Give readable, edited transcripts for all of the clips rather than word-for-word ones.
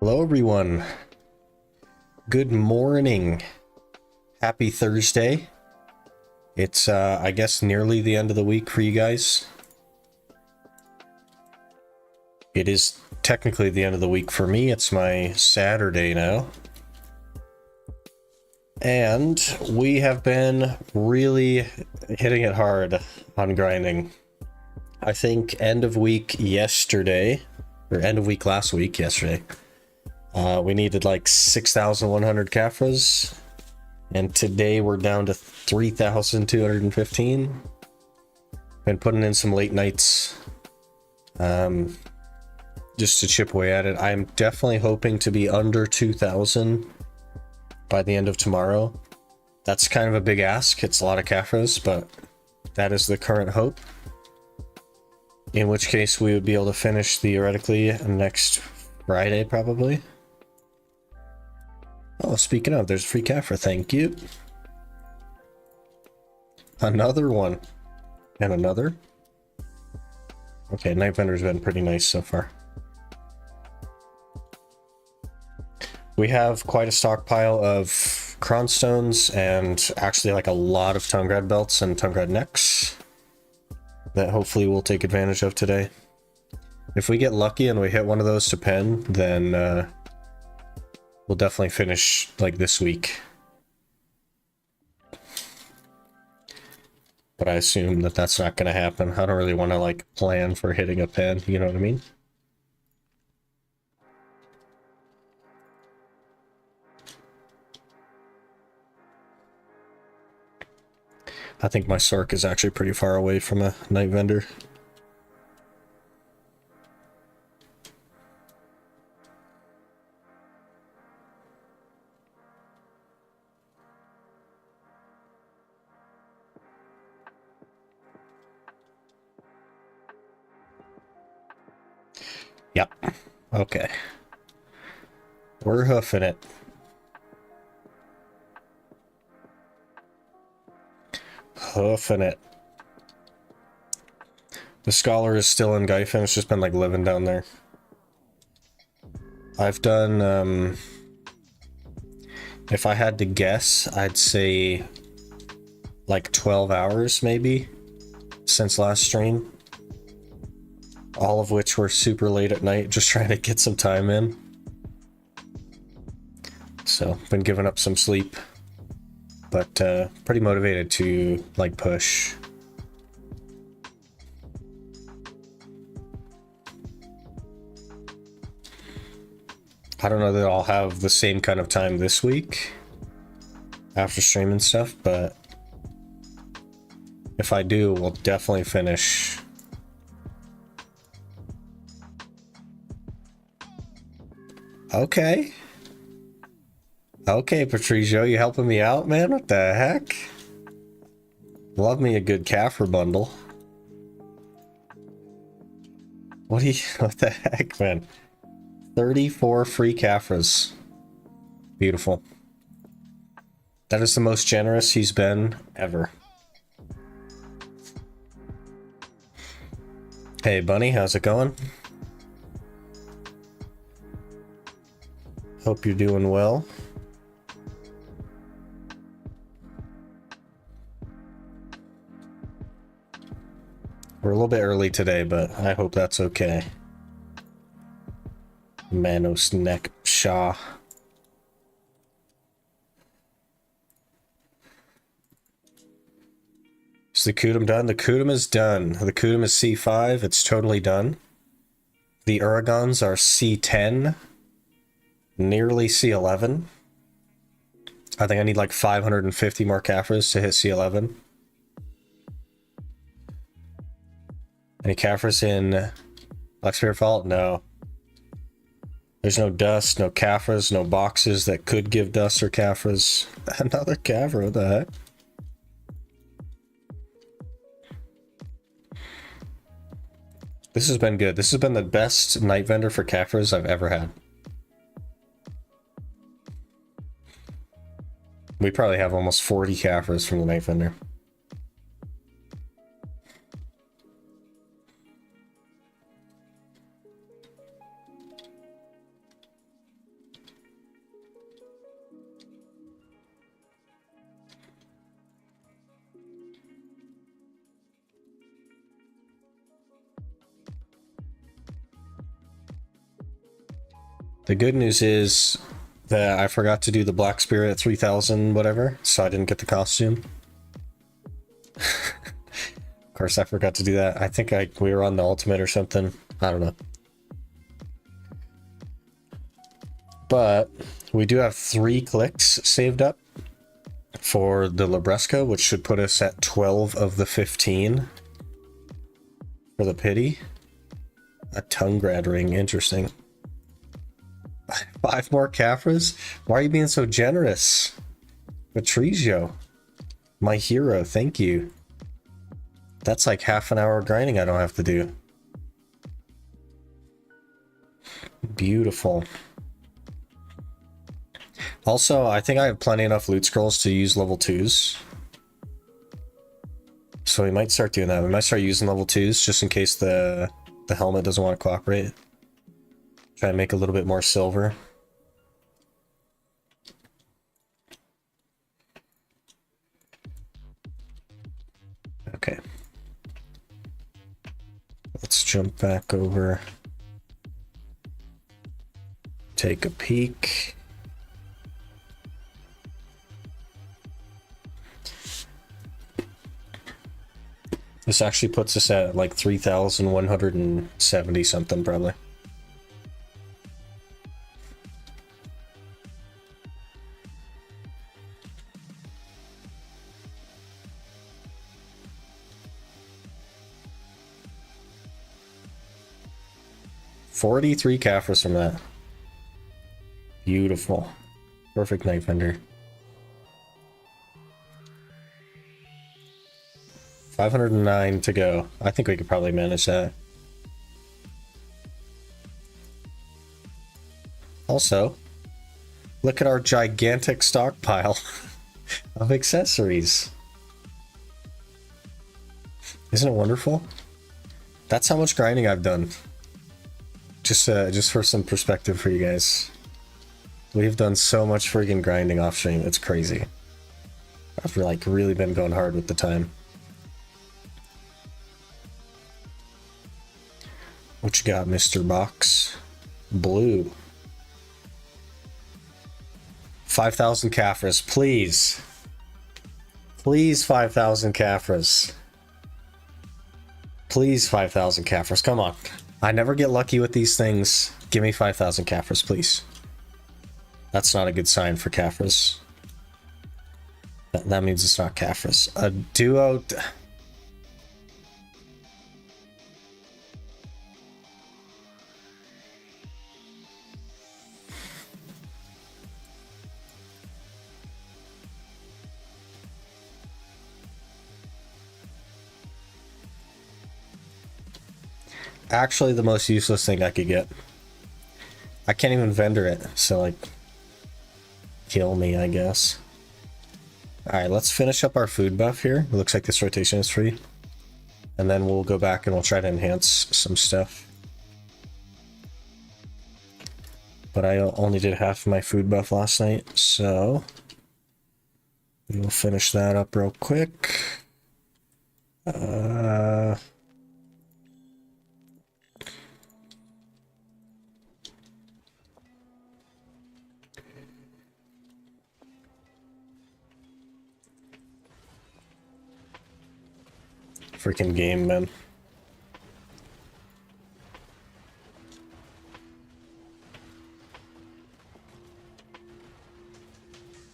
Hello, everyone. Good morning. Happy Thursday. It's, I guess, nearly the end of the week for you guys. It is technically the end of the week for me. It's my Saturday now. And we have been really hitting it hard on grinding. I think end of week yesterday, or end of week last week yesterday, we needed like 6,100 Caphras, and today we're down to 3,215. Been putting in some late nights just to chip away at it. I'm definitely hoping to be under 2,000 by the end of tomorrow. That's kind of a big ask. It's a lot of Caphras, but that is the current hope. In which case we would be able to finish theoretically next Friday, probably. Oh, speaking of, there's a free Caphra, thank you. Another one. And another. Okay, Night Vendor's been pretty nice so far. We have quite a stockpile of Cronstones and actually like a lot of Tungrad belts and Tungrad necks that hopefully we'll take advantage of today. If we get lucky and we hit one of those to pen, then we'll definitely finish like this week. But I assume that that's not going to happen. I don't really want to like plan for hitting a pen, you know what I mean? I think my Sork is actually pretty far away from a Night Vendor. Yep. Okay. We're hoofing it. Hoofing it. The Scholar is still in Gyfin. It's just been like living down there. I've done, if I had to guess, I'd say like 12 hours maybe since last stream. All of which were super late at night, just trying to get some time in. So, been giving up some sleep. But pretty motivated to like push. I don't know that I'll have the same kind of time this week after streaming stuff, but if I do, we'll definitely finish. Okay. Okay, Patricio, you helping me out, man? What the heck? Love me a good Caphra bundle. What the heck, man? 34 free Caphras. Beautiful. That is the most generous he's been ever. Hey, Bunny, how's it going? Hope you're doing well. We're a little bit early today, but I hope that's okay. Manos Neck Shaw. Is the Kudum done? The Kudum is done. The Kudum is C5. It's totally done. The Uragons are C10. Nearly C11. I think I need like 550 more Caphras to hit C11. Any Caphras in Luxferry Fault? No. There's no dust, no Caphras, no boxes that could give dust or Caphras. Another Caphra, what the heck? This has been good. This has been the best Night Vendor for Caphras I've ever had. We probably have almost 40 Caphras from the Night Vendor. The good news is that I forgot to do the Black Spirit at 3000 whatever, so I didn't get the costume. Of course, I forgot to do that. I think we were on the ultimate or something. I don't know. But we do have 3 clicks saved up for the Labresco, which should put us at 12 of the 15 for the pity. A Tungrad ring, interesting. 5 more Caphras? Why are you being so generous? Patrizio, my hero, thank you. That's like half an hour of grinding I don't have to do. Beautiful. Also, I think I have plenty enough loot scrolls to use level 2s. So we might start doing that. We might start using level 2s just in case the helmet doesn't want to cooperate. Try and make a little bit more silver. Okay. Let's jump back over. Take a peek. This actually puts us at like 3,170 something probably. $43 Caphras from that. Beautiful. Perfect knife vendor. 509 to go. I think we could probably manage that. Also, look at our gigantic stockpile of accessories. Isn't it wonderful? That's how much grinding I've done. Just for some perspective for you guys. We've done so much freaking grinding off stream. It's crazy. I've like really been going hard with the time. What you got, Mr. Box? Blue. 5,000 Caphras, please. Please, 5,000 Caphras. Please, 5,000 Caphras. Come on. I never get lucky with these things. Give me 5,000 Caphras, please. That's not a good sign for Caphras. That means it's not Caphras. A duo... Actually the most useless thing I could get. I can't even vendor it, so like kill me, I guess. Alright, let's finish up our food buff here. It looks like this rotation is free. And then we'll go back and we'll try to enhance some stuff. But I only did half of my food buff last night, so we will finish that up real quick. Freaking game, man.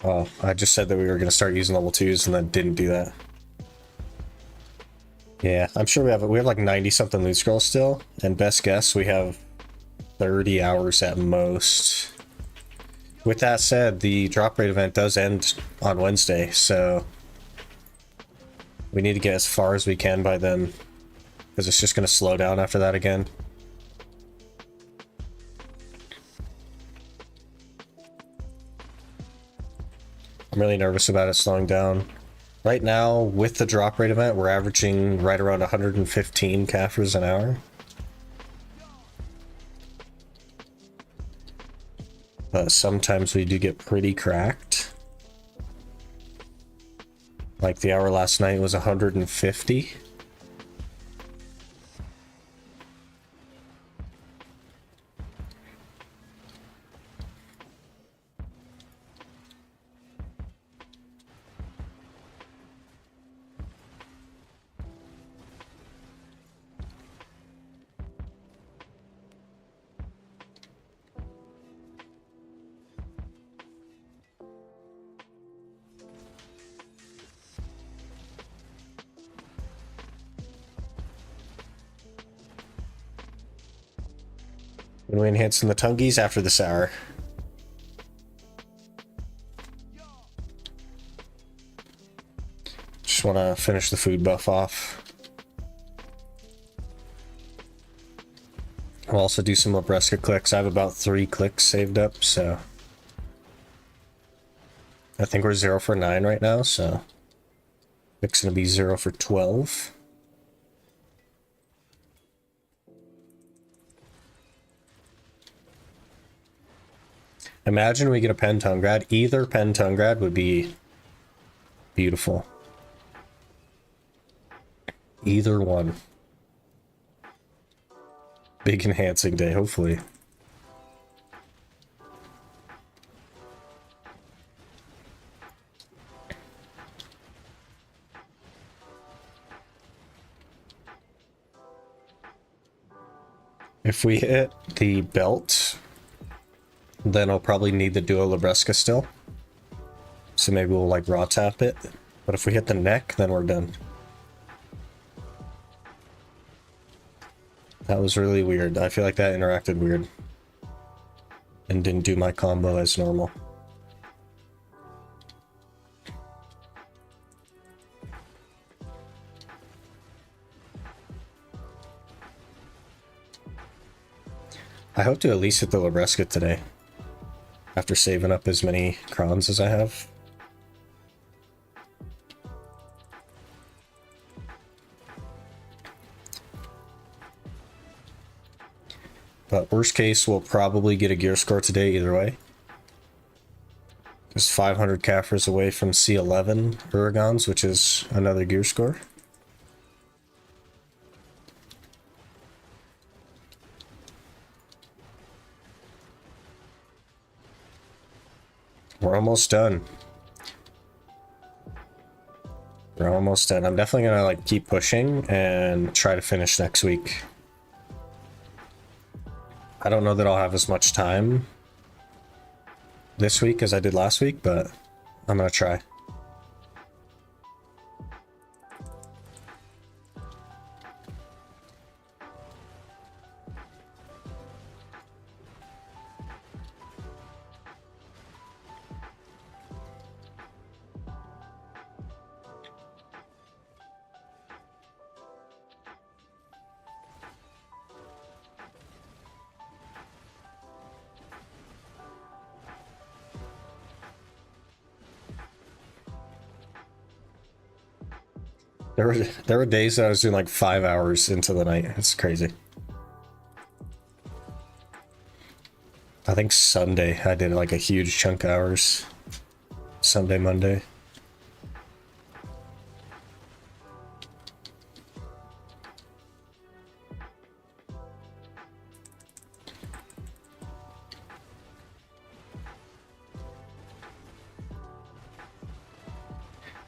Oh, I just said that we were going to start using level 2s and then didn't do that. Yeah, I'm sure we have like 90 something loot scrolls still, and best guess we have 30 hours at most. With that said, the drop rate event does end on Wednesday, so we need to get as far as we can by then, because it's just going to slow down after that again. I'm really nervous about it slowing down. Right now, with the drop rate event, we're averaging right around 115 Caphras an hour. But sometimes we do get pretty cracked. Like the hour last night was 150. When we enhance in the tungies after this hour. Just want to finish the food buff off. I'll also do some Labresca clicks. I have about 3 clicks saved up, so I think we're 0 for 9 right now, so it's going to be 0 for 12. Imagine we get a pen tongue grad. Either pen tongue grad would be beautiful. Either one. Big enhancing day, hopefully. If we hit the belt, then I'll probably need the Duo Labresca still. So maybe we'll like raw tap it. But if we hit the neck, then we're done. That was really weird. I feel like that interacted weird. And didn't do my combo as normal. I hope to at least hit the Labresca today. After saving up as many crons as I have. But worst case, we'll probably get a gear score today either way. Just 500 Caphras away from C11 Uragons, which is another gear score. We're almost done. We're almost done. I'm definitely gonna like keep pushing and try to finish next week. I don't know that I'll have as much time this week as I did last week, but I'm gonna try. There were days that I was doing like 5 hours into the night. It's crazy. I think Sunday I did like a huge chunk of hours. Sunday, Monday.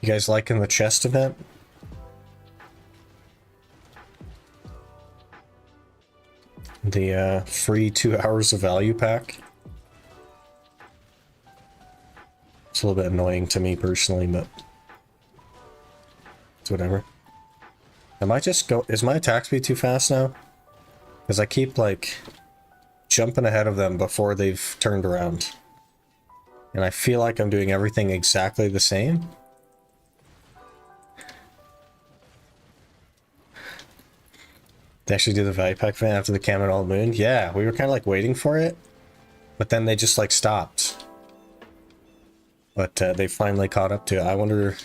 You guys liking the chest event? The free 2 hours of value pack. It's a little bit annoying to me personally, but it's whatever. Is my attack speed too fast now? Because I keep like jumping ahead of them before they've turned around. And I feel like I'm doing everything exactly the same. They actually do the value pack event after the Cam All Moon. Yeah, we were kind of like waiting for it, but then they just like stopped. But they finally caught up to it. I wonder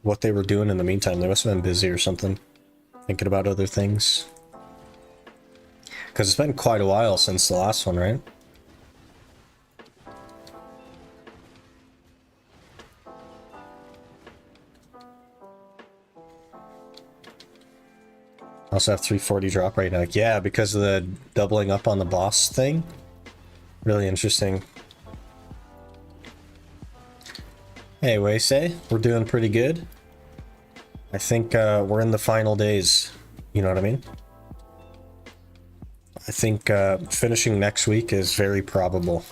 what they were doing in the meantime. They must have been busy or something, thinking about other things. Because it's been quite a while since the last one, right? I also have 340 drop right now. Yeah, because of the doubling up on the boss thing. Really interesting. Anyway, we're doing pretty good. I think we're in the final days. You know what I mean? I think finishing next week is very probable.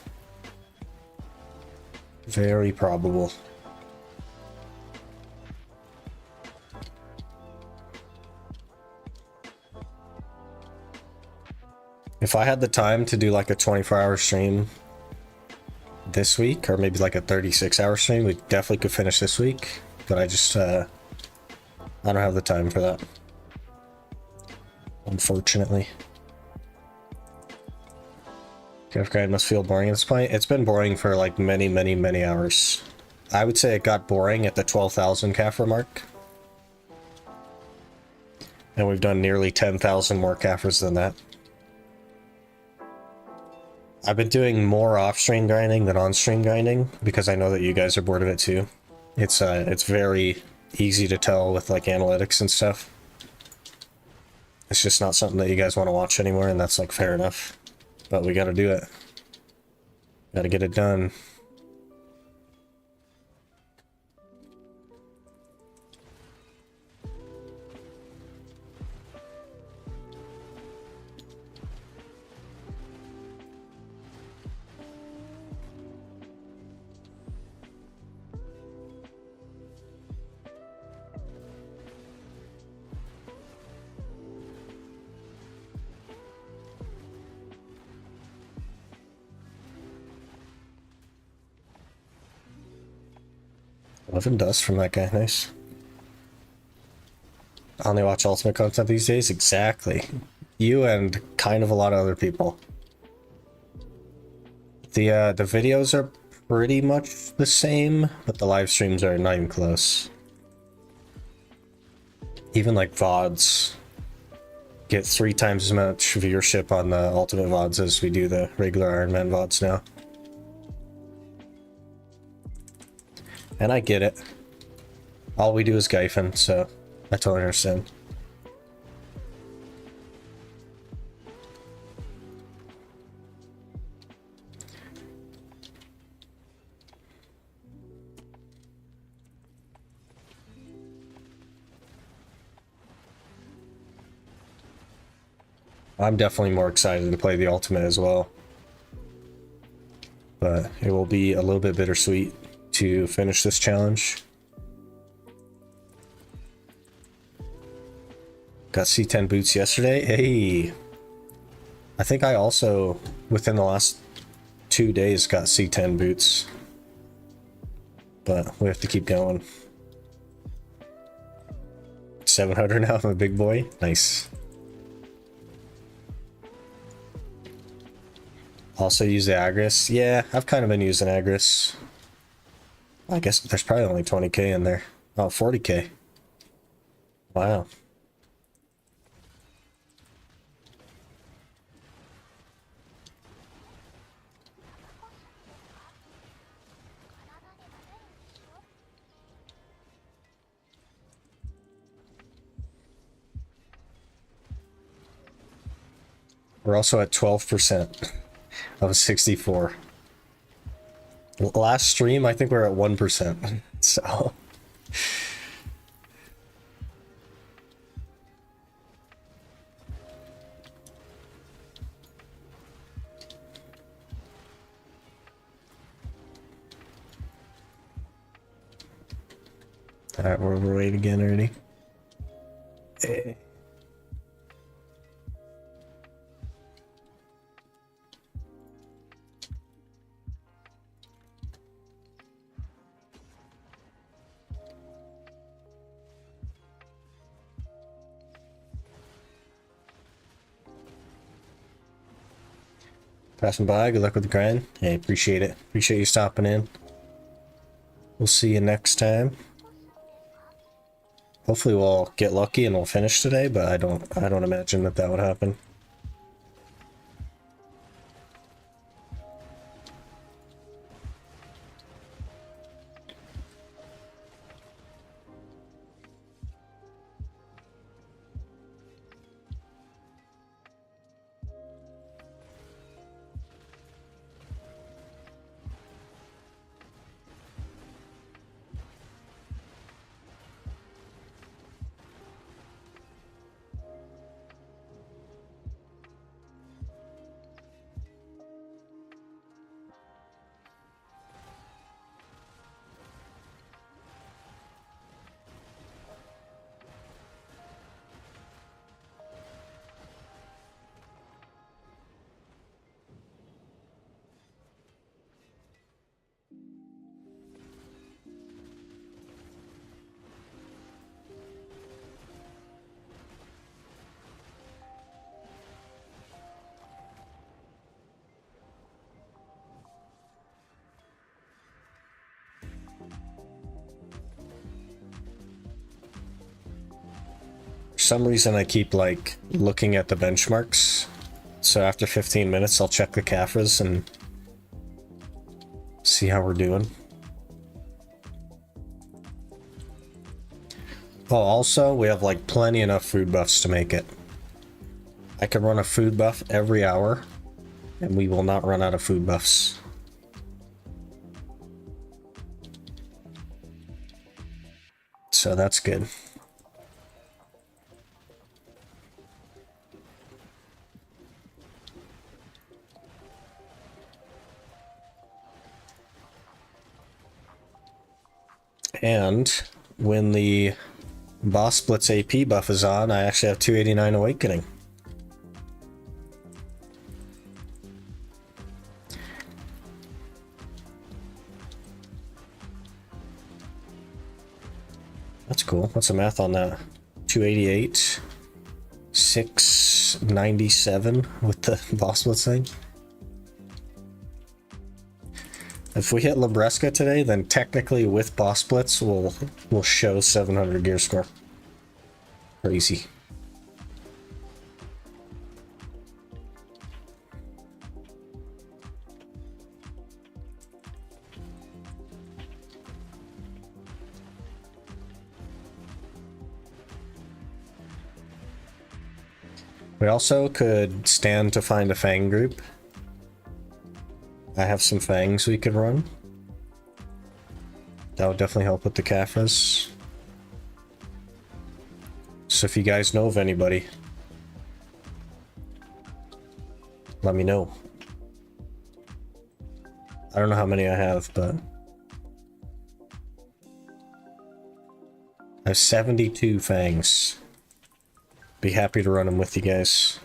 Very probable. If I had the time to do like a 24-hour stream this week, or maybe like a 36-hour stream, we definitely could finish this week. But I just, I don't have the time for that, unfortunately. Caphras grind must feel boring at this point. It's been boring for like many hours. I would say it got boring at the 12,000 Caphras mark. And we've done nearly 10,000 more Caphras than that. I've been doing more off-stream grinding than on-stream grinding because I know that you guys are bored of it too. It's very easy to tell with like analytics and stuff. It's just not something that you guys want to watch anymore, and that's like fair enough. But we gotta do it. Gotta get it done. 11 dust from that guy, nice. I only watch Ultimate content these days? Exactly. You and kind of a lot of other people. The videos are pretty much the same, but the live streams are not even close. Even like VODs get 3 times as much viewership on the Ultimate VODs as we do the regular Ironman VODs now. And I get it. All we do is Gyphon, so I totally understand. I'm definitely more excited to play the Ultimate as well. But it will be a little bit bittersweet to finish this challenge. Got C10 boots yesterday. Hey! I think I also, within the last 2 days, got C10 boots. But we have to keep going. 700 now, I'm a big boy. Nice. Also use the Agris. Yeah, I've kind of been using Agris. I guess there's probably only 20k in there. Oh, 40k. Wow. We're also at 12% of 64. Last stream, I think we're at 1%. So. Alright, we're overweight again already. Passing by, good luck with the grind. Hey, appreciate it. Appreciate you stopping in. We'll see you next time. Hopefully we'll get lucky and we'll finish today, but I don't imagine that would happen. some reason I keep like looking at the benchmarks. So after 15 minutes, I'll check the Caphras and see how we're doing. Oh, also, we have like plenty enough food buffs to make it. I can run a food buff every hour, and we will not run out of food buffs. So that's good. And when the Boss Blitz AP buff is on, I actually have 289 Awakening. That's cool. What's the math on that? 288, 697 with the Boss Blitz thing. If we hit Labresca today, then technically with Boss Blitz, we'll show 700 gear score. Crazy. We also could stand to find a Fang group. I have some Fangs we could run. That would definitely help with the Caphras. So if you guys know of anybody, let me know. I don't know how many I have, but I have 72 Fangs. Be happy to run them with you guys.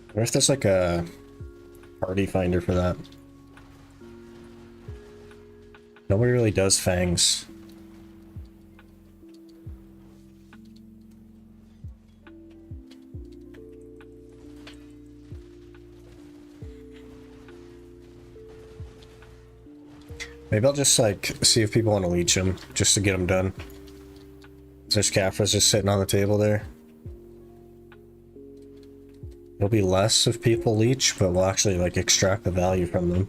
I wonder if there's like a party finder for that. Nobody really does Fangs. Maybe I'll just like see if people want to leech him just to get him done. There's Caphras just sitting on the table there. It'll be less if people leech, but we'll actually like extract the value from them.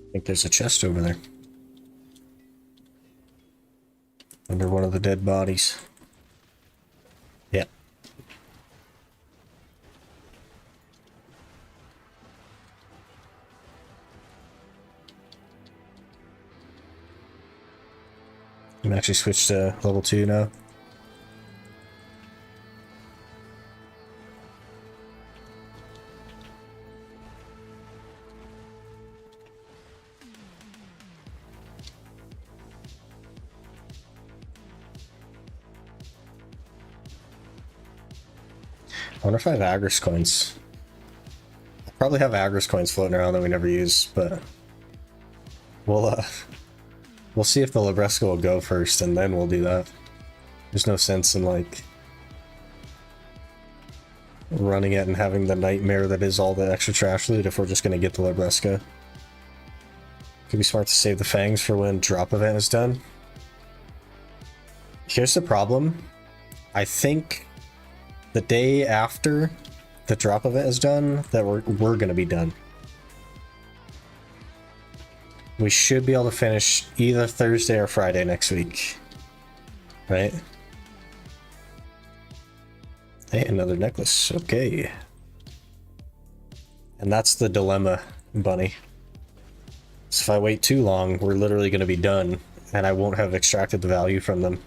I think there's a chest over there. Under one of the dead bodies. Yep. I'm actually switched to level 2 now. I wonder if I have Agris coins. I probably have Agris coins floating around that we never use, but we'll see if the Libresca will go first, and then we'll do that. There's no sense in like running it and having the nightmare that is all the extra trash loot if we're just gonna get the Libresca. Could be smart to save the fangs for when drop event is done. Here's the problem. I think the day after the drop event is done, that we're gonna be done. We should be able to finish either Thursday or Friday next week. Right? Hey, another necklace. Okay. And that's the dilemma, Bunny. So if I wait too long, we're literally going to be done, and I won't have extracted the value from them.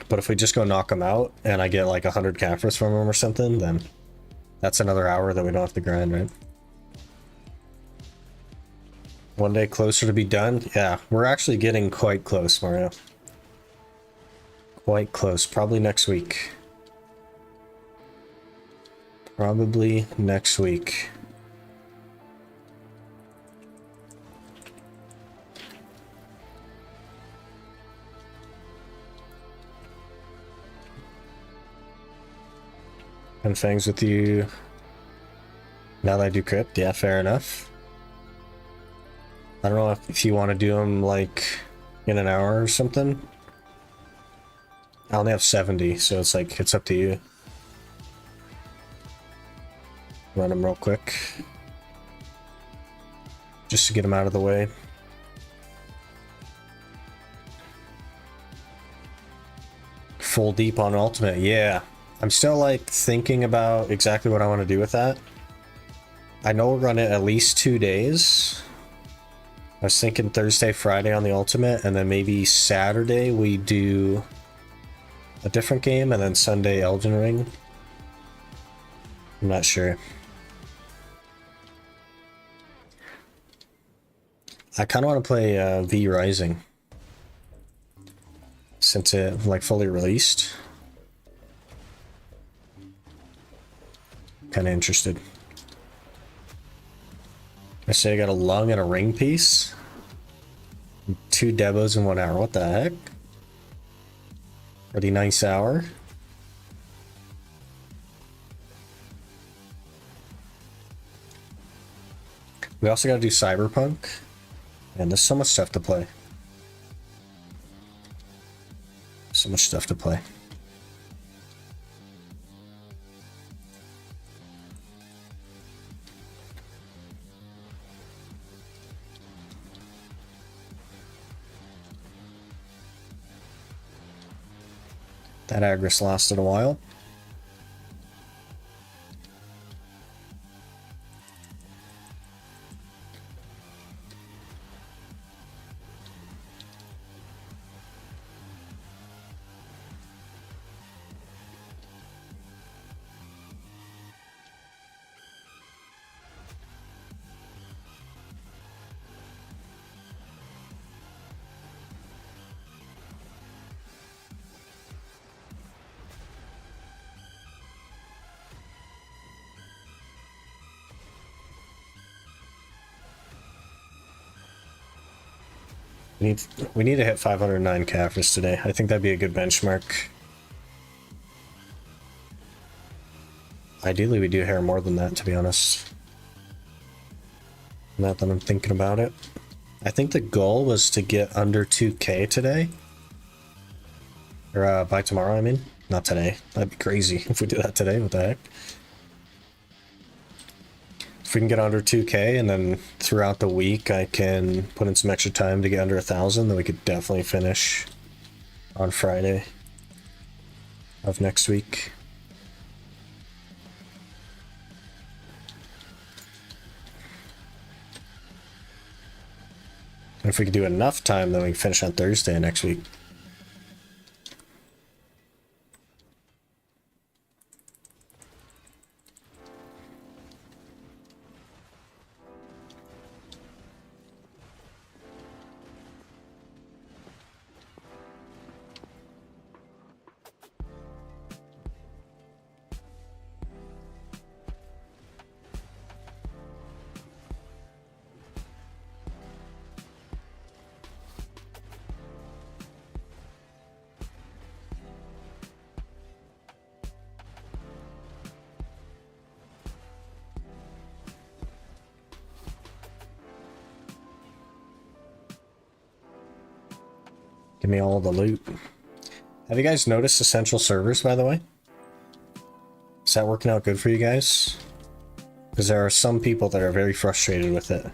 But if we just go knock them out, and I get like 100 Caphras from them or something, then that's another hour that we don't have to grind, right? One day closer to be done? Yeah, we're actually getting quite close, Mario. Quite close. Probably next week. Probably next week. And fangs with you. Now that I do crypt, yeah, fair enough. I don't know if you want to do them like in an hour or something. I only have 70, so it's like, it's up to you. Run them real quick. Just to get them out of the way. Full deep on ultimate, yeah. I'm still like thinking about exactly what I want to do with that. I know we'll run it at least 2 days. I was thinking Thursday, Friday on the ultimate, and then maybe Saturday we do a different game, and then Sunday Elden Ring. I'm not sure. I kind of want to play V Rising since it like fully released. Kind of interested. I say I got a lung and a ring piece. 2 debos in 1 hour. What the heck? Pretty nice hour. We also got to do Cyberpunk. And there's so much stuff to play. So much stuff to play. That Agris lasted a while. We need to hit 509 Caphras today. I think that'd be a good benchmark. Ideally, we do hair more than that, to be honest. Not that I'm thinking about it. I think the goal was to get under 2K today. Or by tomorrow, I mean. Not today. That'd be crazy if we do that today. What the heck? If we can get under 2K and then throughout the week I can put in some extra time to get under 1,000, then we could definitely finish on Friday of next week. And if we could do enough time, then we can finish on Thursday next week. Give me all the loot. Have you guys noticed essential servers, by the way? Is that working out good for you guys? Because there are some people that are very frustrated with it.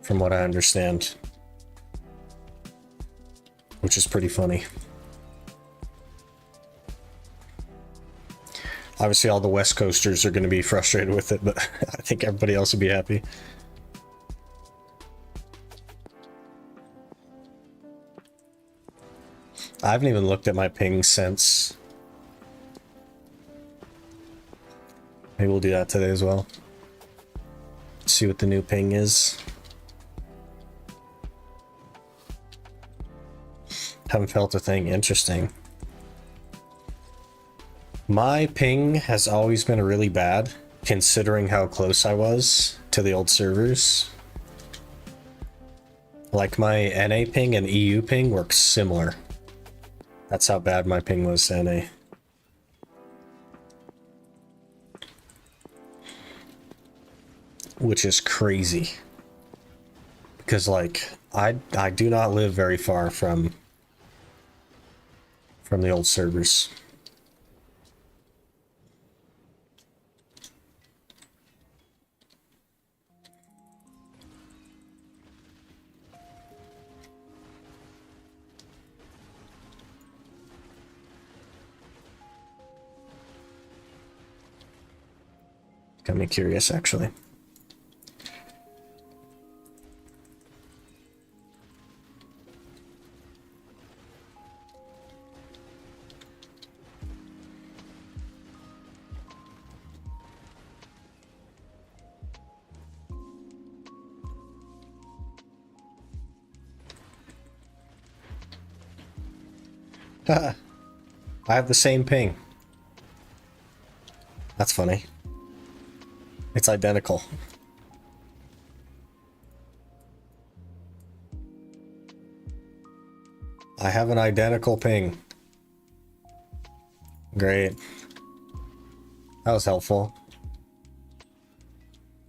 From what I understand. Which is pretty funny. Obviously all the West Coasters are going to be frustrated with it, but I think everybody else would be happy. I haven't even looked at my ping since. Maybe we'll do that today as well. See what the new ping is. Haven't felt a thing. Interesting. My ping has always been really bad, considering how close I was to the old servers. Like my NA ping and EU ping work similar. That's how bad my ping was to NA. Which is crazy. Because like, I do not live very far from the old servers. Got me curious, actually. I have the same ping. That's funny. It's identical. I have an identical ping. Great. That was helpful.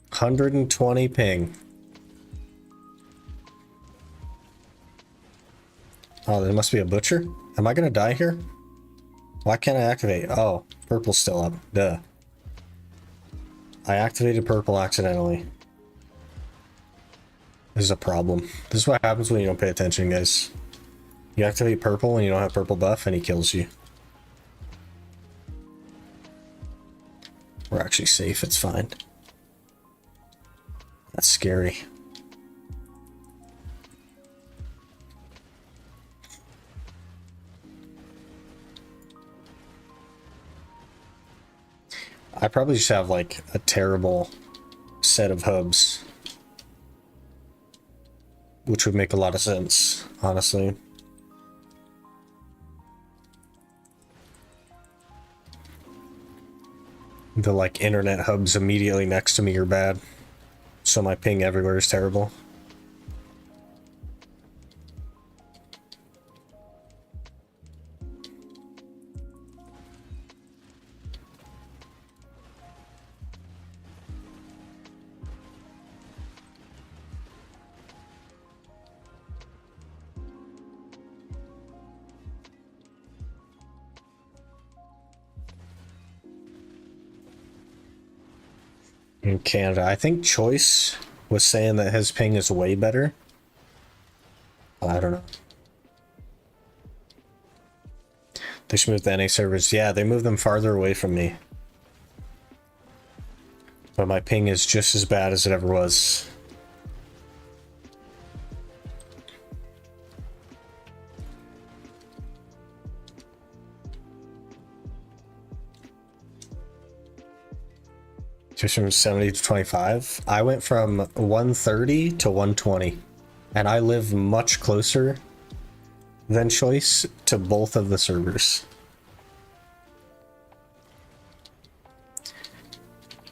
120 ping. Oh, there must be a butcher? Am I gonna die here? Why can't I activate? Oh, purple's still up. Duh. I activated purple accidentally. This is a problem. This is what happens when you don't pay attention, guys. You activate purple when you don't have purple buff and he kills you. We're actually safe, it's fine. That's scary. I probably just have like a terrible set of hubs. Which would make a lot of sense, honestly. The like internet hubs immediately next to me are bad. So my ping everywhere is terrible. In Canada, I think Choice was saying that his ping is way better. I don't know. They should move the NA servers. Yeah, they move them farther away from me. But my ping is just as bad as it ever was. Just from 70 to 25. I went from 130 to 120. And I live much closer than Choice to both of the servers.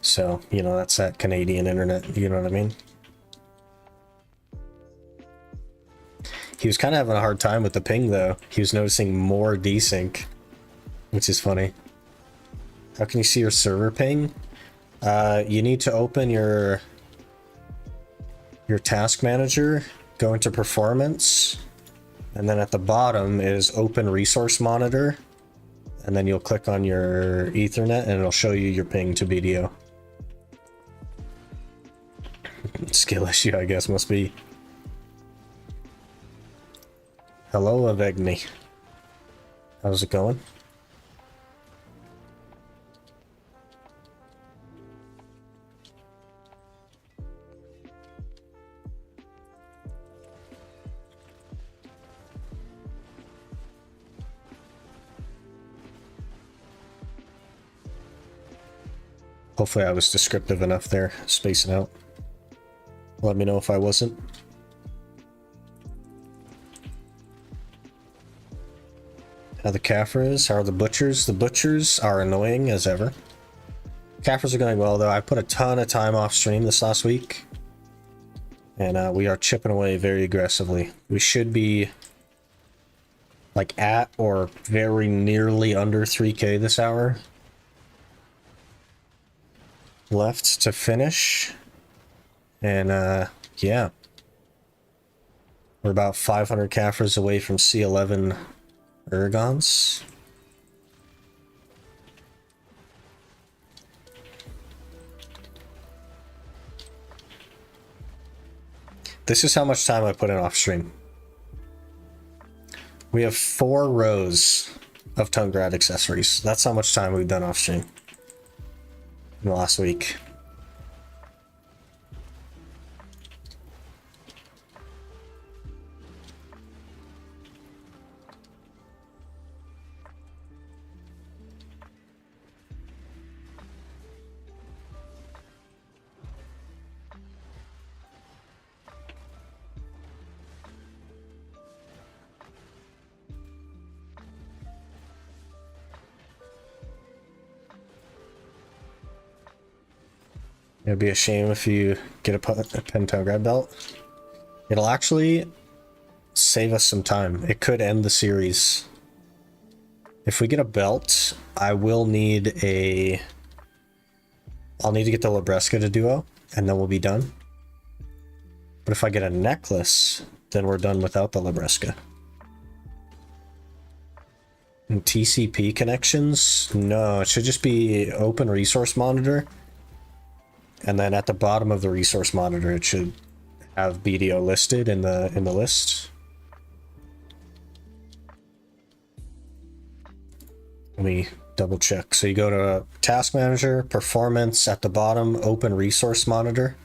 So, you know, that's that Canadian internet, you know what I mean? He was kind of having a hard time with the ping, though. He was noticing more desync, which is funny. How can you see your server ping? You need to open your task manager, go into performance, and then at the bottom is open resource monitor, and then you'll click on your Ethernet and it'll show you your ping to BDO. Skill issue, I guess, must be. Hello, Avegni. How's it going? Hopefully I was descriptive enough there, spacing out. Let me know if I wasn't. How the Caphras? How are the butchers? The butchers are annoying as ever. Caphras are going well though. I put a ton of time off stream this last week. And we are chipping away very aggressively. We should be like at or very nearly under 3K this hour. Left to finish. And yeah. We're about 500 Caphras away from C11 Ergons. This is how much time I put in off stream. We have 4 rows of tongue grad accessories. That's how much time we've done off stream in the last week. It'd be a shame if you get a Pentown grad belt. It'll actually save us some time. It could end the series. If we get a belt, I will need a... I'll need to get the Labresca to duo, and then we'll be done. But if I get a necklace, then we're done without the Labresca. And TCP connections? No, it should just be open resource monitor. And then at the bottom of the resource monitor, it should have BDO listed in the list. Let me double check. So you go to Task Manager, Performance, at the bottom, Open Resource Monitor.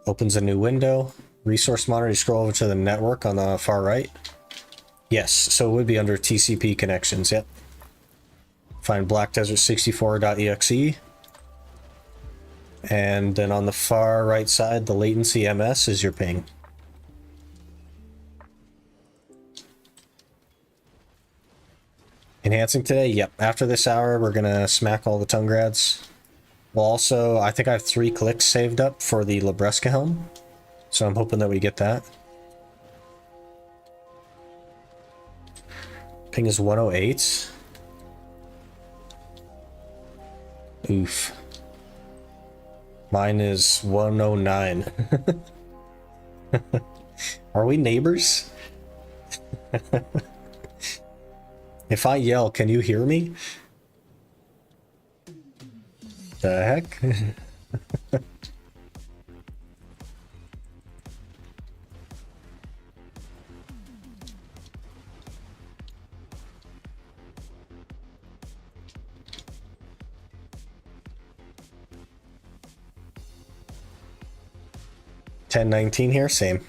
Opens a new window. Resource Monitor, you scroll over to the network on the far right. Yes, so it would be under TCP connections, yep. Find blackdesert64.exe. And then on the far right side, the latency MS is your ping. Enhancing today? Yep. After this hour, we're going to smack all the tongue grads. Well, also, I think I have 3 clicks saved up for the Labresca helm. So I'm hoping that we get that. Ping is 108. Oof. Mine is 109. Are we neighbors? If I yell, can you hear me? The heck? 10:19 here, same.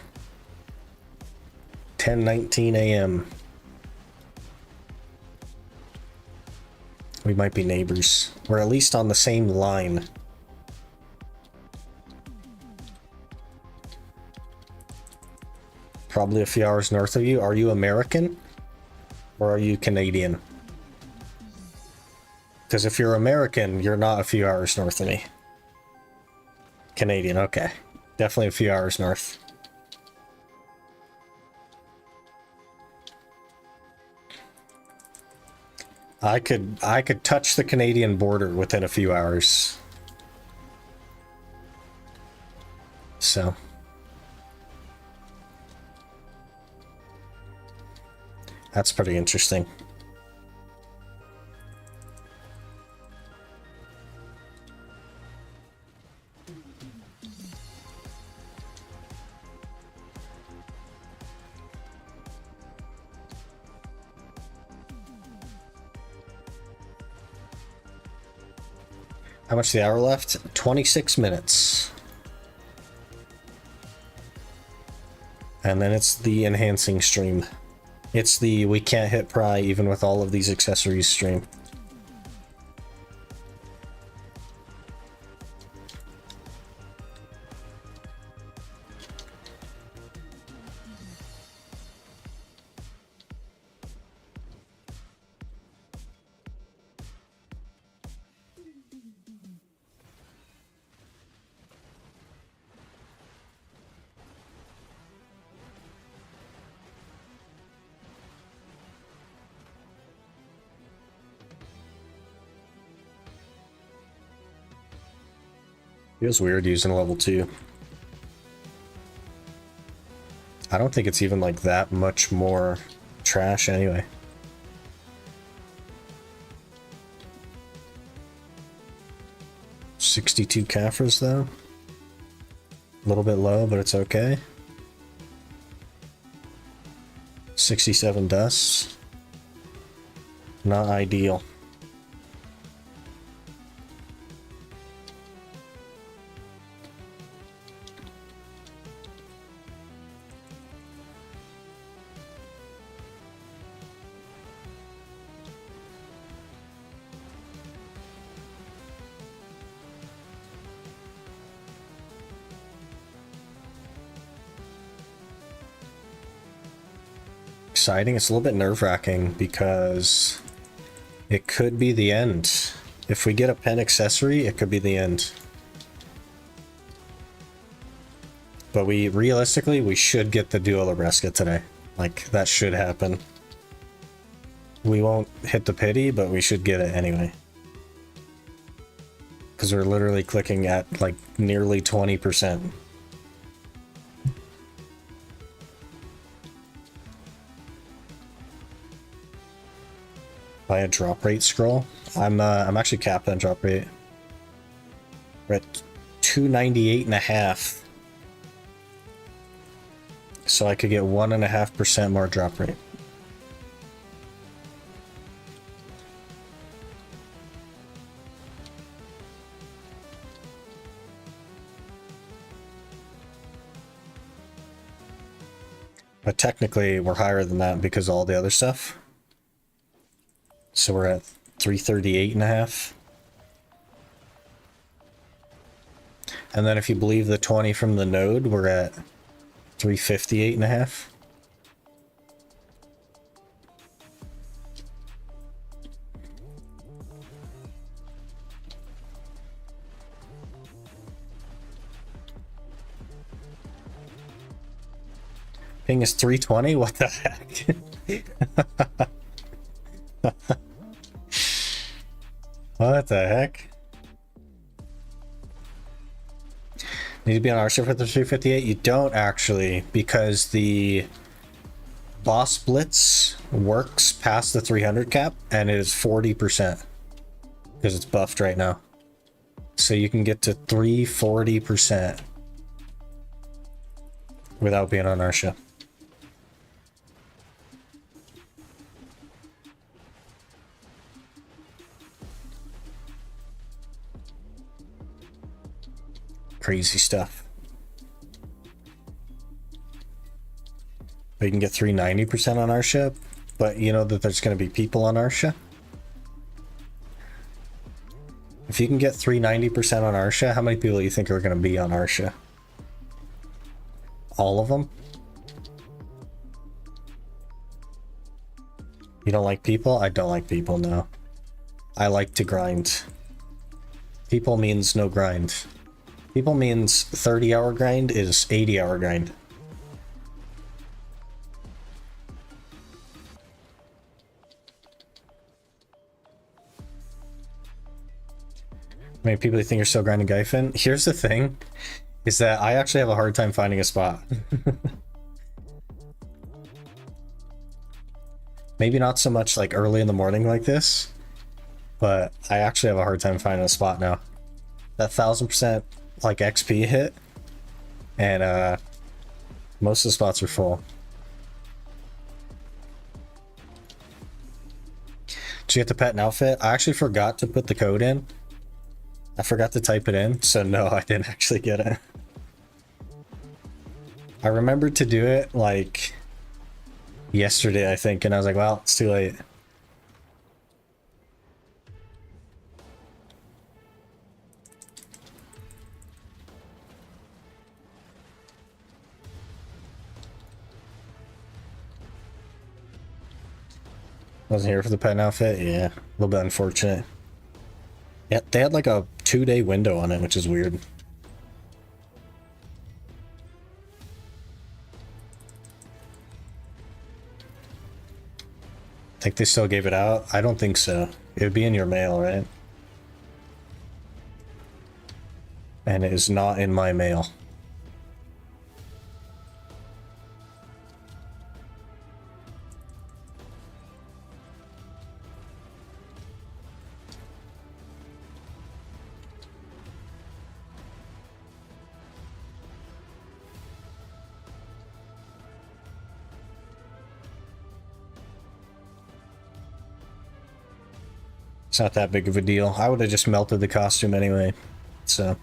10:19 a.m. We might be neighbors. We're at least on the same line. Probably a few hours north of you. Are you American? Or are you Canadian? Because if you're American, you're not a few hours north of me. Canadian, okay. Definitely a few hours north. I could touch the Canadian border within a few hours. So That's pretty interesting. How much the hour left? 26 minutes. And then it's the enhancing stream. It's the we can't hit pry even with all of these accessories stream. Feels weird using level 2. I don't think it's even like that much more trash anyway. $62 Caphras though. A little bit low, but it's okay. 67 dusts. Not ideal. Exciting. It's a little bit nerve-wracking because it could be the end. If we get a pen accessory, it could be the end. But realistically, we should get the Duo Labresca today. Like, that should happen. We won't hit the pity, but we should get it anyway. Because we're literally clicking at, like, nearly 20%. By a drop rate scroll. I'm actually capped on drop rate. We're at 298.5. So I could get 1.5% more drop rate. But technically we're higher than that because of all the other stuff. So we're at 338.5. And then if you believe the 20 from the node, we're at 358.5. Ping is 320? What the heck? What the heck? Need to be on our shift for the 358? You don't actually, because the boss blitz works past the 300 cap and it is 40% because it's buffed right now. So you can get to 340% without being on Arsha. Crazy stuff. We can get 390% on Arsha, but you know that there's going to be people on Arsha. If you can get 390% on Arsha, how many people do you think are going to be on Arsha? All of them? You don't like people? I don't like people, no. I like to grind. People means no grind. People means 30-hour grind is 80-hour grind. How many people do you think are still grinding Gyfin? Here's the thing, is that I actually have a hard time finding a spot. Maybe not so much like early in the morning like this, but I actually have a hard time finding a spot now. That 1000% like XP hit, and most of the spots are full. Did you get the pet and outfit? I actually forgot to put the code in. I forgot to type it in, so no, I didn't actually get it. I remembered to do it like yesterday, I think, and I was like, well, it's too late. Wasn't here for the pet and outfit? Yeah, a little bit unfortunate. Yeah, they had like a 2-day window on it, which is weird. Think they still gave it out? I don't think so. It would be in your mail, right? And it is not in my mail. It's not that big of a deal. I would have just melted the costume anyway, so.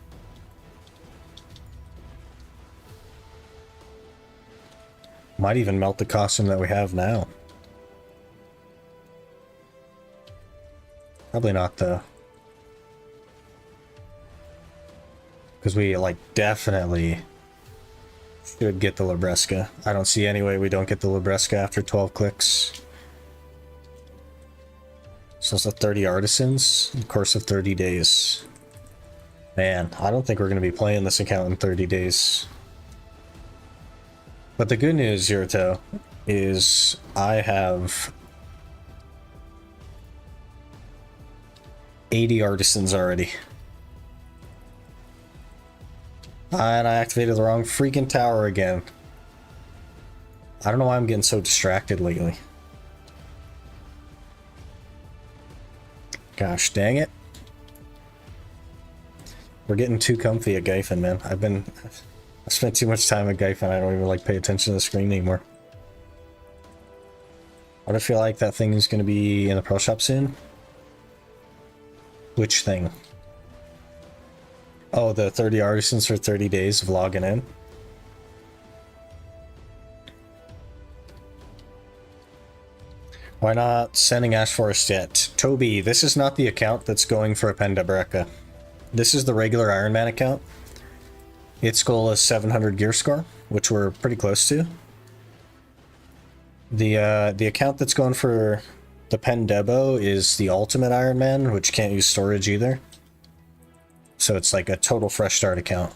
Might even melt the costume that we have now. Probably not though. Because we like definitely should get the Libresca. I don't see any way we don't get the Libresca after 12 clicks. So it's a 30 artisans in the course of 30 days. Man, I don't think we're going to be playing this account in 30 days. But the good news, Zirto, is I have 80 artisans already. And I activated the wrong freaking tower again. I don't know why I'm getting so distracted lately. Gosh dang it. We're getting too comfy at Gyphon, man. I spent too much time at Gyphon, I don't even like pay attention to the screen anymore. What if I feel like that thing is going to be in the pro shop soon? Which thing? Oh, the 30 artisans for 30 days of logging in. Why not sending Ash Forest yet? Toby, this is not the account that's going for a Pendabreka. This is the regular Ironman account. Its goal is 700 gear score, which we're pretty close to. The account that's going for the Pendebo is the Ultimate Ironman, which can't use storage either. So it's like a total fresh start account.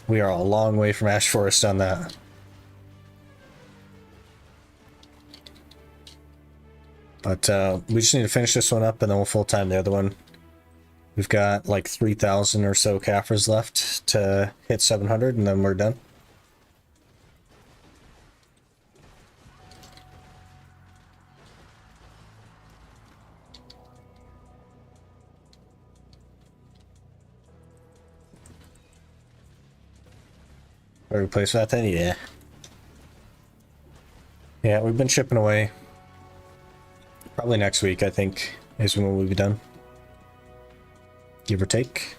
We are a long way from Ash Forest on that. But we just need to finish this one up and then we'll full-time the other one. We've got like 3,000 or so Caphras left to hit 700 and then we're done. Are we replace that then? Yeah. Yeah, we've been chipping away. Probably next week, I think, is when we'll be done. Give or take.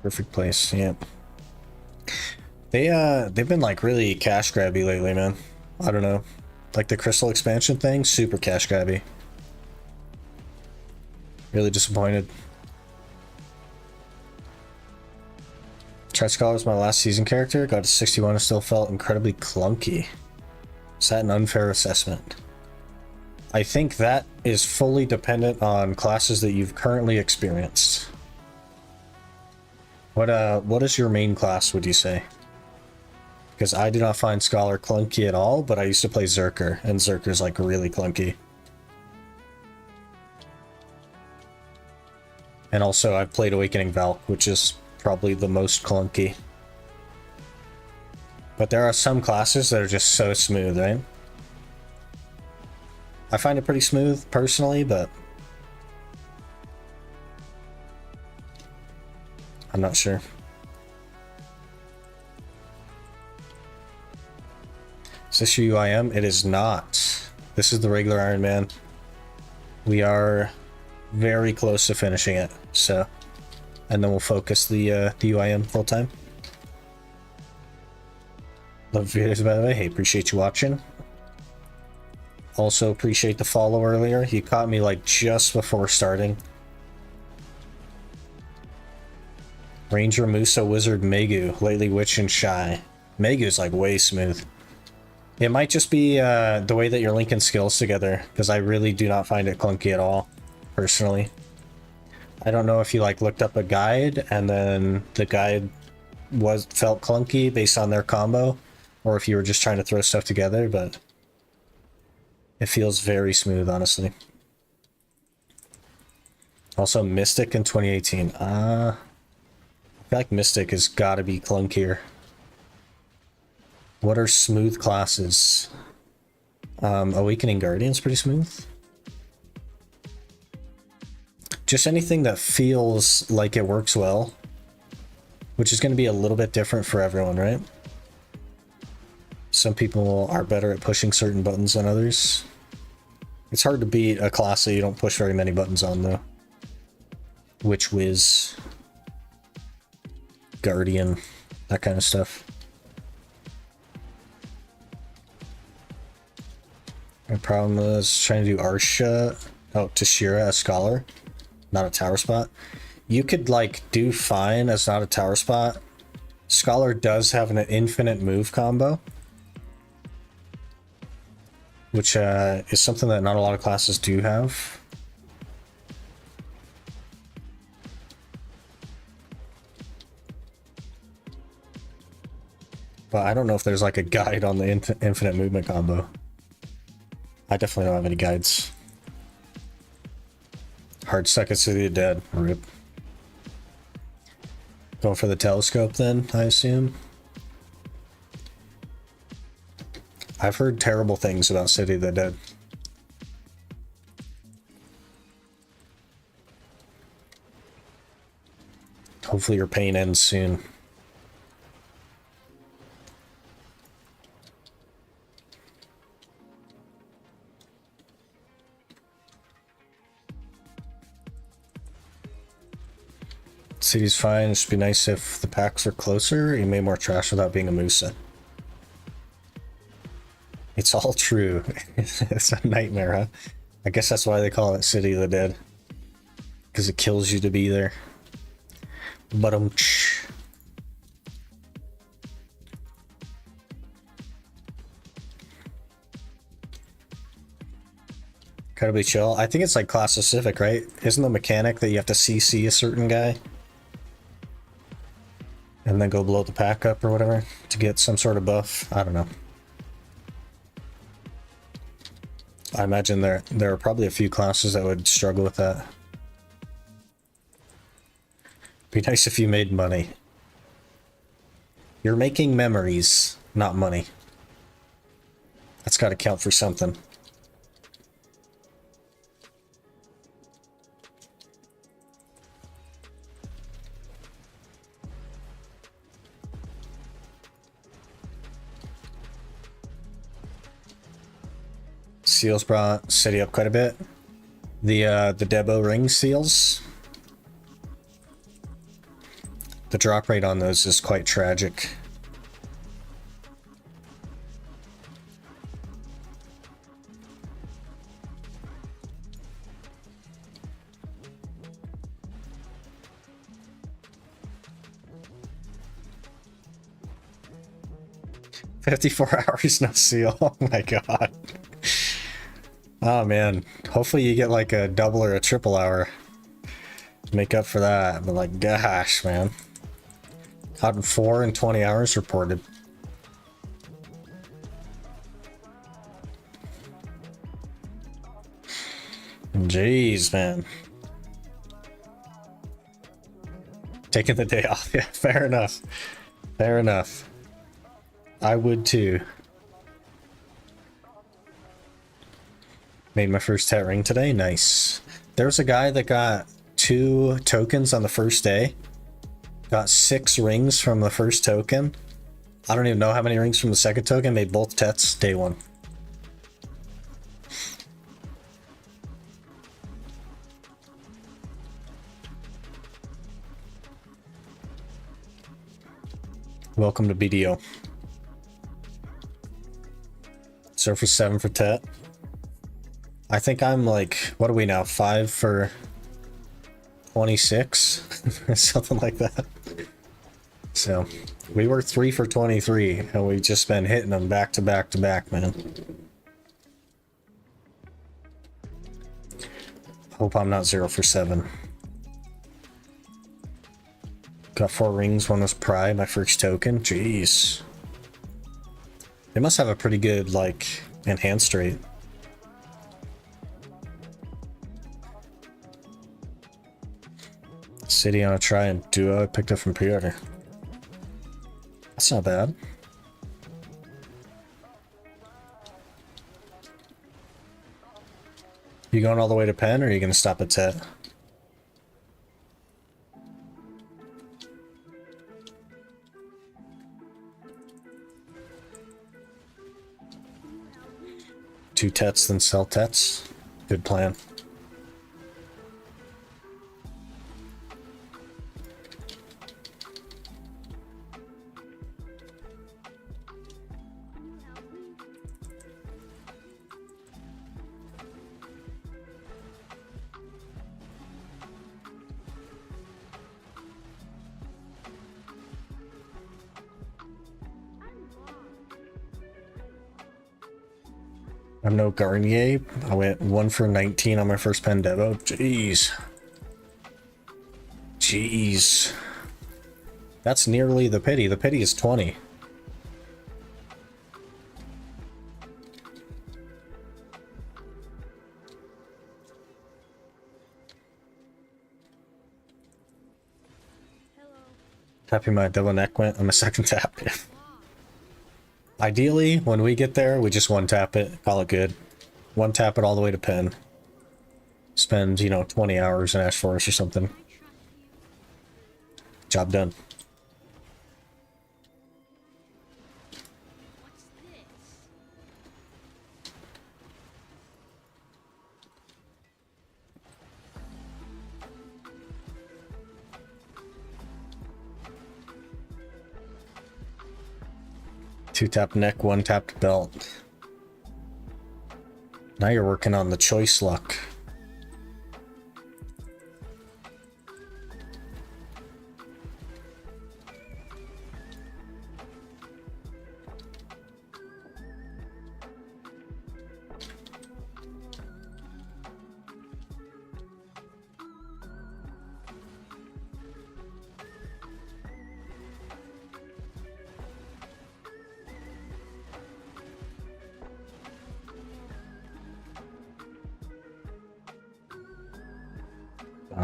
Perfect place, yep. They've been like really cash grabby lately, man. I don't know. Like the crystal expansion thing, super cash grabby. Really disappointed. Tried Scholar was my last season character. Got to 61 and still felt incredibly clunky. Is that an unfair assessment? I think that is fully dependent on classes that you've currently experienced. What is your main class, would you say? Because I do not find Scholar clunky at all, but I used to play Zerker, and Zerker's like really clunky. And also I've played Awakening Valk, which is probably the most clunky. But there are some classes that are just so smooth, right? I find it pretty smooth personally, but I'm not sure. Is this your UIM? It is not. This is the regular Ironman. We are very close to finishing it, so, and then we'll focus the UIM full time. Love videos, by the way. Hey, appreciate you watching. Also appreciate the follow earlier. He caught me like just before starting. Ranger, Musa, Wizard, Megu. Lately Witch and Shy. Megu's like way smooth. It might just be the way that you're linking skills together, because I really do not find it clunky at all, personally. I don't know if you like looked up a guide and then the guide felt clunky based on their combo, or if you were just trying to throw stuff together, but it feels very smooth, honestly. Also, Mystic in 2018. I feel like Mystic has got to be clunkier. What are smooth classes? Awakening Guardian's pretty smooth. Just anything that feels like it works well, which is going to be a little bit different for everyone, right? Some people are better at pushing certain buttons than others. It's hard to beat a class that you don't push very many buttons on, though. Witch Whiz, Guardian, that kind of stuff. My problem is trying to do Arsha, Tashira as Scholar, not a tower spot. You could like do fine as not a tower spot. Scholar does have an infinite move combo, which is something that not a lot of classes do have. But I don't know if there's like a guide on the infinite movement combo. I definitely don't have any guides. Hard Second City of Dead. Rip. Going for the telescope then, I assume. I've heard terrible things about City of the Dead. Hopefully your pain ends soon. City's fine. It should be nice if the packs are closer. You made more trash without being a Musa. It's all true. It's a nightmare, huh? I guess that's why they call it City of the Dead. Because it kills you to be there. But incredibly chill. I think it's like class specific, right? Isn't the mechanic that you have to CC a certain guy and then go blow the pack up or whatever to get some sort of buff? I don't know. I imagine there are probably a few classes that would struggle with that. Be nice if you made money. You're making memories, not money. That's got to count for something. Seals brought City up quite a bit. The Debo ring seals. The drop rate on those is quite tragic. $54 hours no seal. Oh my god. Oh man, hopefully you get like a double or a triple hour to make up for that, but like gosh man. Caught in 4 and 20 hours reported. Jeez, man. Taking the day off. Yeah, fair enough. Fair enough. I would too. Made my first tat ring today. Nice. There's a guy that got 2 tokens on the first day. Got 6 rings from the first token. I don't even know how many rings from the second token. Made both tats day 1. Welcome to BDO. Surfer 7 for tat. I think I'm like, what are we now? 5 for 26? Something like that. So, we were 3 for 23, and we've just been hitting them back to back to back, man. Hope I'm not 0 for 7. Got 4 rings, 1 was Pride, my first token. Jeez. They must have a pretty good, like, enhanced rate. City on a try and duo I picked up from pre-order. That's not bad. You going all the way to pen, or are you gonna stop at Tet? Two Tets, then sell Tets. Good plan. I'm no Garnier. I went 1 for 19 on my first pen Devo. Jeez. Jeez. That's nearly the pity. The pity is 20. Tapping my double neck went on my second tap. Ideally, when we get there, we just one tap it, call it good. One tap it all the way to pen. Spend, 20 hours in Ash Forest or something. Job done. Two tap neck, one tapped belt. Now you're working on the choice luck.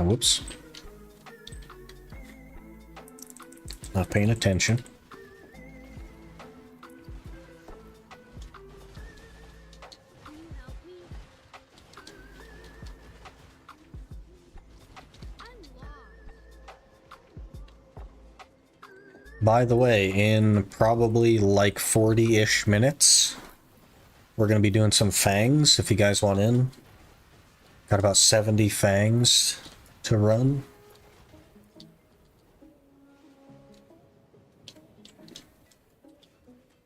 Whoops. Not paying attention. By the way, in probably like 40-ish minutes, we're going to be doing some fangs if you guys want in. Got about 70 fangs to run.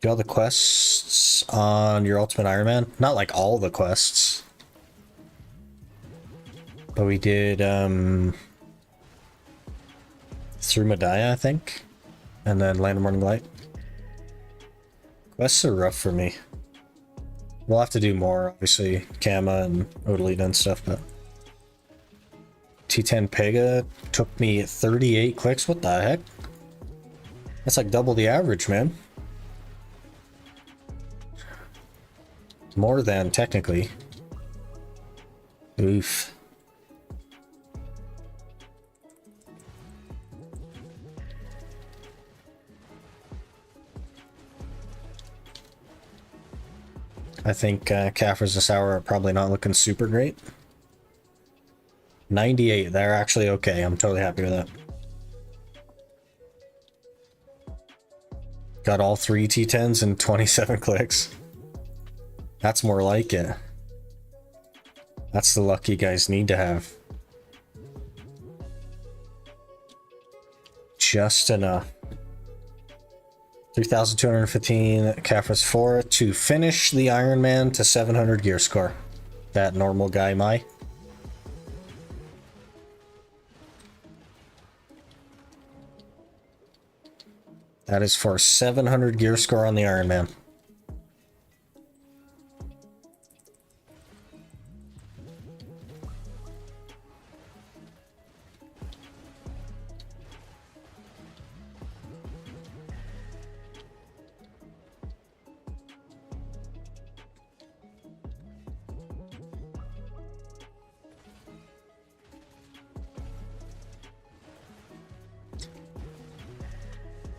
Do all the quests on your Ultimate Ironman? Not like all the quests. But we did through Medaya, I think. And then Land of Morning Light. Quests are rough for me. We'll have to do more, obviously, Kama and Odalita and stuff, but T10 Pega took me 38 clicks. What the heck? That's like double the average, man. More than, technically. Oof. I think Caphras this hour are probably not looking super great. 98, they're actually okay. I'm totally happy with that. Got all 3 T10s and 27 clicks. That's more like it. That's the luck you guys need to have. Just enough. 3,215 Caphras 4 to finish the Ironman to 700 gear score. That normal guy, Mai. That is for 700 gear score on the Ironman.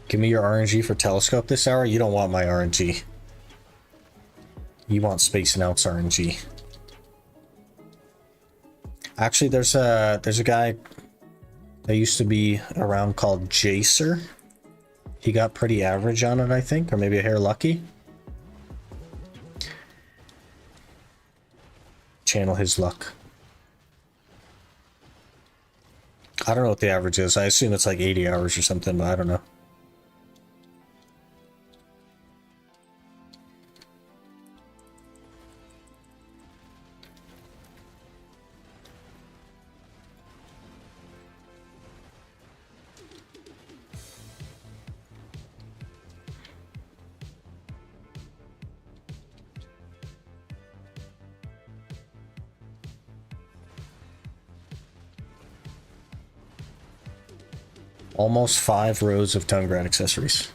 Give me your RNG for telescope this hour. You don't want my RNG. You want Space and Outs RNG. Actually, there's a guy that used to be around called Jacer. He got pretty average on it, I think, or maybe a hair lucky. Channel his luck. I don't know what the average is. I assume it's like 80 hours or something, but I don't know. Almost 5 rows of tongue grad accessories.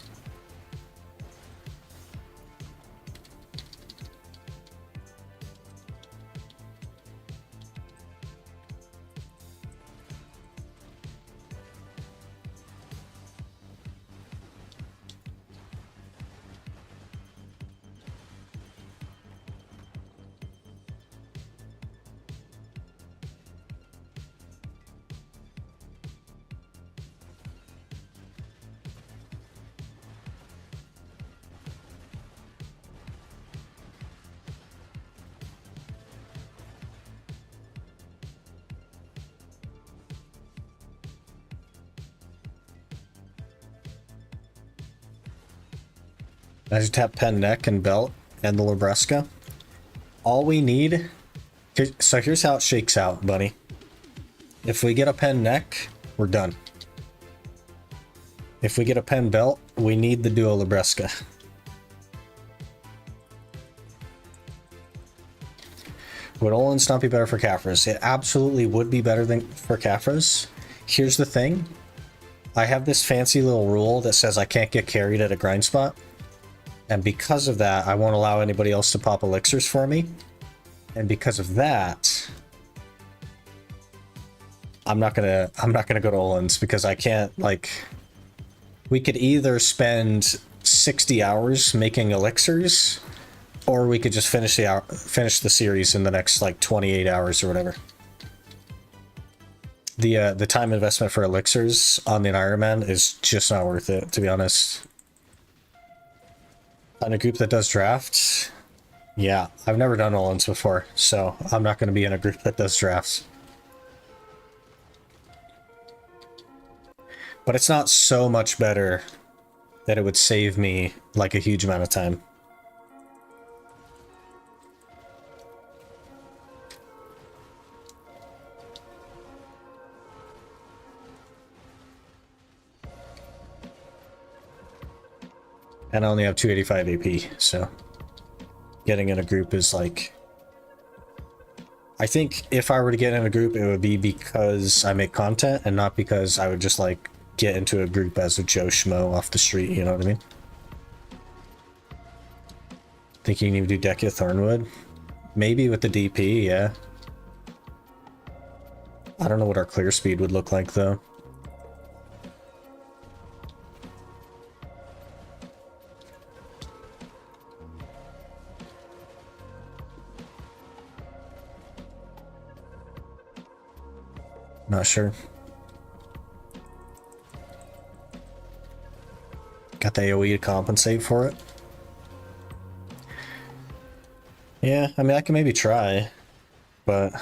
I just tap pen neck and belt and the Labresca. All we need... So here's how it shakes out, buddy. If we get a pen neck, we're done. If we get a pen belt, we need the duo Labresca. Would Olins not be better for Caphras? It absolutely would be better than for Caphras. Here's the thing. I have this fancy little rule that says I can't get carried at a grind spot. And because of that, I won't allow anybody else to pop elixirs for me. And because of that, I'm not gonna go to Olins because I can't, like, we could either spend 60 hours making elixirs, or we could just finish the series in the next like 28 hours or whatever. The time investment for elixirs on the Ironman is just not worth it, to be honest. On a group that does drafts, yeah, I've never done Olins before, so I'm not going to be in a group that does drafts. But it's not so much better that it would save me like a huge amount of time. And I only have 285 AP, so getting in a group is like... I think if I were to get in a group, it would be because I make content and not because I would just like get into a group as a Joe Schmo off the street, you know what I mean? Think you can even do Dekia Thornwood? Maybe with the DP, yeah. I don't know what our clear speed would look like though. Not sure. Got the AoE to compensate for it. Yeah, I mean, I can maybe try, but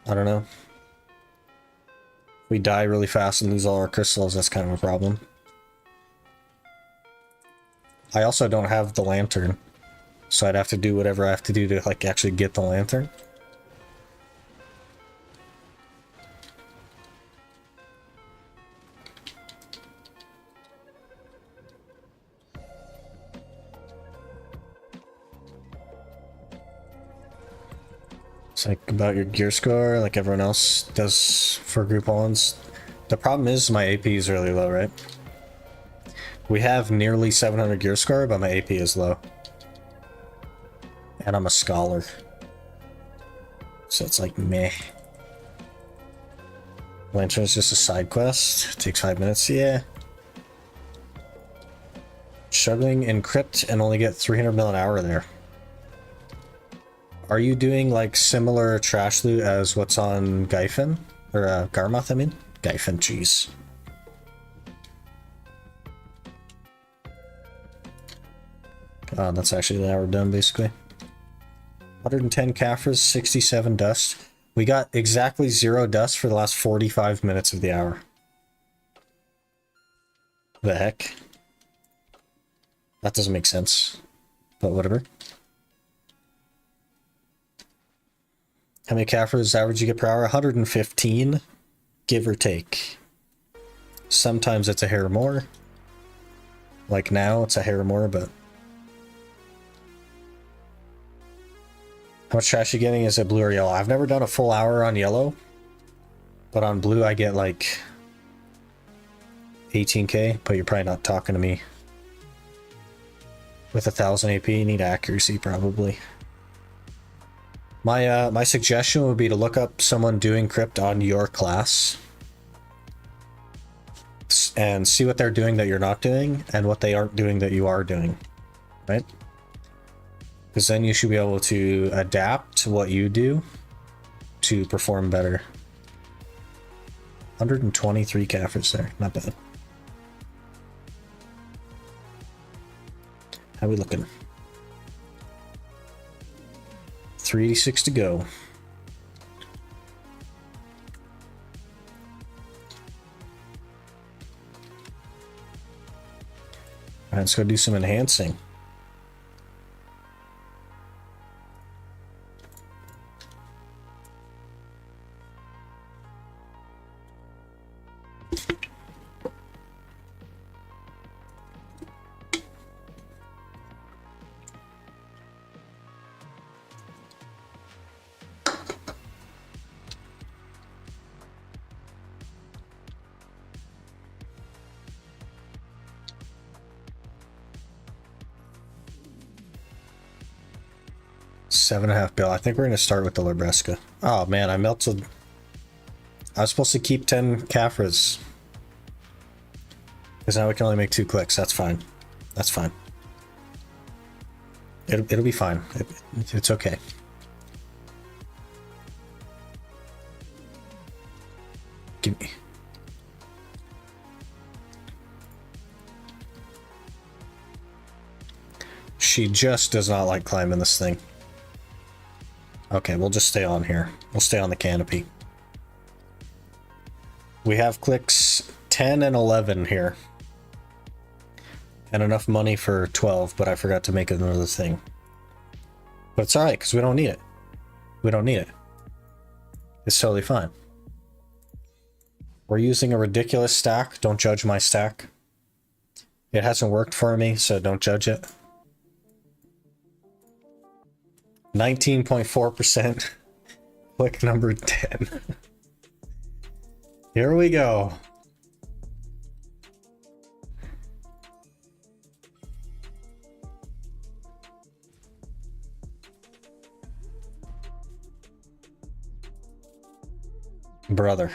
I don't know. We die really fast and lose all our crystals, that's kind of a problem. I also don't have the lantern, so I'd have to do whatever I have to do to, like, actually get the lantern. It's like about your gear score, like everyone else does for group ones. The problem is my AP is really low, right? We have nearly 700 gear score, but my AP is low. And I'm a scholar. So it's like meh. Lantern is just a side quest. It takes 5 minutes. Yeah. Struggling in crypt and only get 300 mil an hour there. Are you doing like similar trash loot as what's on Gyfin? Or Garmoth, I mean? Gyfin, jeez. That's actually the hour done, basically. 110 Caphras, 67 dust. We got exactly 0 dust for the last 45 minutes of the hour. The heck? That doesn't make sense. But whatever. How many Caphras average you get per hour? 115, give or take. Sometimes it's a hair more. Like now, it's a hair more, but... How much trash are you getting? Is it blue or yellow? I've never done a full hour on yellow. But on blue, I get like... 18k, but you're probably not talking to me. With 1000 AP, you need accuracy, probably. My suggestion would be to look up someone doing crypt on your class and see what they're doing that you're not doing and what they aren't doing that you are doing, right? Because then you should be able to adapt what you do to perform better. 123 Caphras there, not bad. How we looking? 386 to go. Alright, let's go do some enhancing. $7.5 bill. I think we're going to start with the Libresca. Oh man, I melted. I was supposed to keep 10 Caphras. Because now we can only make 2 clicks. That's fine. That's fine. It'll be fine. It's okay. Give me. She just does not like climbing this thing. Okay, we'll just stay on here. We'll stay on the canopy. We have clicks 10 and 11 here. And enough money for 12, but I forgot to make another thing. But it's alright, because we don't need it. We don't need it. It's totally fine. We're using a ridiculous stack. Don't judge my stack. It hasn't worked for me, so don't judge it. 19.4%. Click number 10. Here we go. Brother.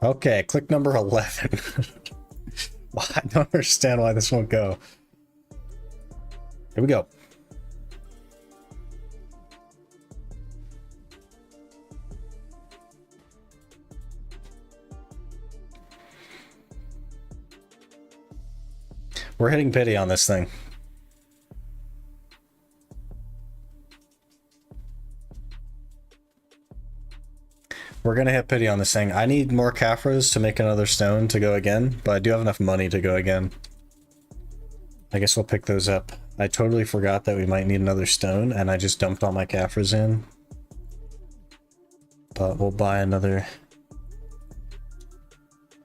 Okay, click number 11. I don't understand why this won't go. Here we go. We're hitting pity on this thing. We're gonna hit pity on this thing. I need more Caphras to make another stone to go again, but I do have enough money to go again. I guess we'll pick those up. I totally forgot that we might need another stone, and I just dumped all my Caphras in. But we'll buy another...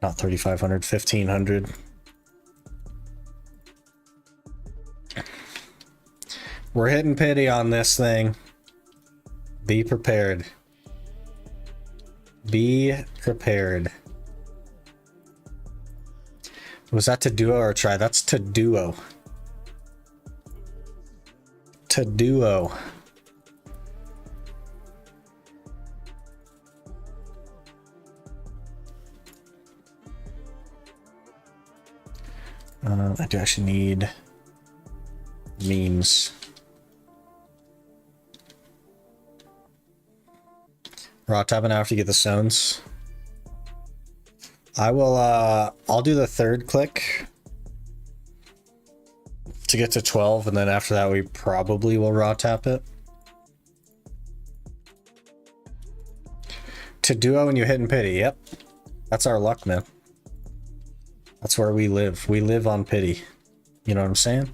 Not 3,500, 1,500. We're hitting pity on this thing. Be prepared. Be prepared. Was that to duo or try? That's to duo. To duo. I do actually need memes. Raw tapping after you get the stones. I will, I'll do the third click to get to 12, and then after that we probably will raw tap it. To duo and you hit and pity, yep. That's our luck, man. That's where we live. We live on pity. You know what I'm saying?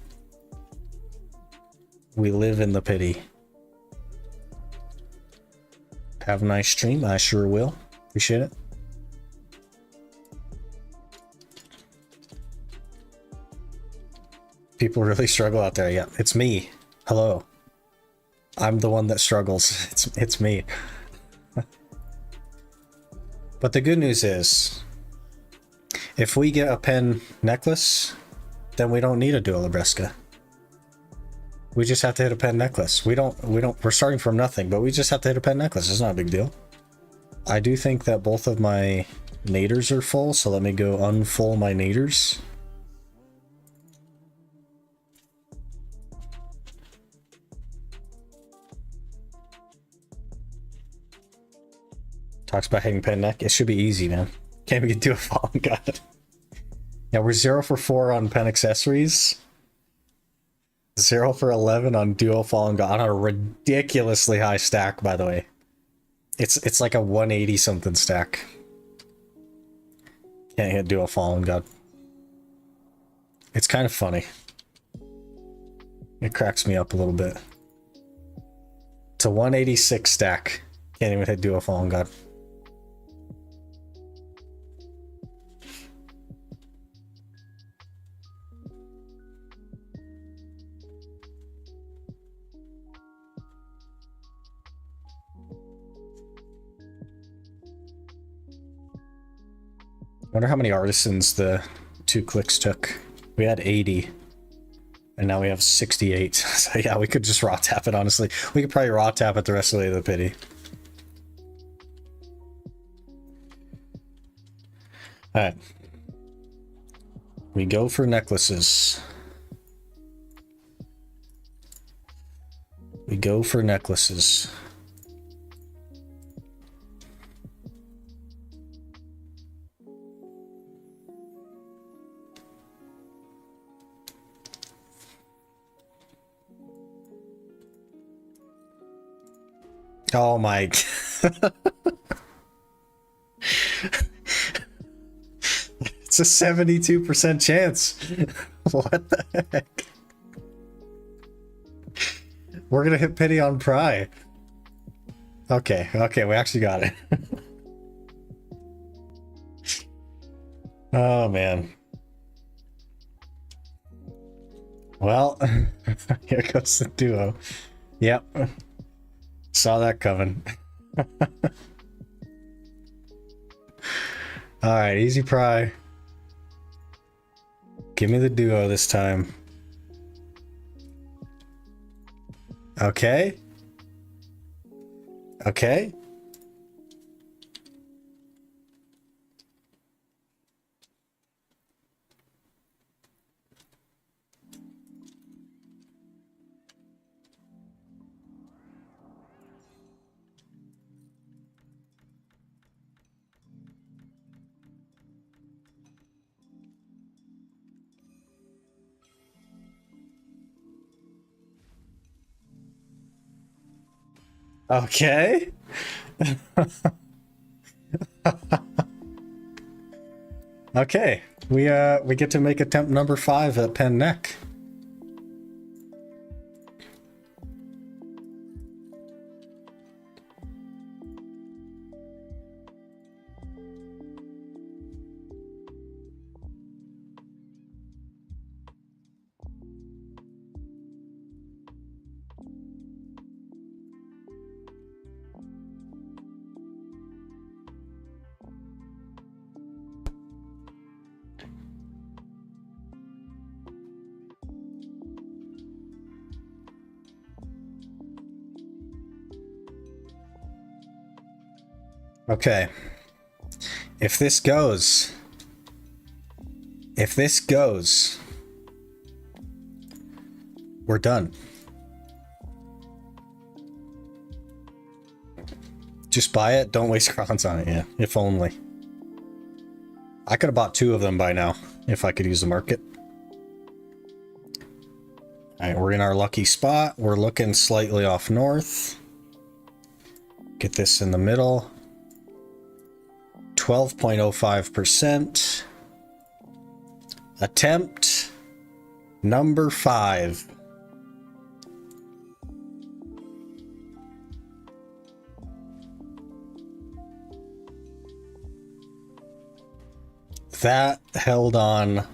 We live in the pity. Have a nice stream. I sure will. Appreciate it. People really struggle out there. Yeah, it's me. Hello. I'm the one that struggles. It's me. But the good news is, if we get a pen necklace, then we don't need a dual Libresca. We just have to hit a pen necklace. We're starting from nothing, but we just have to hit a pen necklace. It's not a big deal. I do think that both of my naders are full, so let me go unfull my naders. Talks about hitting pen neck. It should be easy, man. Can't even do a fallen god. Yeah, we're 0 for 4 on pen accessories. 0 for 11 on duo fallen god on a ridiculously high stack, by the way. It's like a 180 something stack. Can't hit duo fallen god. It's kind of funny. It cracks me up a little bit. It's a 186 stack. Can't even hit duo fallen god. I wonder how many artisans the 2 clicks took. We had 80. And now we have 68. So yeah, we could just raw tap it, honestly. We could probably raw tap it the rest of the way to the pity. Alright. We go for necklaces. We go for necklaces. Oh my. It's a 72% chance. What the heck? We're gonna hit pity on Pry. Okay, we actually got it. Oh man. Well, here goes the duo. Yep. Saw that coming. Alright, easy Pry. Give me the duo this time. Okay. Okay. Okay. Okay. We get to make attempt number 5 at Pen Neck. Okay. If this goes, we're done. Just buy it. Don't waste crowns on it. Yeah, if only. I could have bought 2 of them by now if I could use the market. All right, we're in our lucky spot. We're looking slightly off north. Get this in the middle. 12.05%. Attempt number 5. That held on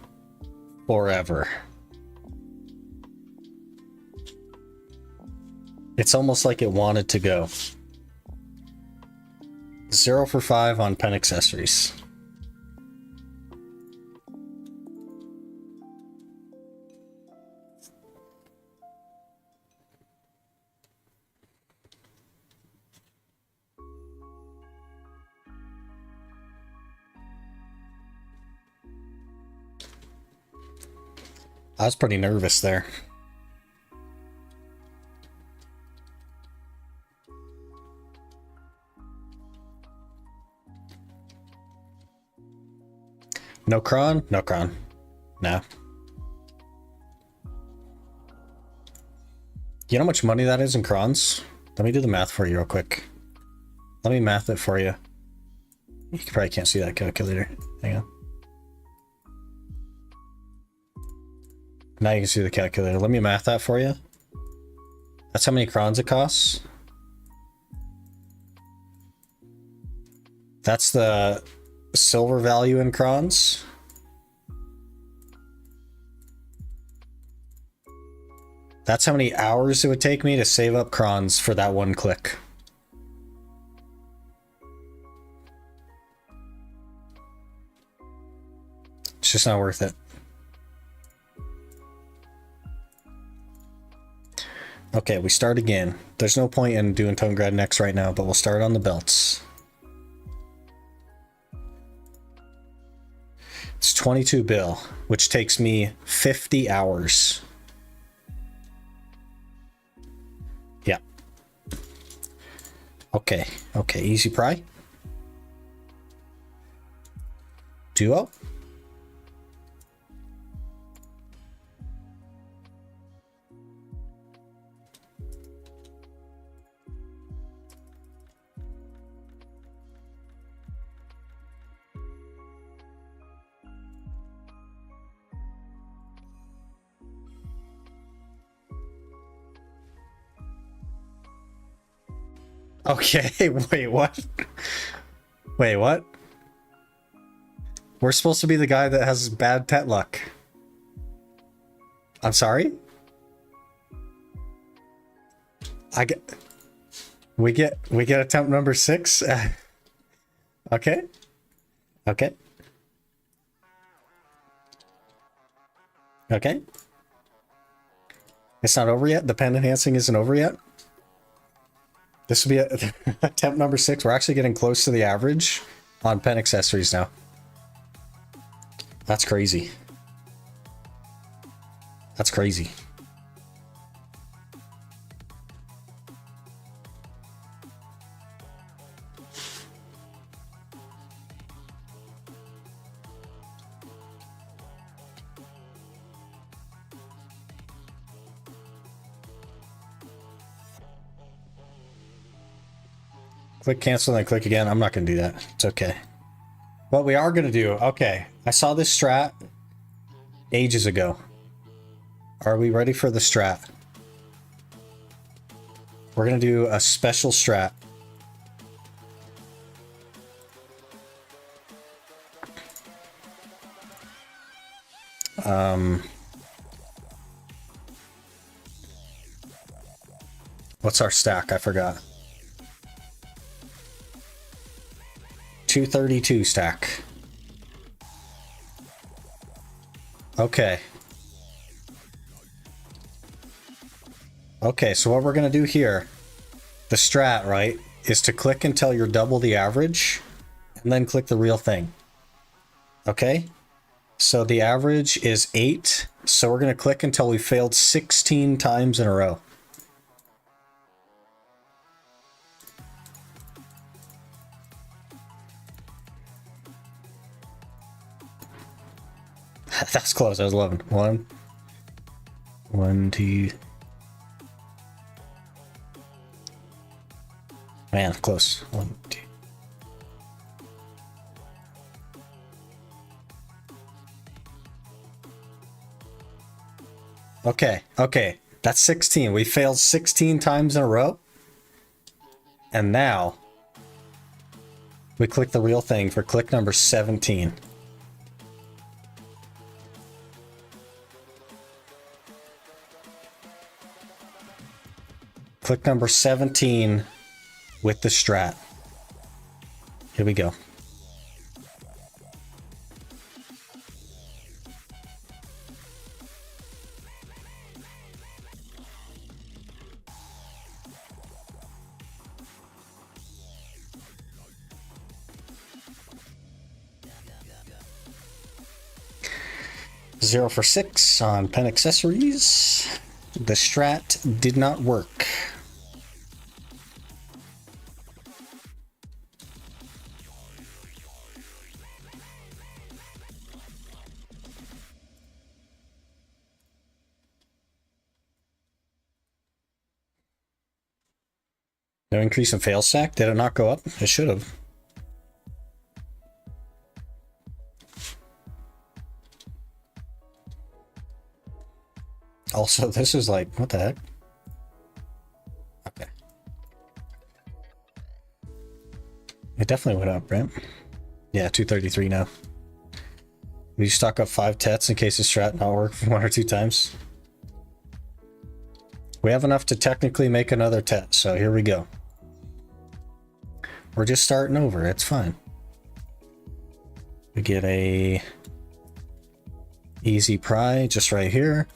forever. It's almost like it wanted to go. 0 for 5 on pen accessories. I was pretty nervous there. No cron? No cron. No. You know how much money that is in crons? Let me do the math for you real quick. Let me math it for you. You probably can't see that calculator. Hang on. Now you can see the calculator. Let me math that for you. That's how many crons it costs. That's the silver value in crons. That's how many hours it would take me to save up crons for that one click. It's just not worth it. Okay, we start again. There's no point in doing Tone Grad next right now, but we'll start on the belts. It's 22 bill, which takes me 50 hours. Yeah. Okay, easy pry. Duo. Okay, wait, what? Wait, what? We're supposed to be the guy that has bad pet luck. I'm sorry? We get attempt number 6. Okay. Okay. Okay. It's not over yet. The pen enhancing isn't over yet. This will be attempt number 6. We're actually getting close to the average on pen accessories now. That's crazy. That's crazy. Click cancel, then click again. I'm not going to do that. It's okay. What we are going to do, okay. I saw this strat ages ago. Are we ready for the strat? We're going to do a special strat. What's our stack? I forgot. 232 stack. Okay. Okay, so what we're going to do here, the strat, right, is to click until you're double the average, and then click the real thing. Okay? So the average is 8, so we're going to click until we failed 16 times in a row. That's close. That was 11. 1, 2. Man, close. 1, 2. Okay, okay. That's 16. We failed 16 times in a row. And now we click the real thing for click number 17. Click number 17 with the strat. Here we go. Zero for 6 on pen accessories. The strat did not work. No increase in fail stack? Did it not go up? It should have. Also, this is like, what the heck? Okay. It definitely went up, right? Yeah, 233 now. We stock up 5 tets in case the strat not work 1 or 2 times. We have enough to technically make another tet, so here we go. We're just starting over, it's fine. We get a easy pry just right here.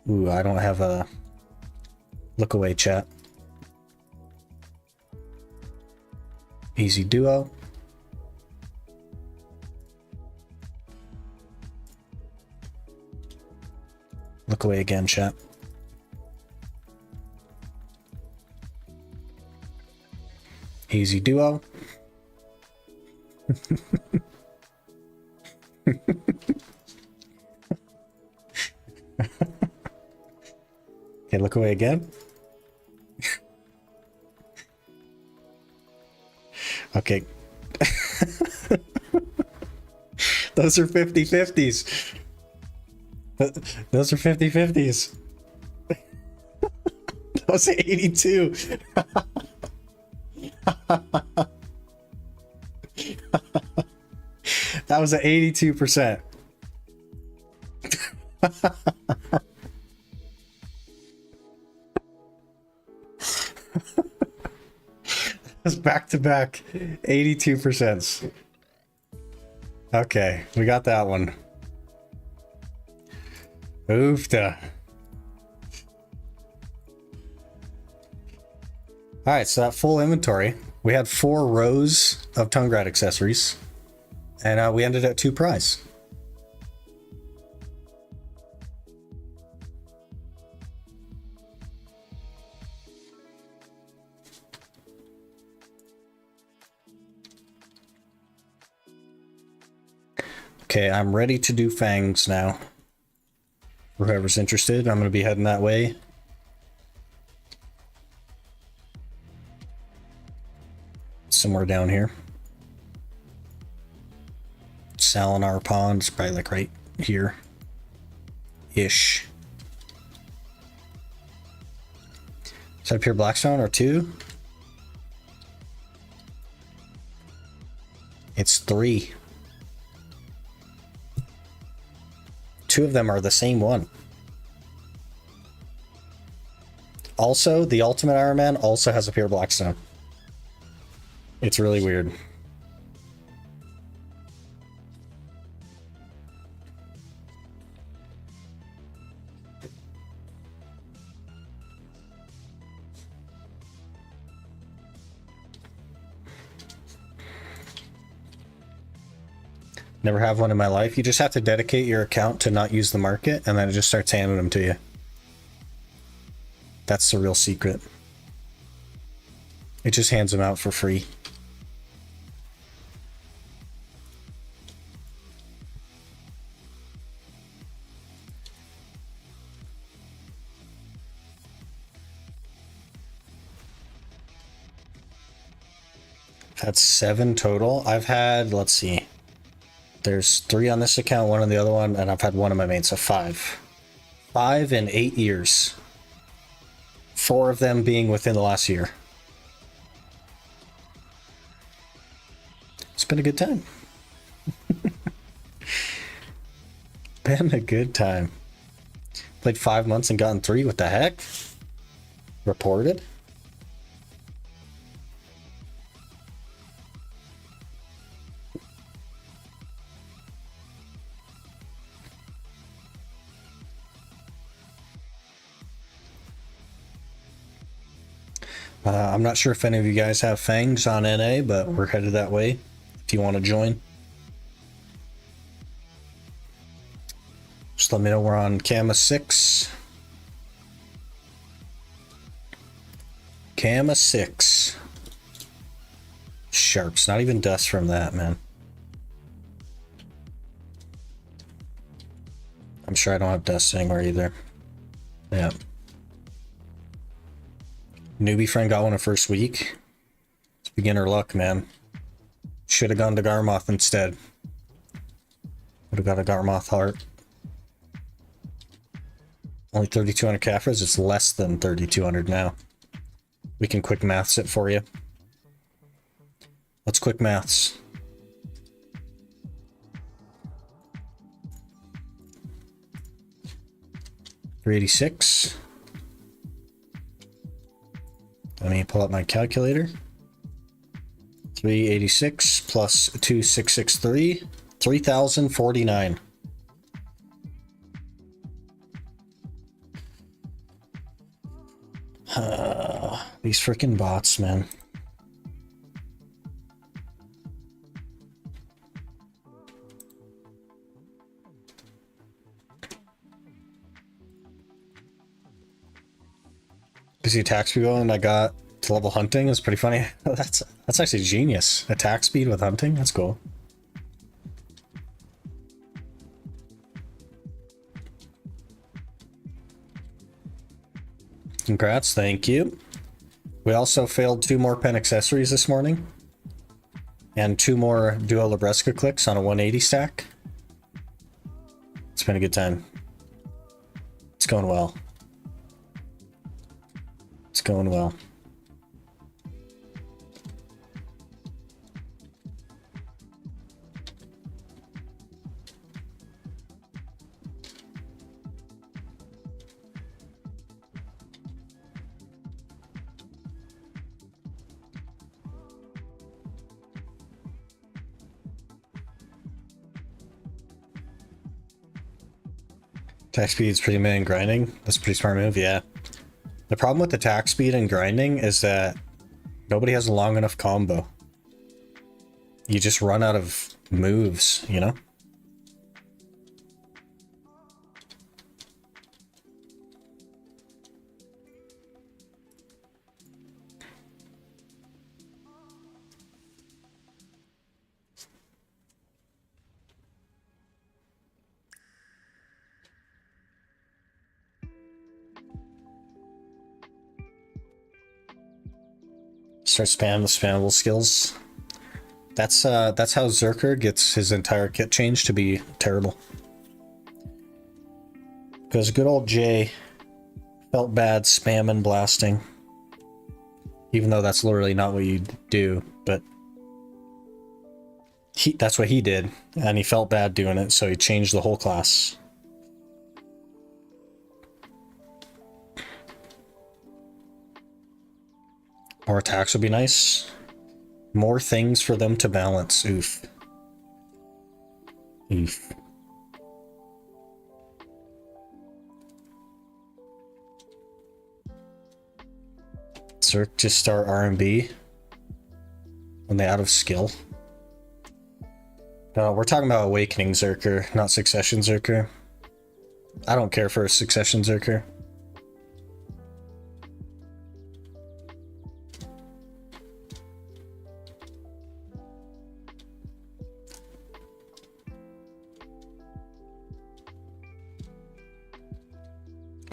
Ooh, I don't have a look away chat. Easy duo. Look away again, chat. Easy duo. Okay, look away again. Okay. Those are 50-50s. Those are 50-50s. That was 82. That was at 82%. That's back to back 82%. Okay, we got that one. Oofta. All right, so that full inventory, we had 4 rows of tongue grad accessories, and we ended at 2 prize. Okay, I'm ready to do fangs now. For whoever's interested, I'm going to be heading that way. somewhere down here. Salinar Pond is probably like right here. Ish. Is that a pure blackstone or 2? It's 3. 2 of them are the same one. Also, the Ultimate Ironman also has a pure blackstone. It's really weird. Never have one in my life. You just have to dedicate your account to not use the market, and then it just starts handing them to you. That's the real secret. It just hands them out for free. That's 7 total. I've had, let's see. There's 3 on this account, 1 on the other one, and I've had 1 on my main, so 5. 5 in 8 years. 4 of them being within the last year. It's been a good time. Been a good time. Played 5 months and gotten 3. What the heck? Reported? I'm not sure if any of you guys have fangs on NA, but we're headed that way if you want to join. Just let me know we're on Cama 6. Cama 6. Sharps, not even dust from that, man. I'm sure I don't have dust anywhere either. Yeah. Newbie friend got one in first week. It's beginner luck, man. Should have gone to Garmoth instead. Would have got a Garmoth heart. Only 3,200 Caphras. It's less than 3,200 now. We can quick maths it for you. Let's quick maths. $386. Let me pull up my calculator. 386 plus 2,663, 3,049. These freaking bots, man. Busy attack speed and I got to level hunting. It's pretty funny. That's actually genius. Attack speed with hunting. That's cool. Congrats, thank you. We also failed 2 more pen accessories this morning. And 2 more Duo Labresca clicks on a 180 stack. It's been a good time. It's going well. It's going well. Attack speed is pretty mid and grinding. That's a pretty smart move, yeah. The problem with attack speed and grinding is that nobody has a long enough combo. You just run out of moves, you know? Start spamming the spammable skills. That's how Zerker gets his entire kit changed to be terrible. Because good old Jay felt bad spamming blasting. Even though that's literally not what you do, but that's what he did, and he felt bad doing it, so he changed the whole class. More attacks would be nice. More things for them to balance. Oof. Oof. Zerk to start R&B when they out of skill. No, we're talking about Awakening Zerker, not Succession Zerker. I don't care for a Succession Zerker.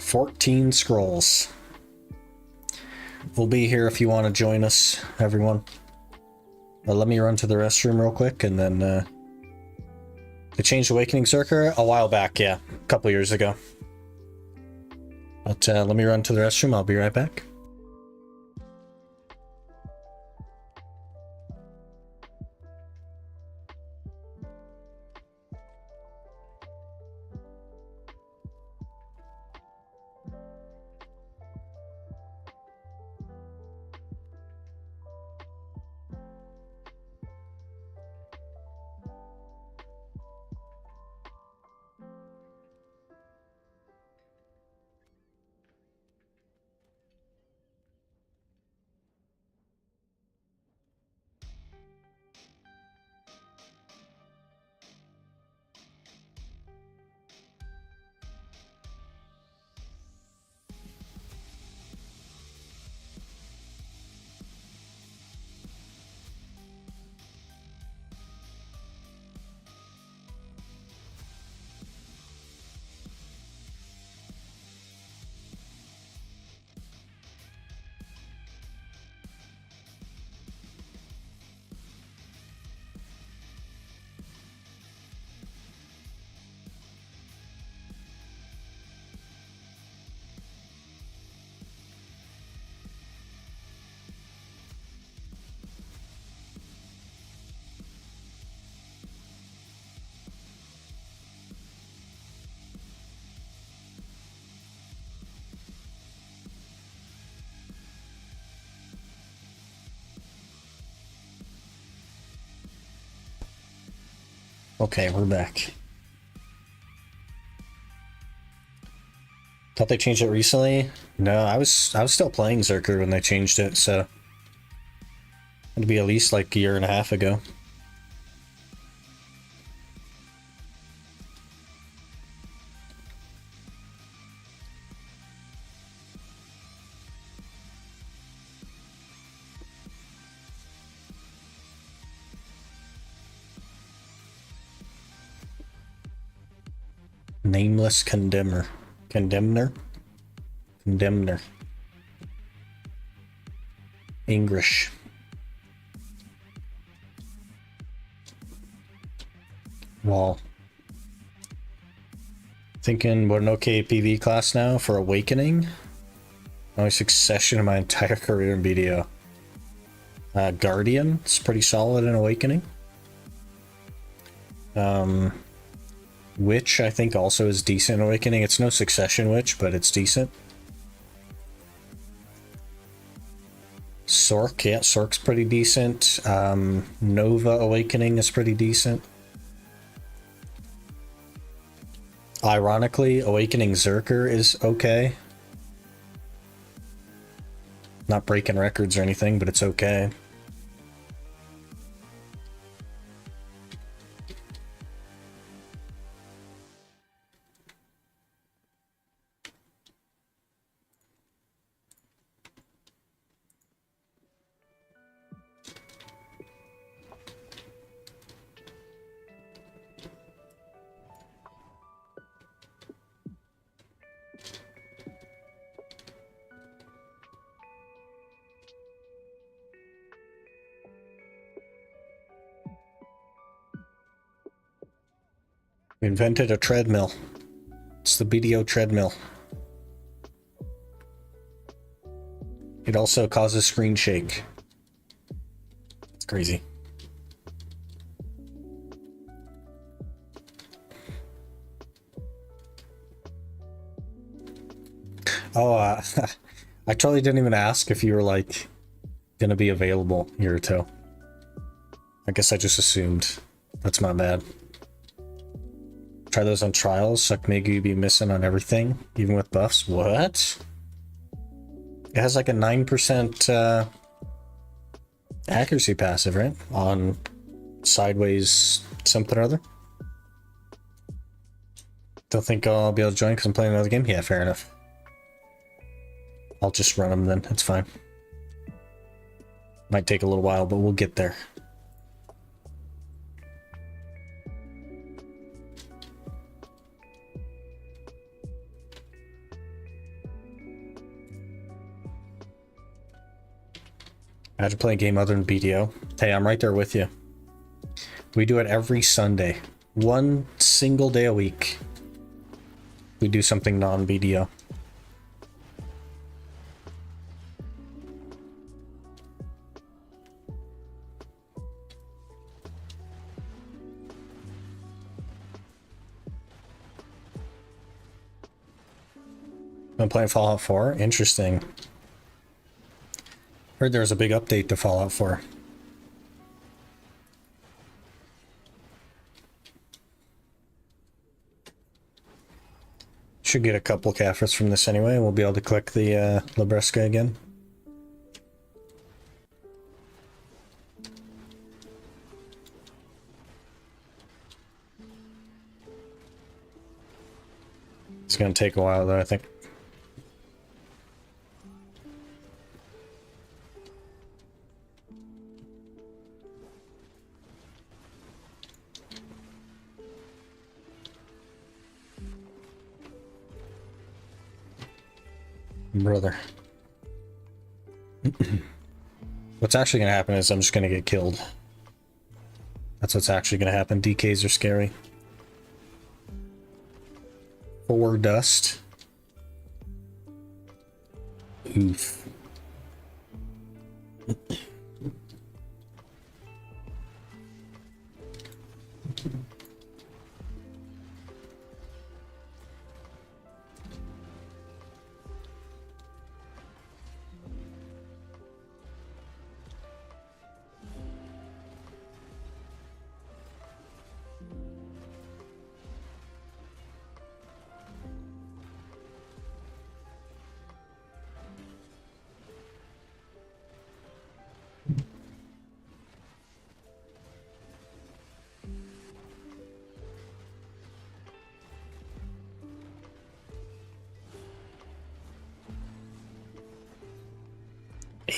$14 scrolls. We'll be here if you want to join us, everyone. Let me run to the restroom real quick, and then they changed Awakening Zerker a while back, yeah, a couple years ago. But let me run to the restroom. I'll be right back. Okay, we're back. Thought they changed it recently? No, I was still playing Zerker when they changed it, so it'd be at least like a year and a half ago. Nameless Condemner. Condemner? Condemner. English. Well, thinking what an okay PV class now for Awakening. Only Succession in my entire career in BDO. Guardian, it's pretty solid in Awakening. Witch, I think, also is decent in Awakening. It's no Succession Witch, but it's decent. Sork, yeah, Sork's pretty decent. Nova Awakening is pretty decent. Ironically, Awakening Zerker is okay. Not breaking records or anything, but it's okay. We invented a treadmill. It's the BDO treadmill. It also causes screen shake. It's crazy. Oh, I totally didn't even ask if you were like gonna be available here or two. I guess I just assumed. That's my bad. Try those on trials. Suck maybe be missing on everything, even with buffs. What? It has like a 9% accuracy passive, right? On sideways something or other. Don't think I'll be able to join because I'm playing another game? Yeah, fair enough. I'll just run them then. It's fine. Might take a little while, but we'll get there. I had to play a game other than BDO. Hey, I'm right there with you. We do it every Sunday. One single day a week. We do something non-BDO. I'm playing Fallout 4. Interesting. Heard there was a big update to Fallout 4. Should get a couple Caphras from this anyway. We'll be able to collect the Libresca again. It's going to take a while though, I think. Brother. What's actually going to happen is I'm just going to get killed. That's what's actually going to happen. DKs are scary. 4 dust. Oof.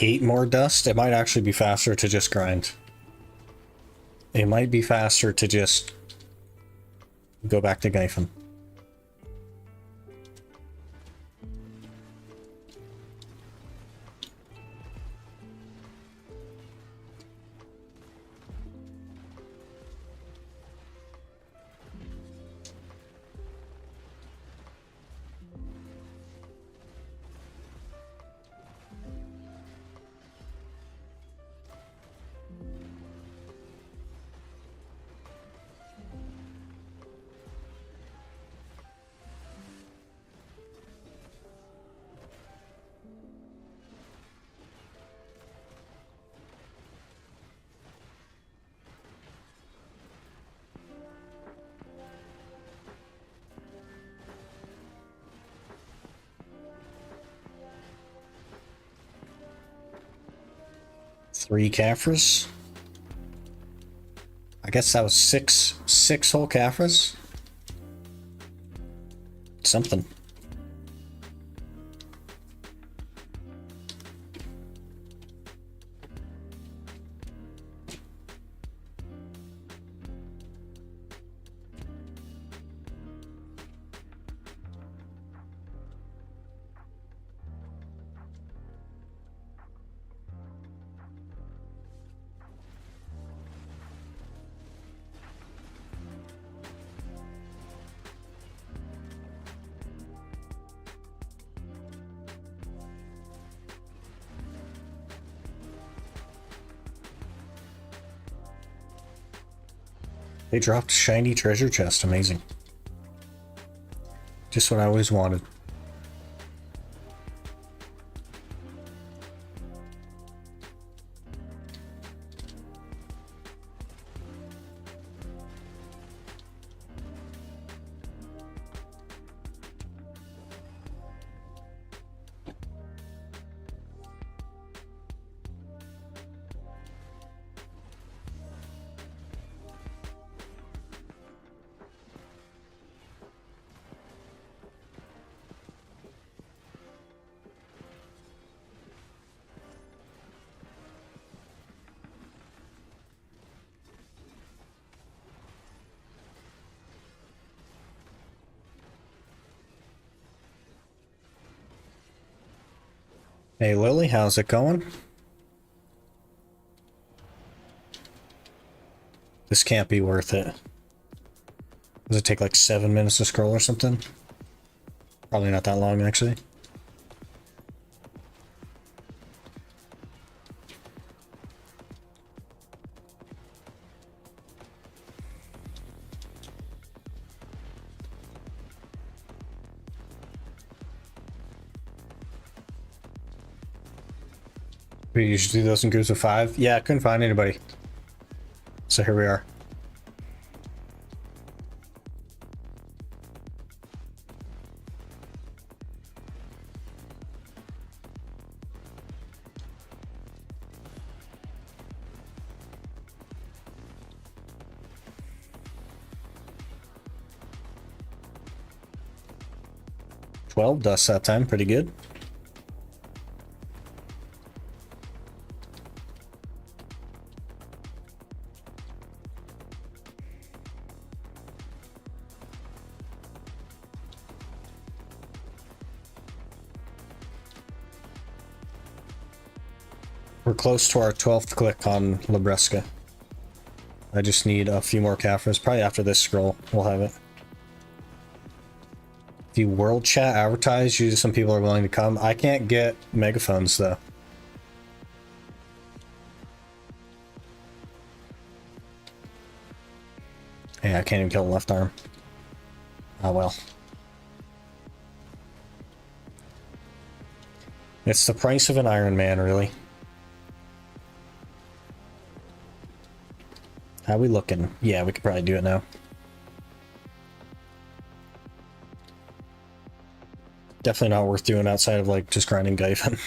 Eight more dust? It might actually be faster to just grind. It might be faster to just go back to Gyphon. Three Caphras. I guess that was six whole Caphras. Something. They dropped shiny treasure chest. Amazing. Just what I always wanted. Hey Lily, how's it going? This can't be worth it. Does it take like 7 minutes to scroll or something? Probably not that long, actually. We usually do those in groups of 5. Yeah, I couldn't find anybody. So here we are. $12 dust that time, pretty good. We're close to our 12th click on Labresca. I just need a few more Caphras. Probably after this scroll, we'll have it. The world chat advertise, usually some people are willing to come. I can't get megaphones though. Yeah, I can't even kill the left arm. Oh well. It's the price of an Ironman, really. How we looking? Yeah, we could probably do it now. Definitely not worth doing outside of like just grinding Gaifen.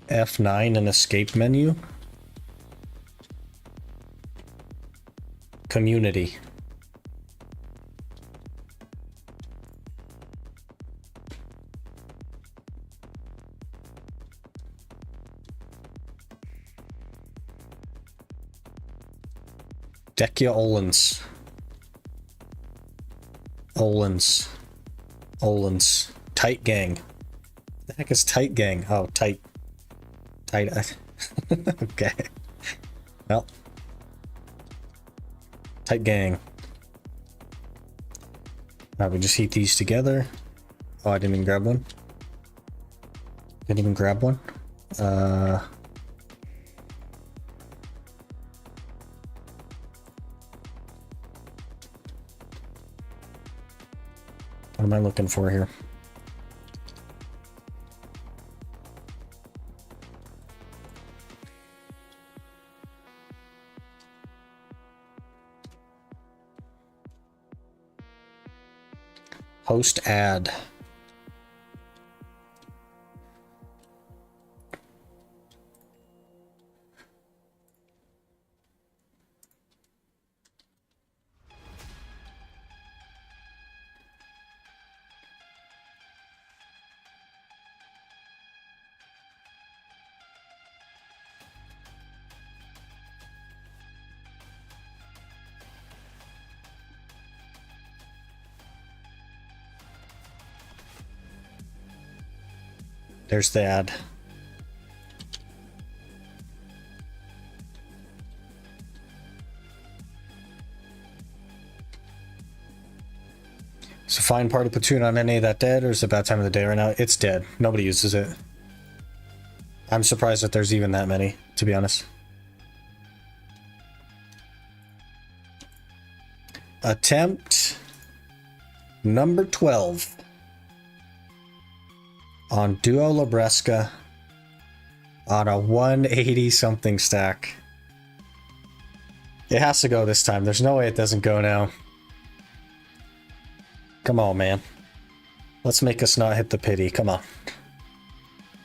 F9 and escape menu. Community. Dekia Olens. Olens. Olens. Tight gang. The heck is tight gang? Oh, tight. Tight. Okay. Well. Tight gang. Now we just heat these together. Oh, I didn't even grab one. Didn't even grab one. What am I looking for here? Host ad. There's the ad. fine part of platoon on any of that dead, or is it a bad time of the day right now? It's dead. Nobody uses it. I'm surprised that there's even that many, to be honest. Attempt number 12 on Duo Labresca on a 180 something stack. It has to go this time. There's no way it doesn't go now. Come on, man. Let's make us not hit the pity. Come on.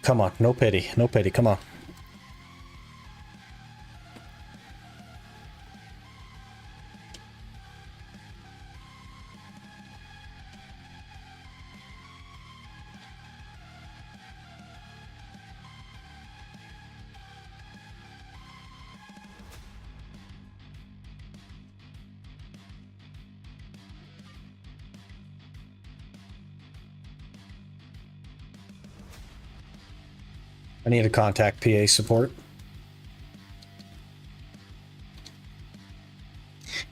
Come on. No pity. No pity. Come on. I need to contact PA support.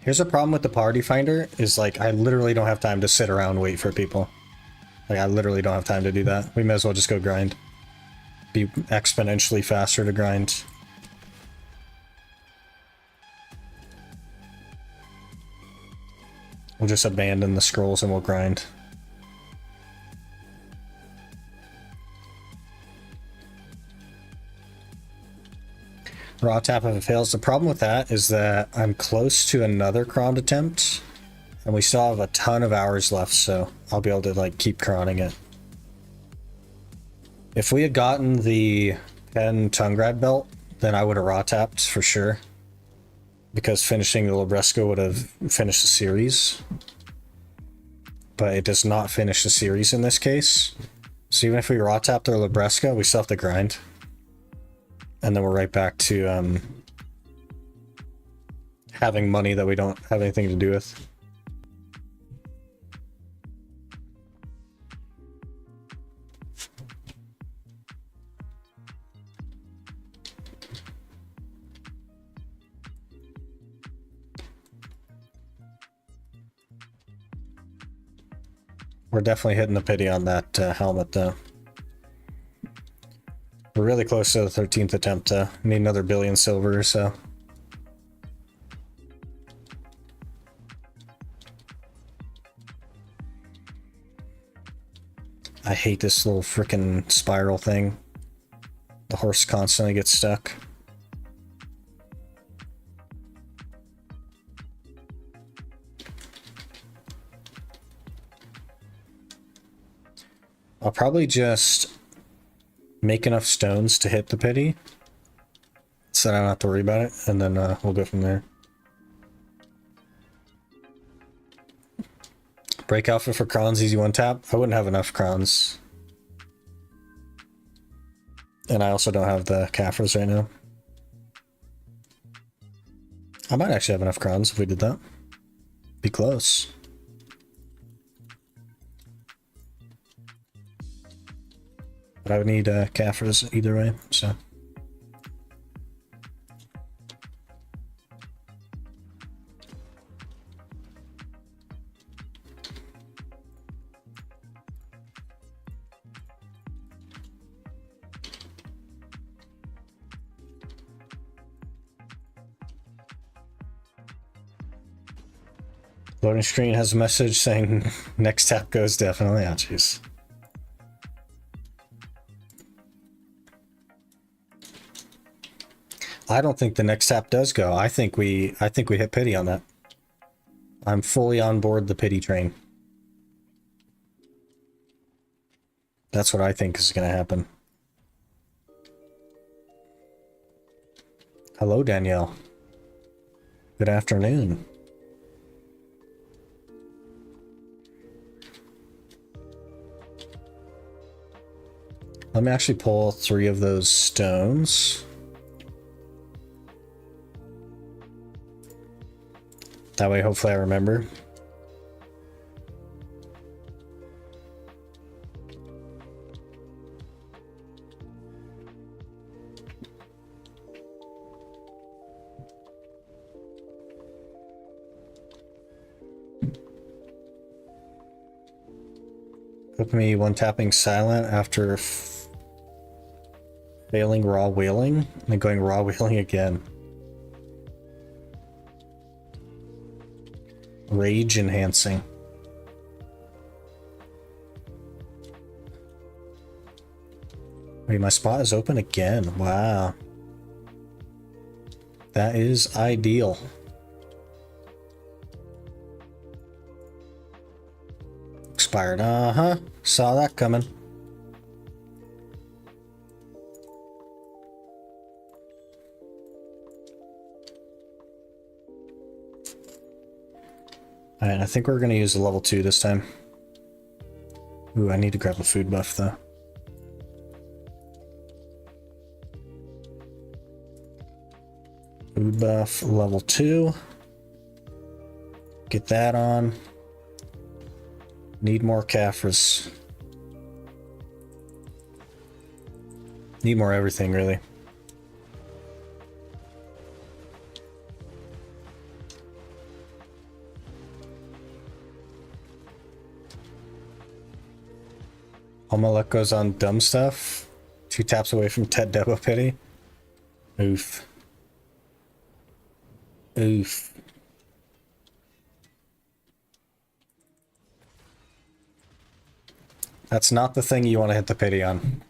Here's a problem with the party finder is like I literally don't have time to sit around and wait for people. Like I literally don't have time to do that. We may as well just go grind. Be exponentially faster to grind. We'll just abandon the scrolls and we'll grind. Raw tap if it fails. The problem with that is that I'm close to another cron attempt and we still have a ton of hours left, so I'll be able to like keep cronning it. If we had gotten the 10 Tungrad belt, then I would have raw tapped for sure, because finishing the Labresco would have finished the series, but it does not finish the series in this case. So even if we raw tap the Labresco, we still have to grind. And then we're right back to having money that we don't have anything to do with. We're definitely hitting the pity on that helmet though. We're really close to the 13th attempt. Need another billion silver or so. I hate this little frickin' spiral thing. The horse constantly gets stuck. I'll probably just make enough stones to hit the pity so I don't have to worry about it, and then we'll go from there. Break Alpha for crowns, easy one tap. I wouldn't have enough crowns. And I also don't have the Caphras right now. I might actually have enough crowns if we did that. Be close. But I would need Caphras either way, so. Loading screen has a message saying next tap goes definitely. Oh, jeez. I don't think the next tap does go. I think we hit pity on that. I'm fully on board the pity train. That's what I think is going to happen. Hello, Danielle. Good afternoon. Let me actually pull 3 of those stones. That way, hopefully I remember. Put me one tapping silent after failing raw whaling and going raw whaling again. Rage enhancing. Wait, my spot is open again. Wow. That is ideal. Expired. Uh-huh. Saw that coming. Alright, I think we're gonna use a level 2 this time. Ooh, I need to grab a food buff though. Food buff level 2. Get that on. Need more Caphras. Need more everything, really. All my luck goes on dumb stuff. 2 taps away from Ted Debo Pity. Oof. Oof. That's not the thing you want to hit the pity on.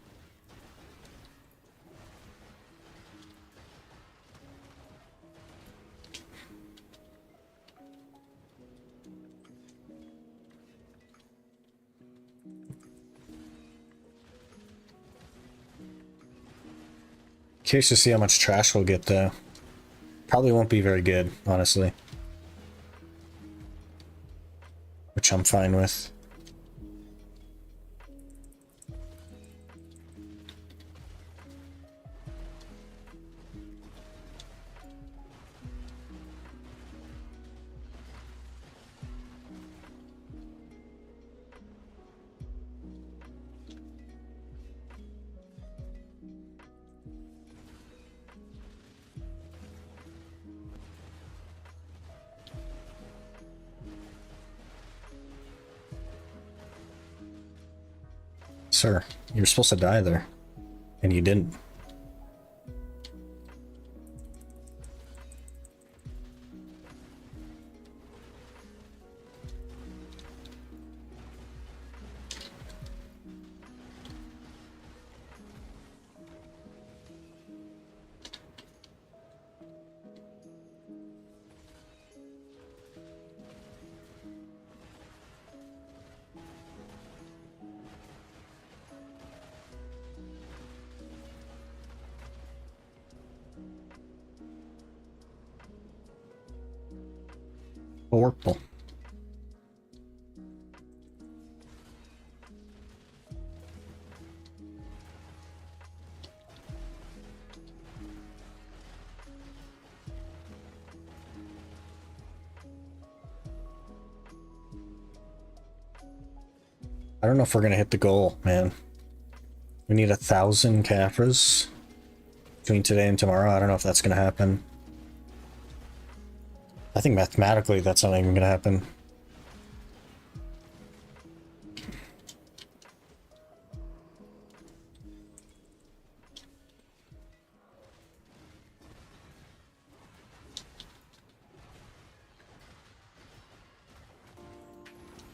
Curious to see how much trash we'll get though. Probably won't be very good, honestly. Which I'm fine with. Sir, you were supposed to die there, and you didn't. Purple. I don't know if we're gonna hit the goal, man. We need 1,000 Caphras between today and tomorrow. I don't know if that's gonna happen. I think mathematically that's not even gonna happen.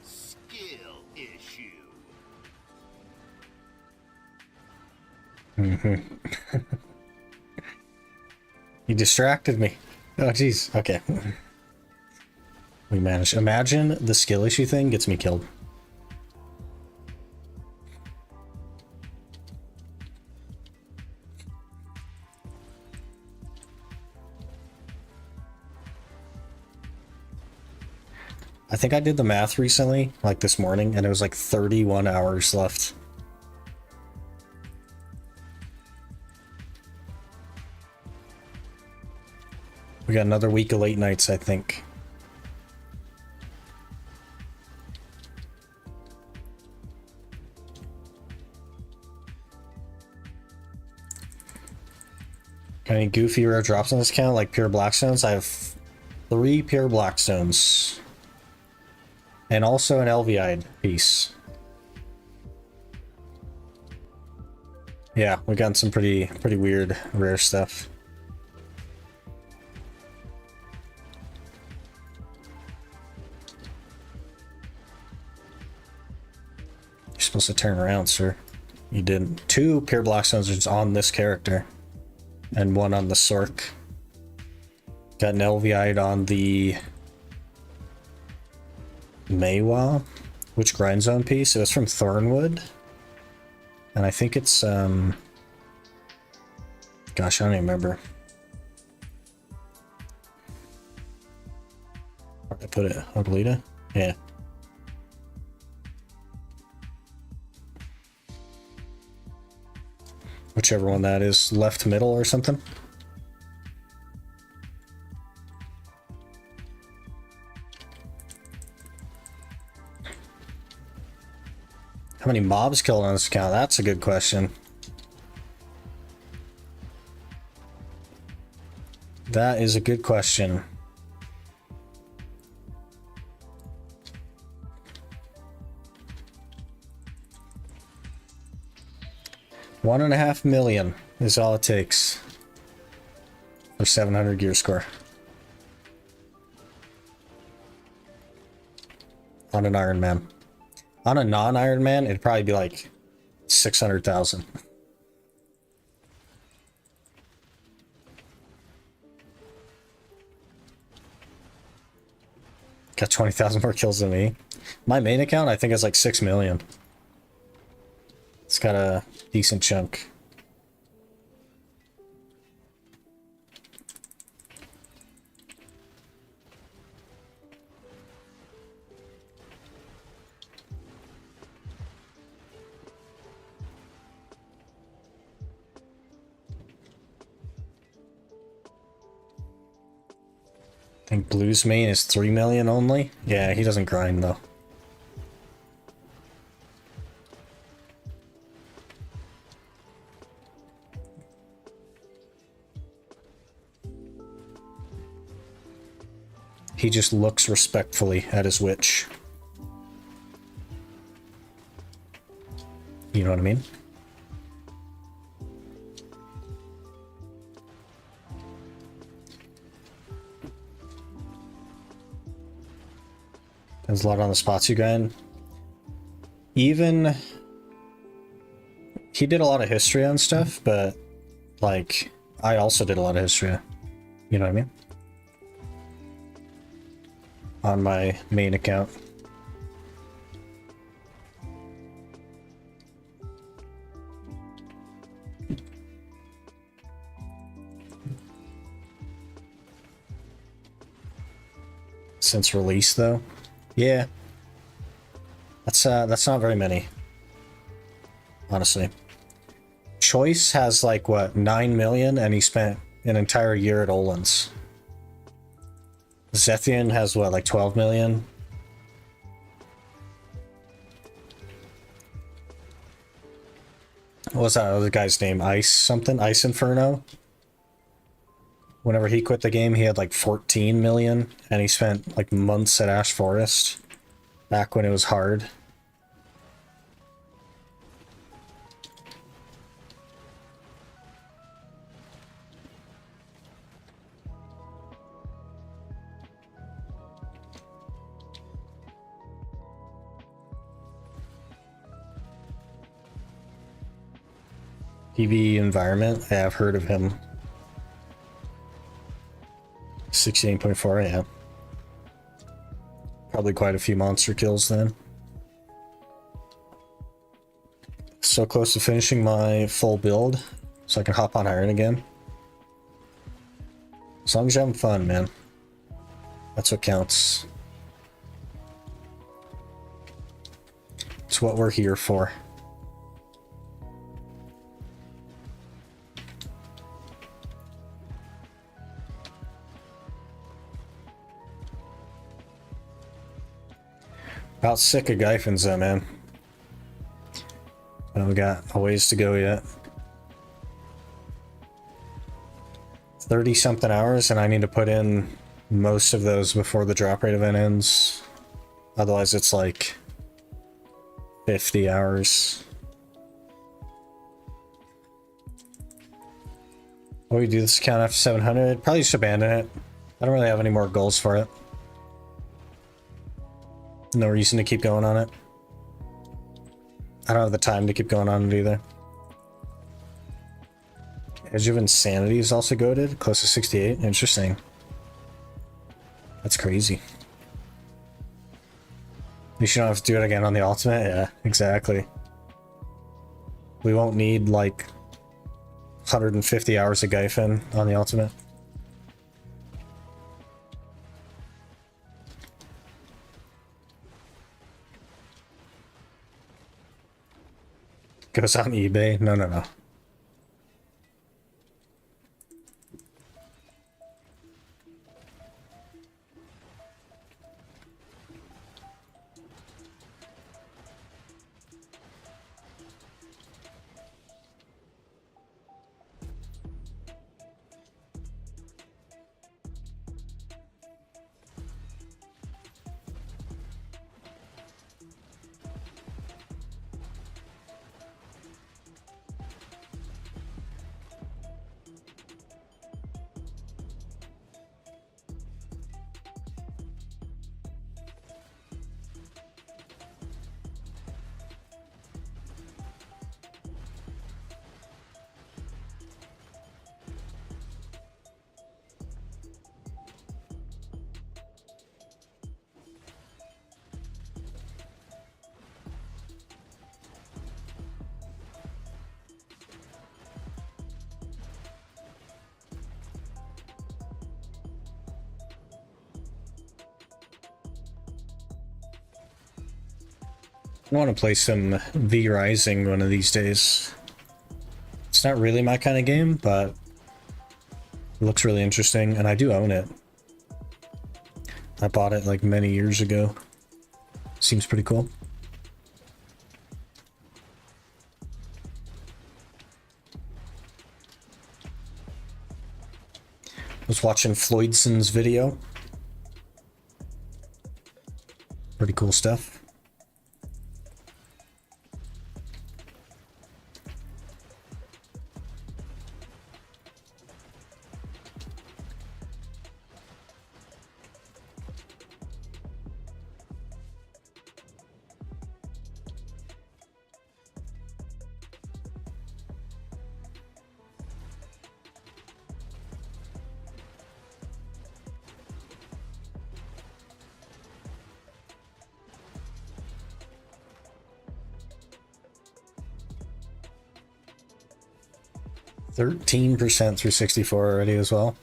Skill issue. You distracted me. Oh, jeez. Okay. We managed. Imagine the skill issue thing gets me killed. I think I did the math recently, like this morning, and it was like 31 hours left. We got another week of late nights, I think. Got any goofy rare drops on this account, like pure blackstones? I have 3 pure blackstones. And also an Elviide piece. Yeah, we got some pretty weird rare stuff. You're supposed to turn around, sir. You didn't. 2 pure black stones on this character, and 1 on the Sork. Got an Elviite on the Maywa, which grind zone piece. It was from Thornwood, and I think it's gosh, I don't even remember. Where'd I put it? Oglita? Yeah. Whichever one that is, left middle or something. How many mobs killed on this account? That's a good question. That is a good question. $1.5 million is all it takes for 700 gear score on an Ironman. On a non-Ironman, it'd probably be like 600,000. Got 20,000 more kills than me. My main account, I think, is like 6 million. It's got a decent chunk. I think Blue's main is 3 million only. Yeah, he doesn't grind though. He just looks respectfully at his witch. You know what I mean? There's a lot on the spots you grind. Even he did a lot of history on stuff, but like I also did a lot of history. You know what I mean? On my main account. Since release though. Yeah. That's not very many. Honestly. Choice has like what, 9 million, and he spent an entire year at Olin's. Zethian has what, like 12 million? What was that other guy's name? Ice something? Ice Inferno? Whenever he quit the game, he had like 14 million, and he spent like months at Ash Forest. Back when it was hard. PV Environment, yeah, I've heard of him. 16.4, yeah. Probably quite a few monster kills then. So close to finishing my full build, so I can hop on Iron again. As long as you're having fun, man. That's what counts. It's what we're here for. About sick of Gyphins though, man. We got a ways to go yet. 30 something hours, and I need to put in most of those before the drop rate event ends. Otherwise it's like 50 hours. Will we do this account after 700? Probably just abandon it. I don't really have any more goals for it. No reason to keep going on it. I don't have the time to keep going on it either. Edge of Insanity is also goated, close to 68. Interesting. That's crazy. At least you don't have to do it again on the ultimate. Yeah, exactly. We won't need like 150 hours of Gyfin on the ultimate. Goes on eBay? No, no, no. I want to play some V Rising one of these days. It's not really my kind of game, but it looks really interesting, and I do own it. I bought it like many years ago. Seems pretty cool. Was watching Floydson's video. Pretty cool stuff. %13% through 64 already as well.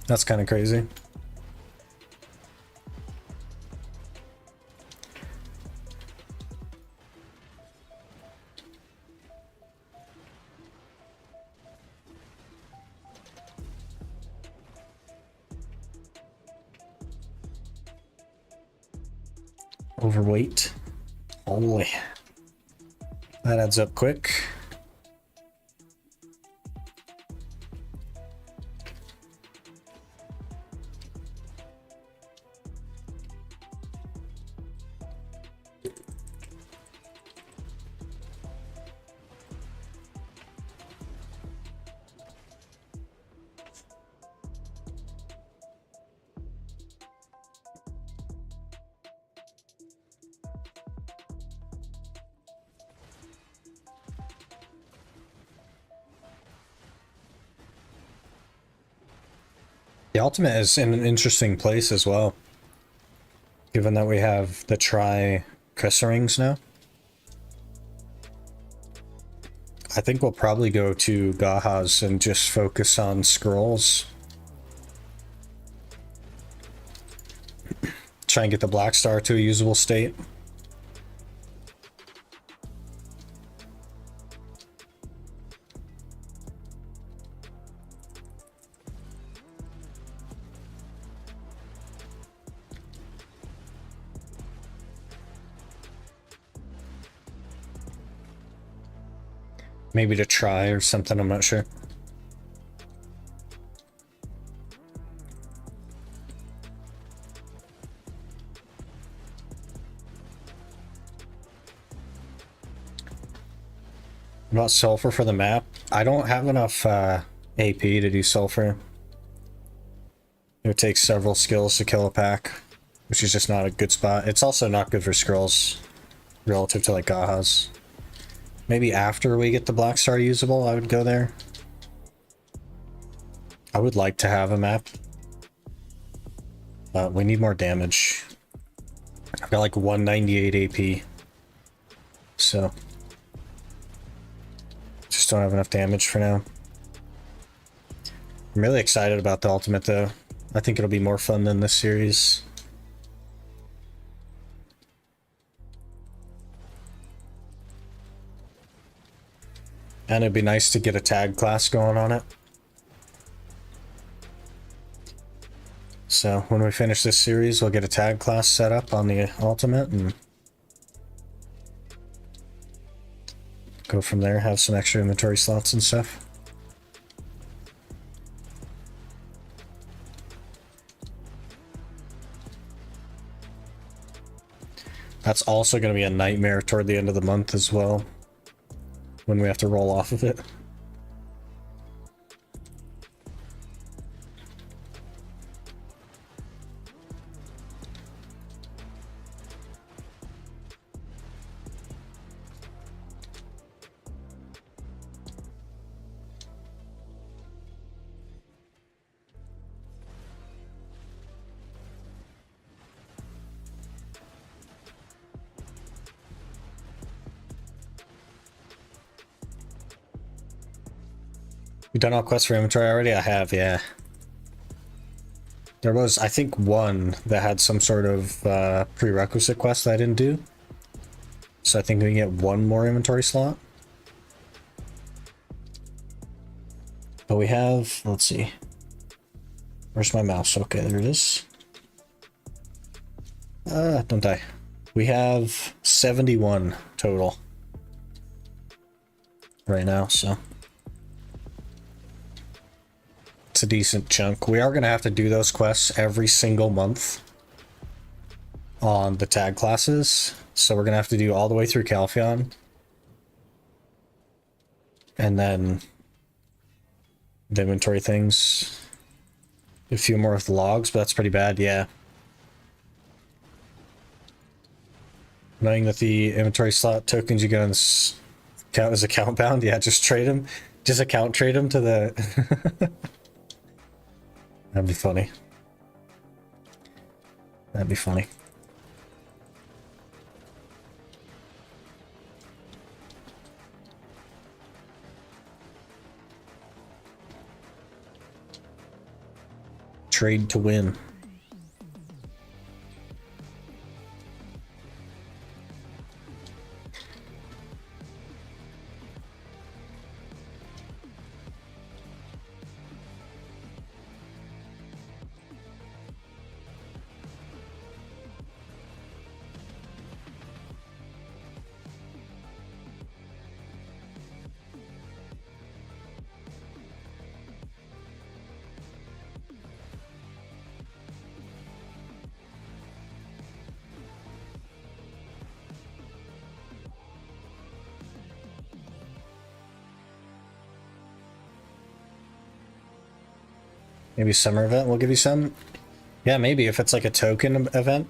That's kind of crazy. Overweight. Holy. That adds up quick. The ultimate is in an interesting place as well, given that we have the Chris rings now. I think we'll probably go to Gahas and just focus on scrolls. Try and get the Black Star to a usable state. Maybe to try or something, I'm not sure. What about sulfur for the map? I don't have enough AP to do sulfur. It would take several skills to kill a pack, which is just not a good spot. It's also not good for scrolls relative to like Gahas. Maybe after we get the Black Star usable, I would go there. I would like to have a map. But we need more damage. I've got like 198 AP. So just don't have enough damage for now. I'm really excited about the ultimate though. I think it'll be more fun than this series. And it'd be nice to get a tag class going on it. So when we finish this series, we'll get a tag class set up on the ultimate and go from there, have some extra inventory slots and stuff. That's also going to be a nightmare toward the end of the month as well, when we have to roll off of it. You done all quests for inventory already? I have, yeah. There was, I think, one that had some sort of prerequisite quest that I didn't do. So I think we can get one more inventory slot. But we have, let's see. Where's my mouse? Okay, there it is. Don't die. We have 71 total right now, so it's a decent chunk. We are going to have to do those quests every single month on the tag classes. So we're going to have to do all the way through Calpheon. And then the inventory things. A few more with logs, but that's pretty bad, yeah. Knowing that the inventory slot tokens you get on this count as account bound, yeah, just trade them. Just account trade them to the... That'd be funny. That'd be funny. Trade to win. Maybe summer event will give you some. Yeah, maybe if it's like a token event.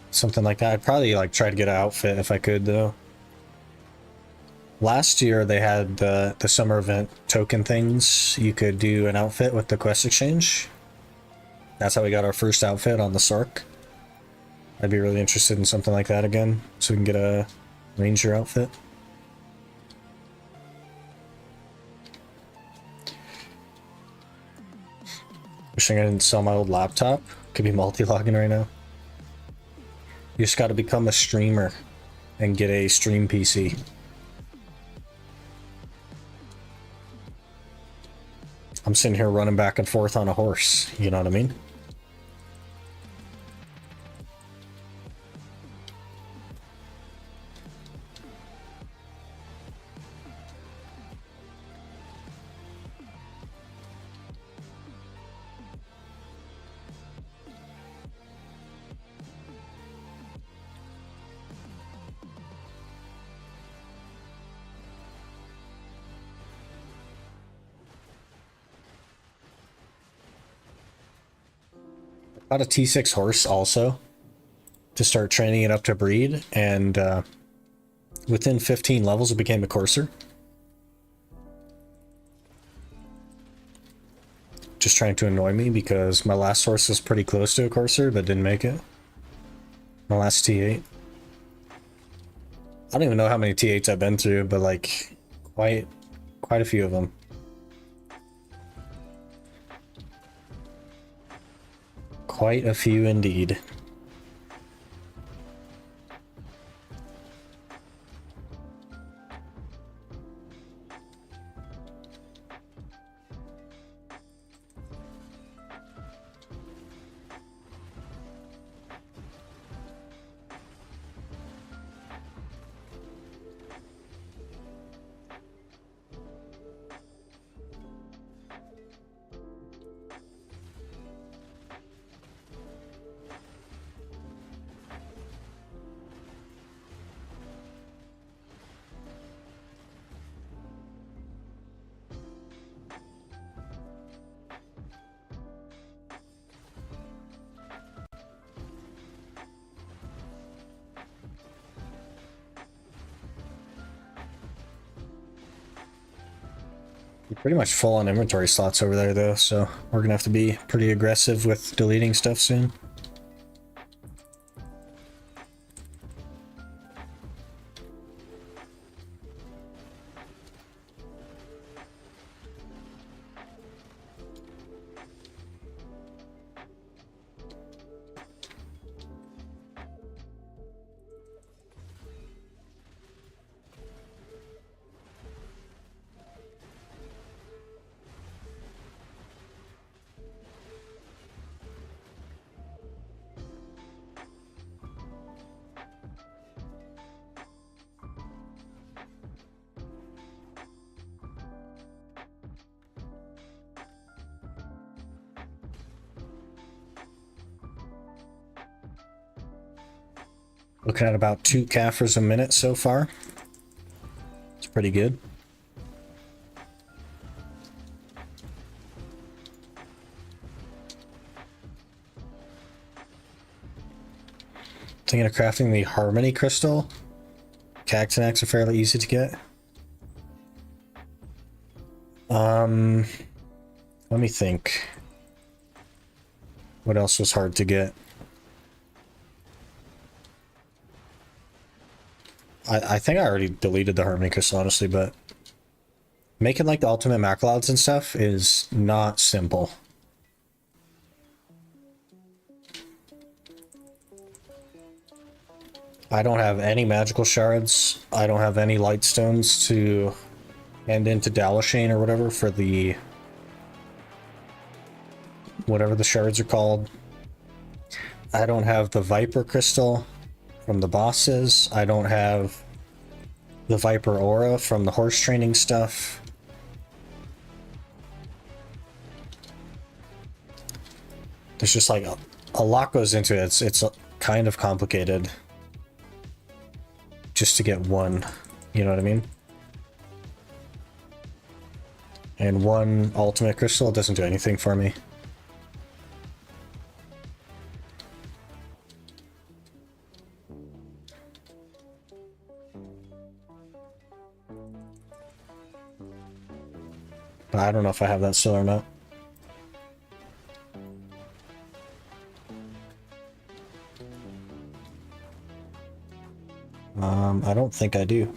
Something like that. I'd probably like try to get an outfit if I could though. Last year they had the summer event token things. You could do an outfit with the quest exchange. That's how we got our first outfit on the Sark. I'd be really interested in something like that again, so we can get a ranger outfit. Wishing I didn't sell my old laptop. Could be multi-logging right now. You just got to become a streamer and get a stream PC. I'm sitting here running back and forth on a horse, you know what I mean? Got a T6 horse also to start training it up to breed, and within 15 levels it became a courser. Just trying to annoy me because my last horse was pretty close to a courser but didn't make it. My last T8. I don't even know how many T8s I've been through, but like quite a few of them. Quite a few indeed. We're pretty much full on inventory slots over there though, so we're gonna have to be pretty aggressive with deleting stuff soon. Looking at about 2 Caphras a minute so far. It's pretty good. Thinking of crafting the Harmony Crystal. Cactinax are fairly easy to get. Let me think. What else was hard to get? I think I already deleted the Harmony Crystal, honestly, but making like the ultimate Macleods and stuff is not simple. I don't have any magical shards. I don't have any light stones to hand into Dalashane or whatever for the whatever the shards are called. I don't have the Viper Crystal from the bosses. I don't have the Viper Aura from the horse training stuff. There's just like a lot goes into it. It's kind of complicated just to get one, you know what I mean? And one ultimate crystal doesn't do anything for me. But I don't know if I have that still or not. I don't think I do.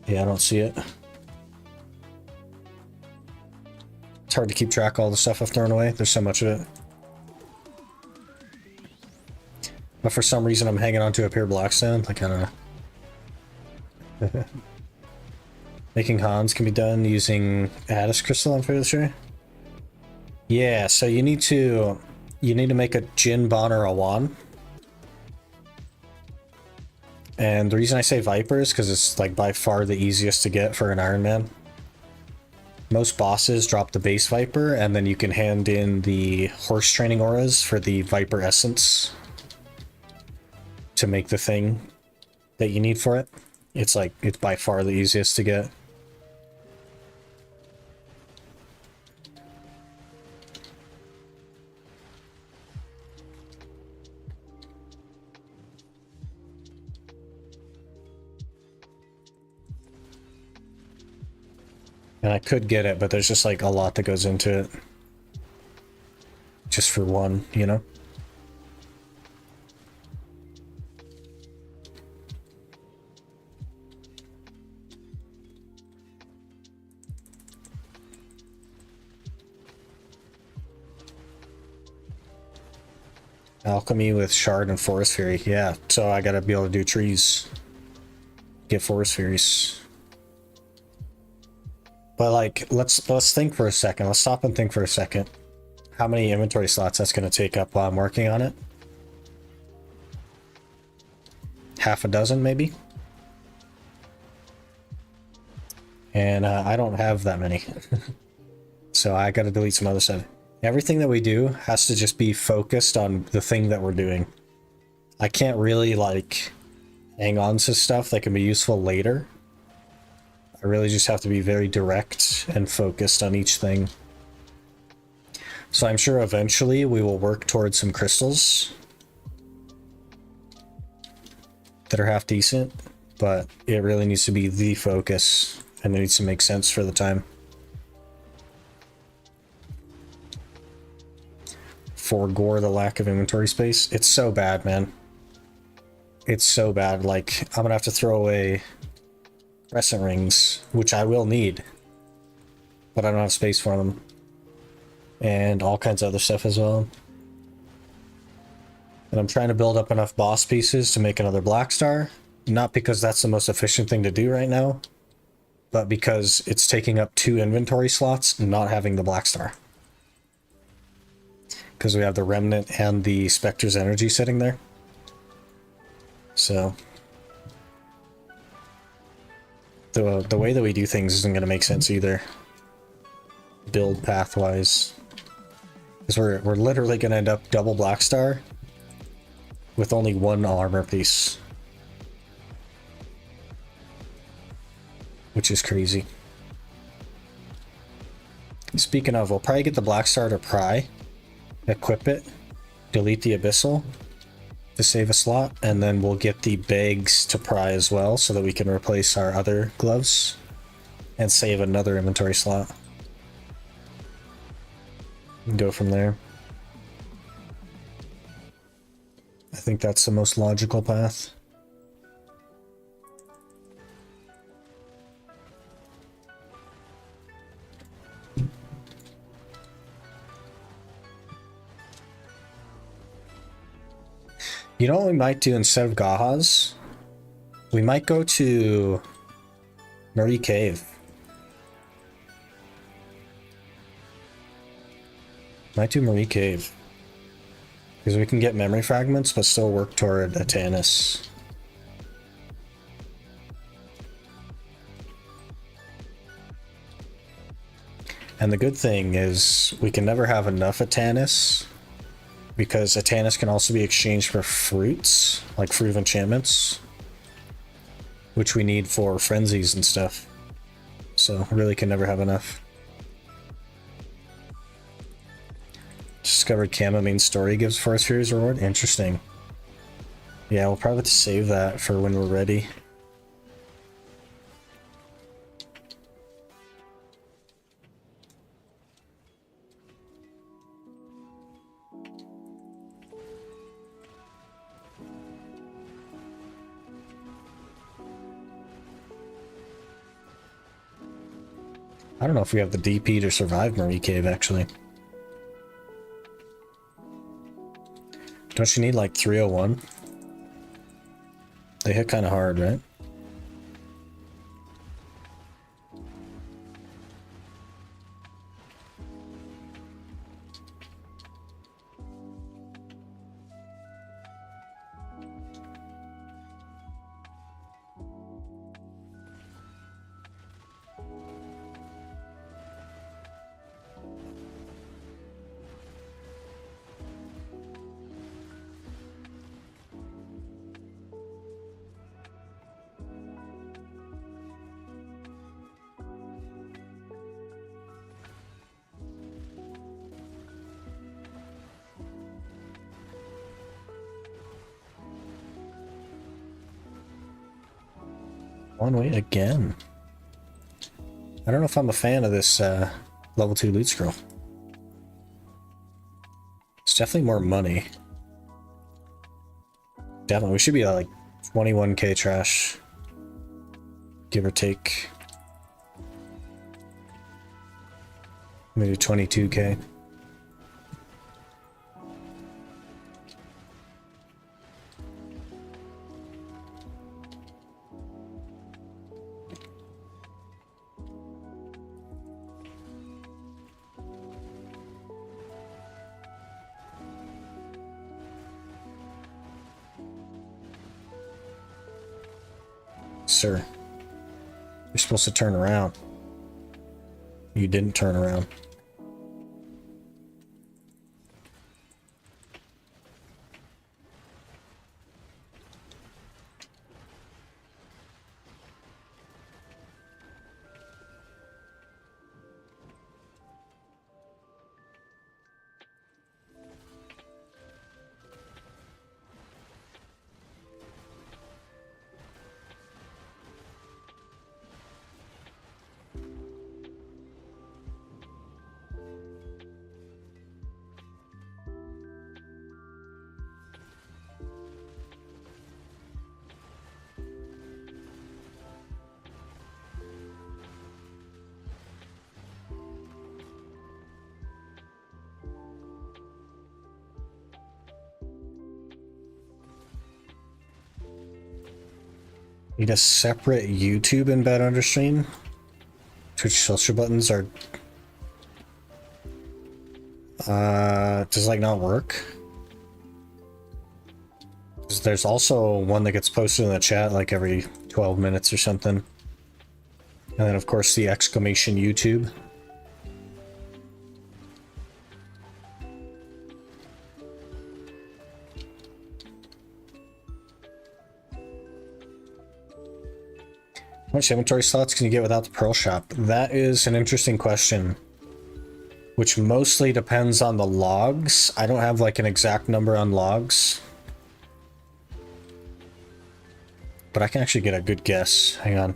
Yeah, I don't see it. It's hard to keep track of all the stuff I've thrown away. There's so much of it. But for some reason I'm hanging on to a pure blackstone. Like, I don't know. Making Hans can be done using Addis Crystal, I'm fairly sure. Yeah, so you need to make a Jin, Bon, or a Wan. And the reason I say Viper is because it's like by far the easiest to get for an Ironman. Most bosses drop the base Viper, and then you can hand in the horse training auras for the Viper Essence to make the thing that you need for it. It's by far the easiest to get. And I could get it, but there's just like a lot that goes into it. Just for one, you know? Alchemy with Shard and Forest Fury. Yeah, so I gotta be able to do trees. Get Forest Furies. But like, let's think for a second. Let's stop and think for a second. How many inventory slots that's gonna take up while I'm working on it? Half a dozen, maybe? And I don't have that many. So I gotta delete some other stuff. Everything that we do has to just be focused on the thing that we're doing. I can't really like hang on to stuff that can be useful later. I really just have to be very direct and focused on each thing. So I'm sure eventually we will work towards some crystals that are half decent, but it really needs to be the focus and it needs to make sense for the time. Forgore the lack of inventory space. It's so bad, man. It's so bad. Like, I'm gonna have to throw away crescent rings, which I will need, but I don't have space for them. And all kinds of other stuff as well. And I'm trying to build up enough boss pieces to make another Black Star. Not because that's the most efficient thing to do right now, but because it's taking up 2 inventory slots, not having the Black Star. Because we have the Remnant and the Spectre's Energy sitting there. So the way that we do things isn't going to make sense either. Build path-wise. Because we're literally going to end up double Black Star with only 1 armor piece. Which is crazy. Speaking of, we'll probably get the Black Star to pry. Equip it, delete the Abyssal to save a slot, and then we'll get the bags to pry as well so that we can replace our other gloves and save another inventory slot. And go from there. I think that's the most logical path. You know what we might do instead of Gahas? We might go to Marie Cave. Might do Marie Cave. Because we can get memory fragments, but still work toward Atanis. And the good thing is we can never have enough Atanis, because Atanis can also be exchanged for fruits, like Fruit of Enchantments, which we need for frenzies and stuff. So really can never have enough. Discovered Kama main story gives Forest Fury's reward. Interesting. Yeah, we'll probably have to save that for when we're ready. I don't know if we have the DP to survive Marie Cave, actually. Don't you need like 301? They hit kind of hard, right? One way again. I don't know if I'm a fan of this level 2 loot scroll. It's definitely more money. Definitely, we should be at like 21k trash, give or take. Maybe 22k. Sir, you're supposed to turn around. You didn't turn around. Need a separate YouTube embed under stream. Twitch social buttons are does like not work? 'Cause there's also one that gets posted in the chat like every 12 minutes or something. And then of course the exclamation YouTube. How much inventory slots can you get without the Pearl Shop? That is an interesting question, which mostly depends on the logs. I don't have like an exact number on logs, but I can actually get a good guess. Hang on.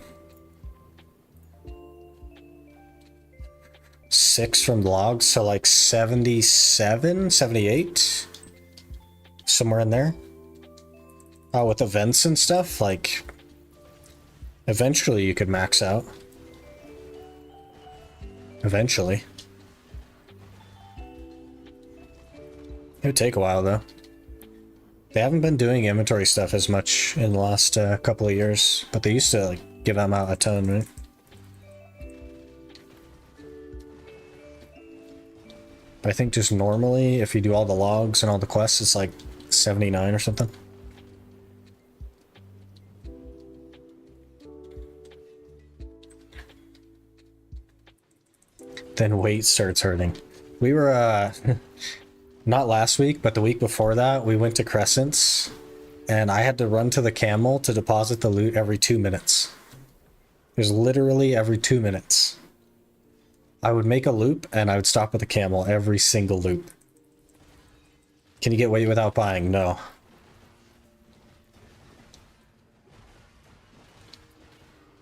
6 from logs, so like 77, 78? Somewhere in there. Oh, with events and stuff, like... Eventually you could max out. Eventually. It would take a while though. They haven't been doing inventory stuff as much in the last couple of years, but they used to like give them out a ton, right? But I think just normally, if you do all the logs and all the quests, it's like 79 or something. Then weight starts hurting. We were, not last week, but the week before that, we went to Crescent's, and I had to run to the camel to deposit the loot every 2 minutes. It was literally every 2 minutes. I would make a loop, and I would stop at the camel every single loop. Can you get weight without buying? No.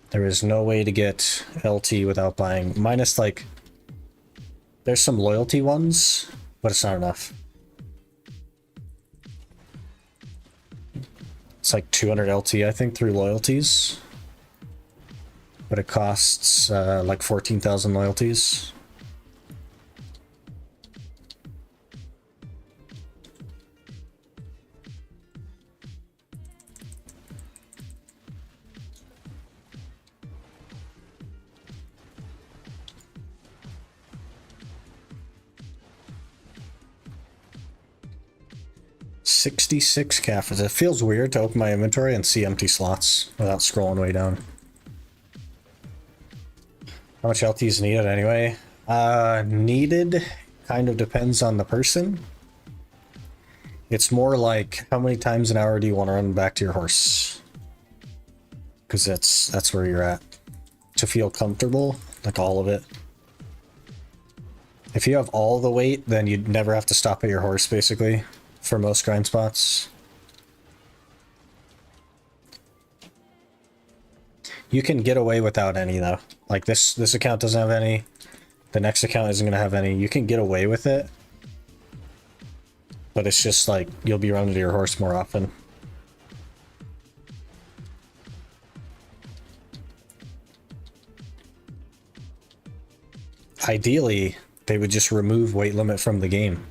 There is no way to get LT without buying. Minus, like... There's some loyalty ones, but it's not enough. It's like 200 LT, I think, through loyalties. But it costs like 14,000 loyalties. $66 Caphras. It feels weird to open my inventory and see empty slots without scrolling way down. How much LT is needed anyway? Needed kind of depends on the person. It's more like how many times an hour do you want to run back to your horse? Because that's where you're at. To feel comfortable, like all of it. If you have all the weight, then you'd never have to stop at your horse, basically. For most grind spots. You can get away without any though. Like this account doesn't have any. The next account isn't gonna have any. You can get away with it, but it's just like you'll be running to your horse more often. Ideally, they would just remove weight limit from the game.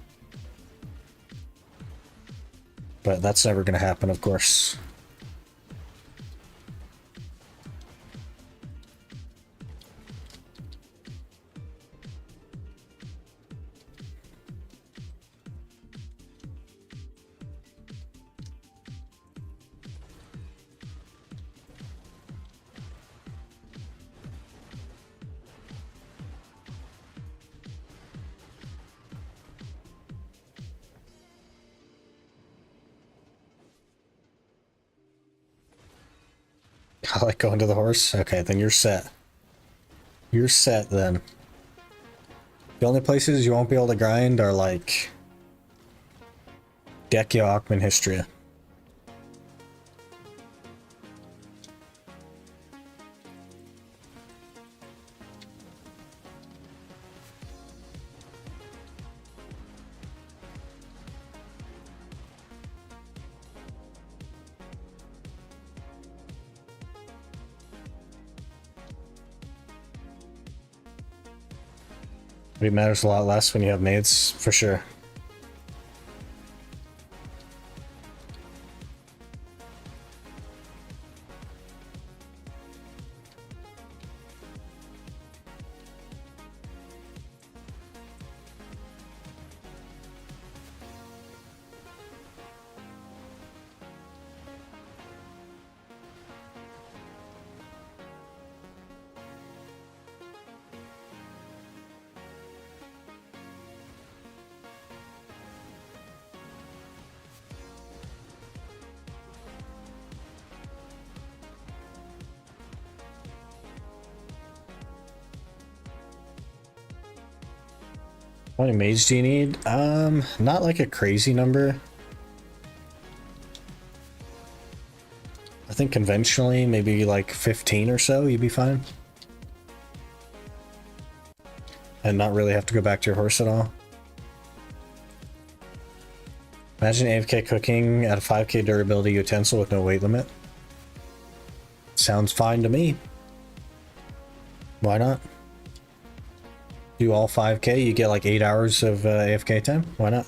But that's never going to happen, of course. I like going to the horse. Okay, then you're set. You're set then. The only places you won't be able to grind are like Dekia Aukman Histria. It matters a lot less when you have maids, for sure. How many maids do you need? Not like a crazy number. I think conventionally, maybe like 15 or so, you'd be fine. And not really have to go back to your horse at all. Imagine AFK cooking at a 5k durability utensil with no weight limit. Sounds fine to me. Why not? Do all 5k, you get like 8 hours of AFK time. Why not?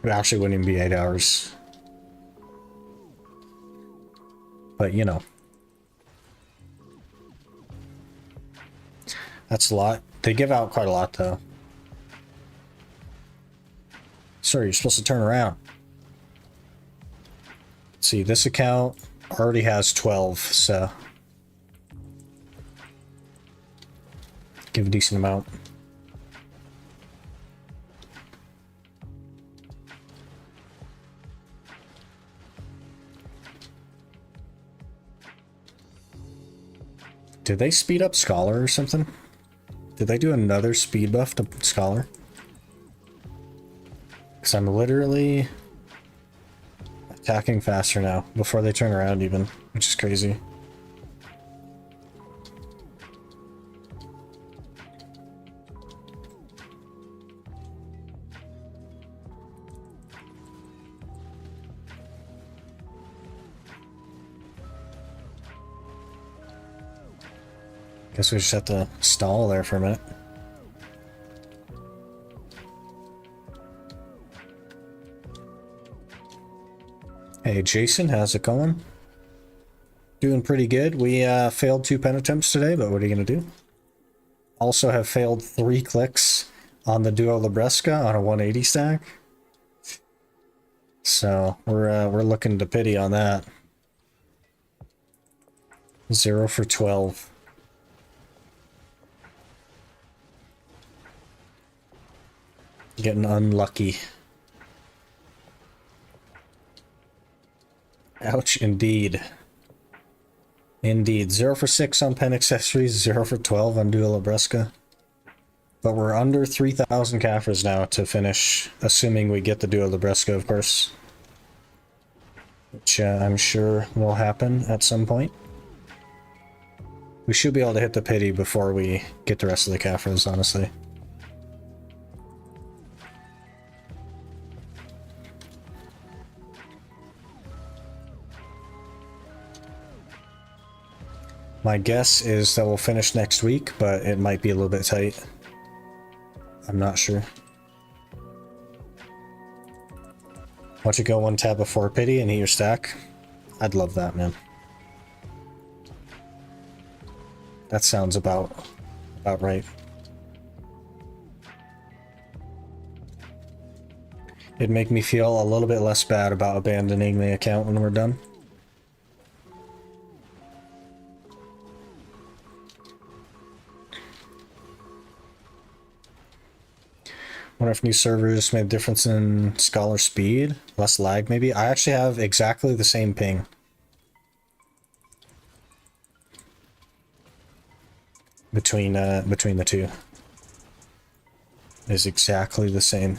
It actually wouldn't even be 8 hours. But you know. That's a lot. They give out quite a lot though. Sir, you're supposed to turn around. Let's see, this account already has 12, so give a decent amount. Did they speed up Scholar or something? Did they do another speed buff to Scholar? Because I'm literally attacking faster now, before they turn around even, which is crazy. Guess we just have to stall there for a minute. Hey Jason, how's it going? Doing pretty good. We failed 2 pen attempts today, but what are you gonna do? Also have failed 3 clicks on the Duo Libresca on a 180 stack. So we're looking to pity on that. 0 for 12. Getting unlucky. Ouch, indeed. Indeed. 0 for 6 on pen accessories, 0 for 12 on Duo Libresca. But we're under 3,000 Caphras now to finish, assuming we get the Duo Libresco, of course. Which I'm sure will happen at some point. We should be able to hit the pity before we get the rest of the Caphras, honestly. My guess is that we'll finish next week, but it might be a little bit tight. I'm not sure. Why don't you go one tab before pity and hit your stack? I'd love that, man. That sounds about right. It'd make me feel a little bit less bad about abandoning the account when we're done. Wonder if new servers made a difference in scholar speed? Less lag, maybe? I actually have exactly the same ping. Between the two. Is exactly the same.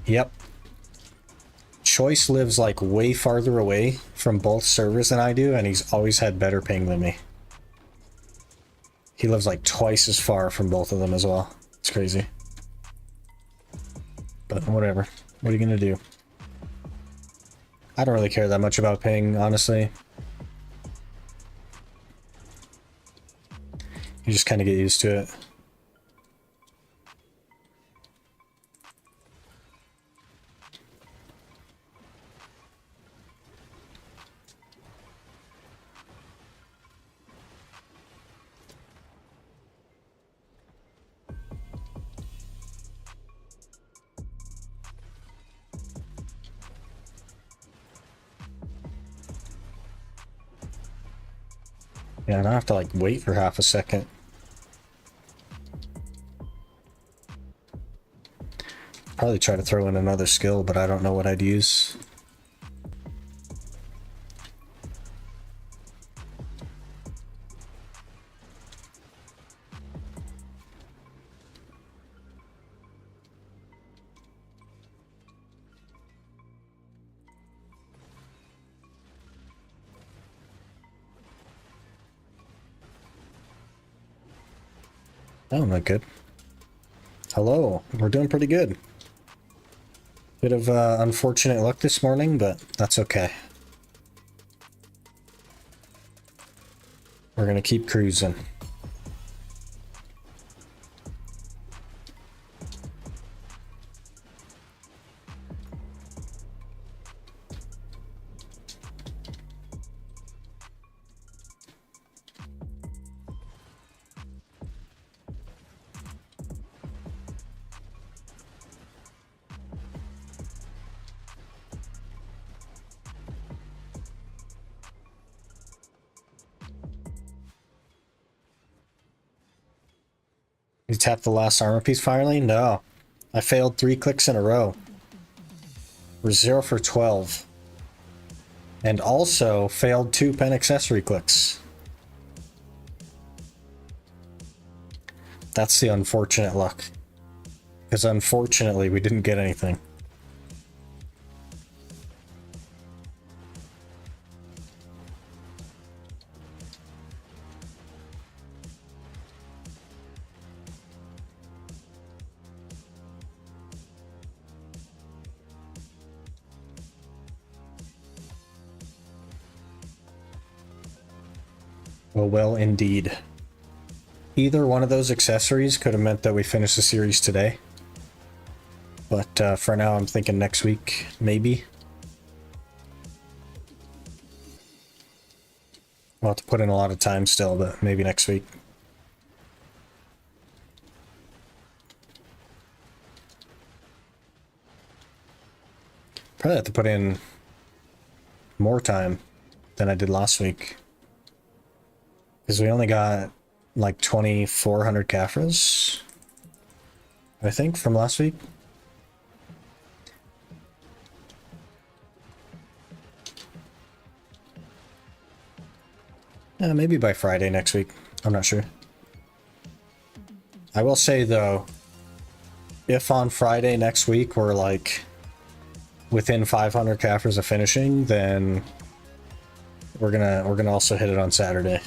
Yep. Choice lives like way farther away from both servers than I do, and he's always had better ping than me. He lives like twice as far from both of them as well. It's crazy. But whatever. What are you gonna do? I don't really care that much about ping, honestly. You just kind of get used to it. Yeah, and I have to like wait for half a second. Probably try to throw in another skill, but I don't know what I'd use. Oh, not good. Hello, we're doing pretty good. Bit of unfortunate luck this morning, but that's okay. We're gonna keep cruising. You tapped the last armor piece finally? No. I failed 3 clicks in a row. We're 0 for 12. And also failed 2 pen accessory clicks. That's the unfortunate luck. Because unfortunately we didn't get anything. Well, indeed. Either one of those accessories could have meant that we finished the series today. But for now, I'm thinking next week, maybe. We'll have to put in a lot of time still, but maybe next week. Probably have to put in more time than I did last week. Because we only got like 2,400 Caphras, I think, from last week. Maybe by Friday next week. I'm not sure. I will say though, if on Friday next week we're like within 500 Caphras of finishing, then we're gonna also hit it on Saturday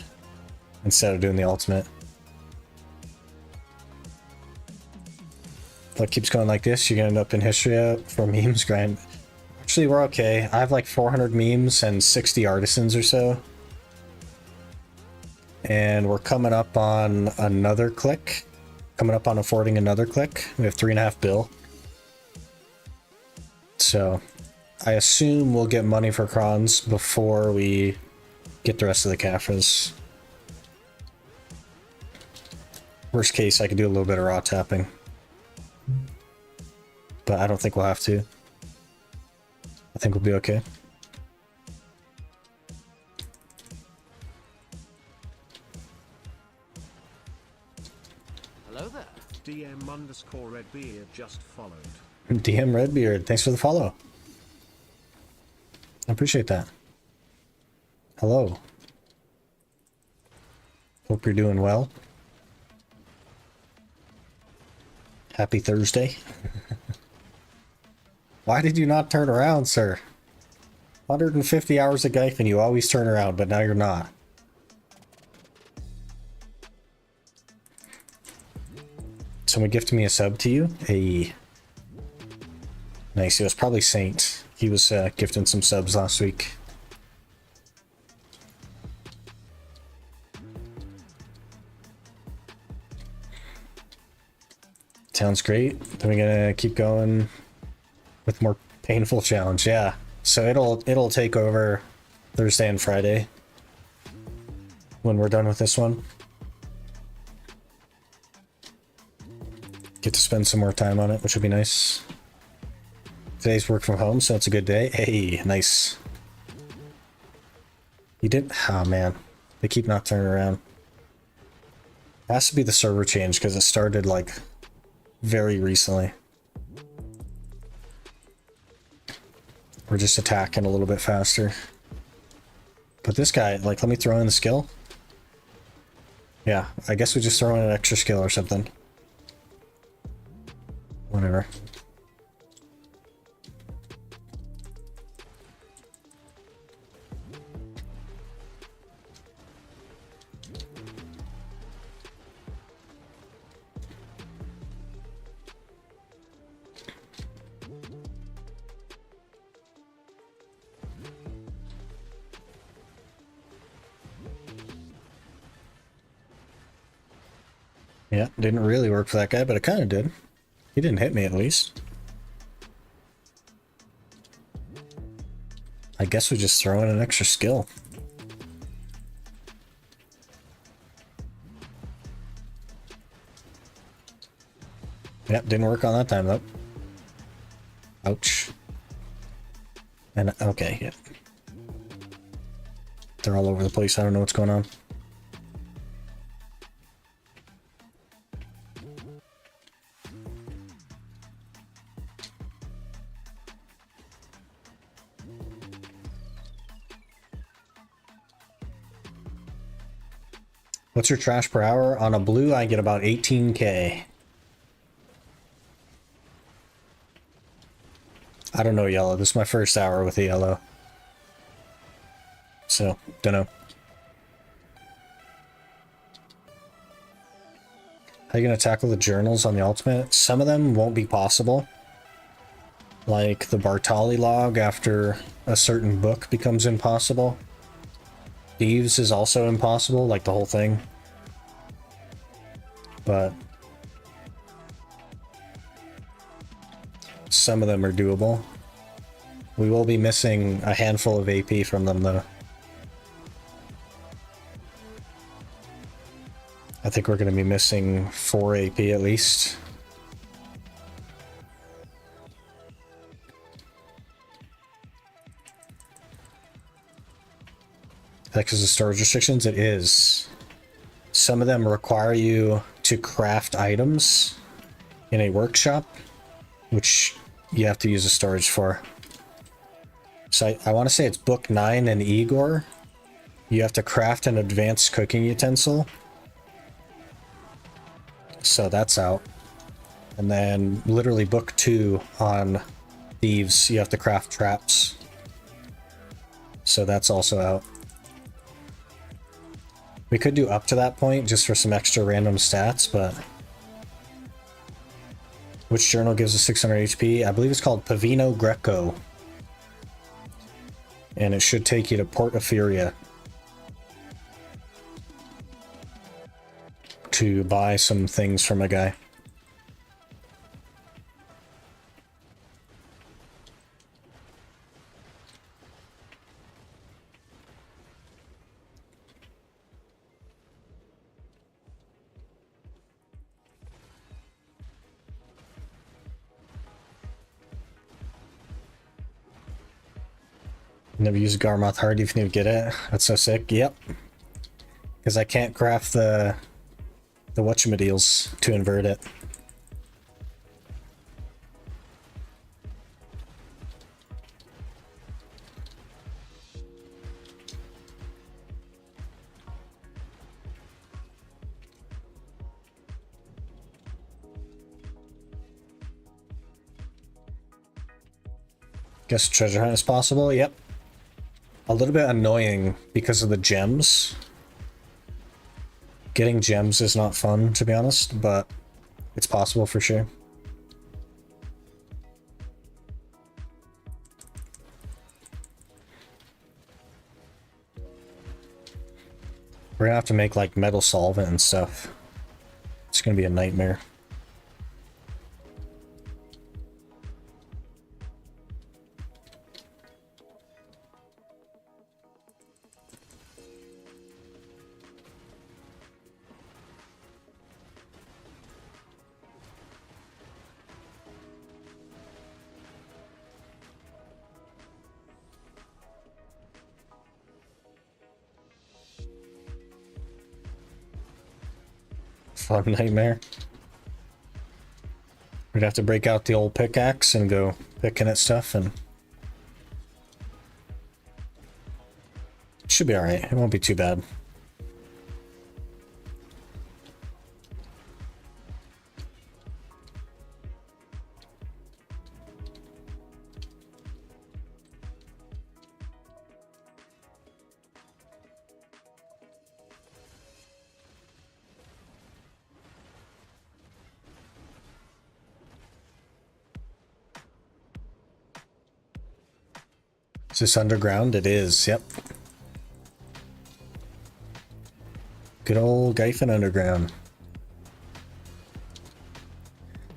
instead of doing the ultimate. If it keeps going like this, you're gonna end up in history for memes grind. Actually, we're okay. I have like 400 memes and 60 artisans or so. And we're coming up on another click. Coming up on affording another click. We have 3.5 bill. So I assume we'll get money for crons before we get the rest of the Caphras. Worst case, I could do a little bit of raw tapping. But I don't think we'll have to. I think we'll be okay. Hello there. DM_Redbeard just followed. DM Redbeard, thanks for the follow. I appreciate that. Hello. Hope you're doing well. Happy Thursday. Why did you not turn around, sir? 150 hours of Geif and you always turn around, but now you're not. Someone gifted me a sub to you? Hey. Nice, it was probably Saint. He was gifting some subs last week. Sounds great. Then we're gonna keep going with more painful challenge. Yeah, so it'll take over Thursday and Friday when we're done with this one. Get to spend some more time on it, which would be nice. Today's work from home, so it's a good day. Hey, nice. You didn't? Oh man, they keep not turning around. It has to be the server change because it started like very recently. We're just attacking a little bit faster. But this guy, like, let me throw in the skill. Yeah, I guess we just throw in an extra skill or something. Whatever. Yeah, didn't really work for that guy, but it kind of did. He didn't hit me at least. I guess we just throw in an extra skill. Yep, didn't work on that time though. Ouch. And okay, yeah. They're all over the place. I don't know what's going on. What's your trash per hour? On a blue, I get about 18k. I don't know yellow. This is my first hour with a yellow. So, don't know. How are you going to tackle the journals on the ultimate? Some of them won't be possible. Like the Bartali log after a certain book becomes impossible. Thieves is also impossible, like the whole thing. But some of them are doable. We will be missing a handful of AP from them though. I think we're going to be missing 4 AP at least. Because of storage restrictions, it is. Some of them require you to craft items in a workshop, which you have to use a storage for. So I want to say it's book 9 and Igor you have to craft an advanced cooking utensil. So that's out. And then literally book 2 on thieves, you have to craft traps. So that's also out. We could do up to that point just for some extra random stats, but... Which journal gives us 600 HP? I believe it's called Pavino Greco. And it should take you to Port Etheria to buy some things from a guy. Never used Garmoth Heart even if you get it. That's so sick. Yep. Because I can't craft the whatchamadeals to invert it. Guess treasure hunt is possible. Yep. A little bit annoying because of the gems. Getting gems is not fun, to be honest, but it's possible for sure. We're gonna have to make like metal solvent and stuff. It's gonna be a nightmare. Fun nightmare. We'd have to break out the old pickaxe and go picking at stuff, and it should be alright. It won't be too bad. Is this underground? It is, yep. Good old Gyphon Underground.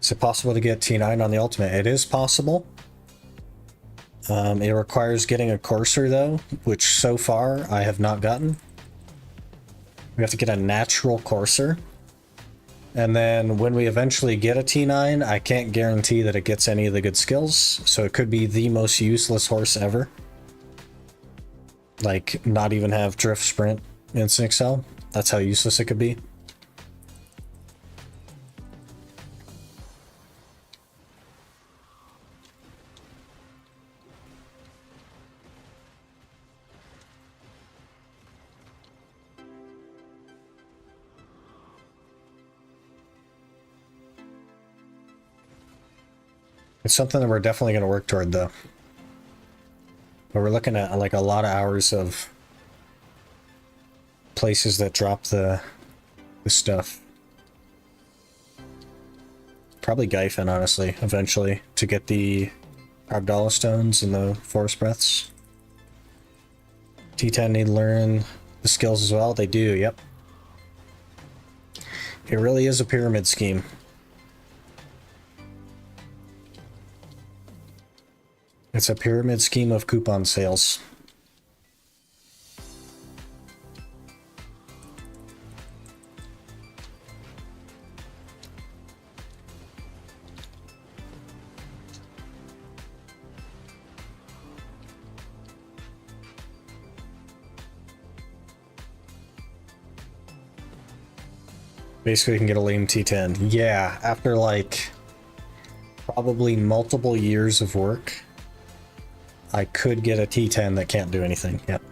Is it possible to get T9 on the Ultimate? It is possible. It requires getting a courser though, which so far I have not gotten. We have to get a natural courser. And then when we eventually get a T9, I can't guarantee that it gets any of the good skills. So it could be the most useless horse ever. Like, not even have Drift Sprint Instant Excel. That's how useless it could be. It's something that we're definitely going to work toward, though. But we're looking at like a lot of hours of places that drop the stuff. Probably Gyphon, honestly, eventually, to get the Abdallah Stones and the Forest Breaths. T10 need to learn the skills as well. They do, yep. It really is a pyramid scheme. It's a pyramid scheme of coupon sales. Basically, you can get a lame T10. Yeah, after like probably multiple years of work, I could get a T10 that can't do anything. Yep.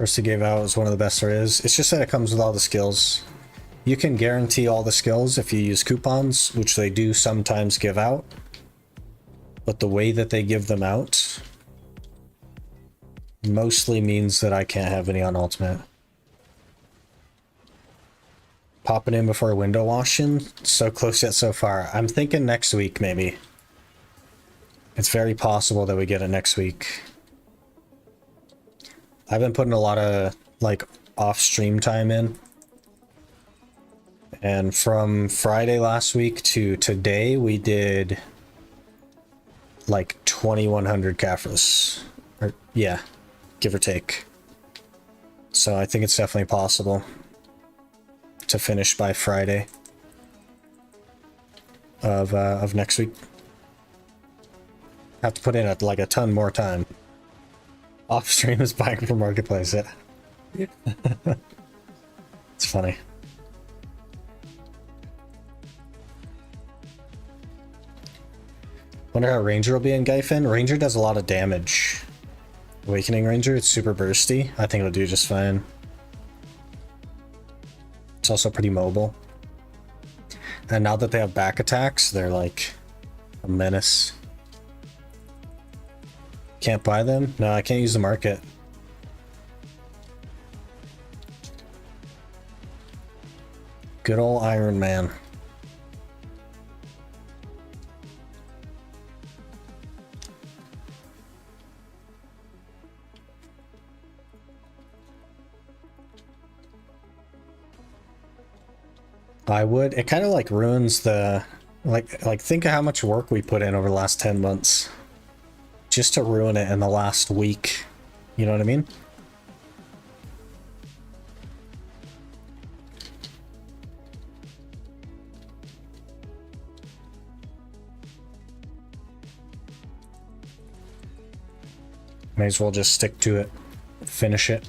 First to give out is one of the best there is. It's just that it comes with all the skills. You can guarantee all the skills if you use coupons, which they do sometimes give out. But the way that they give them out mostly means that I can't have any on Ultimate. Popping in before window washing, so close yet so far. I'm thinking next week, maybe. It's very possible that we get it next week. I've been putting a lot of, like, off-stream time in. And from Friday last week to today, we did, like, 2,100 Caphras. Or, yeah, give or take. So I think it's definitely possible to finish by Friday of next week. Have to put in like a ton more time. Off stream is buying from Marketplace. Yeah. It's funny. Wonder how Ranger will be in Gyfin. Ranger does a lot of damage. Awakening Ranger, it's super bursty. I think it'll do just fine. It's also pretty mobile. And now that they have back attacks, they're like a menace. Can't buy them? No, I can't use the market. Good old Ironman. I would. It kind of like ruins the like think of how much work we put in over the last 10 months just to ruin it in the last week. You know what I mean? May as well just stick to it. Finish it.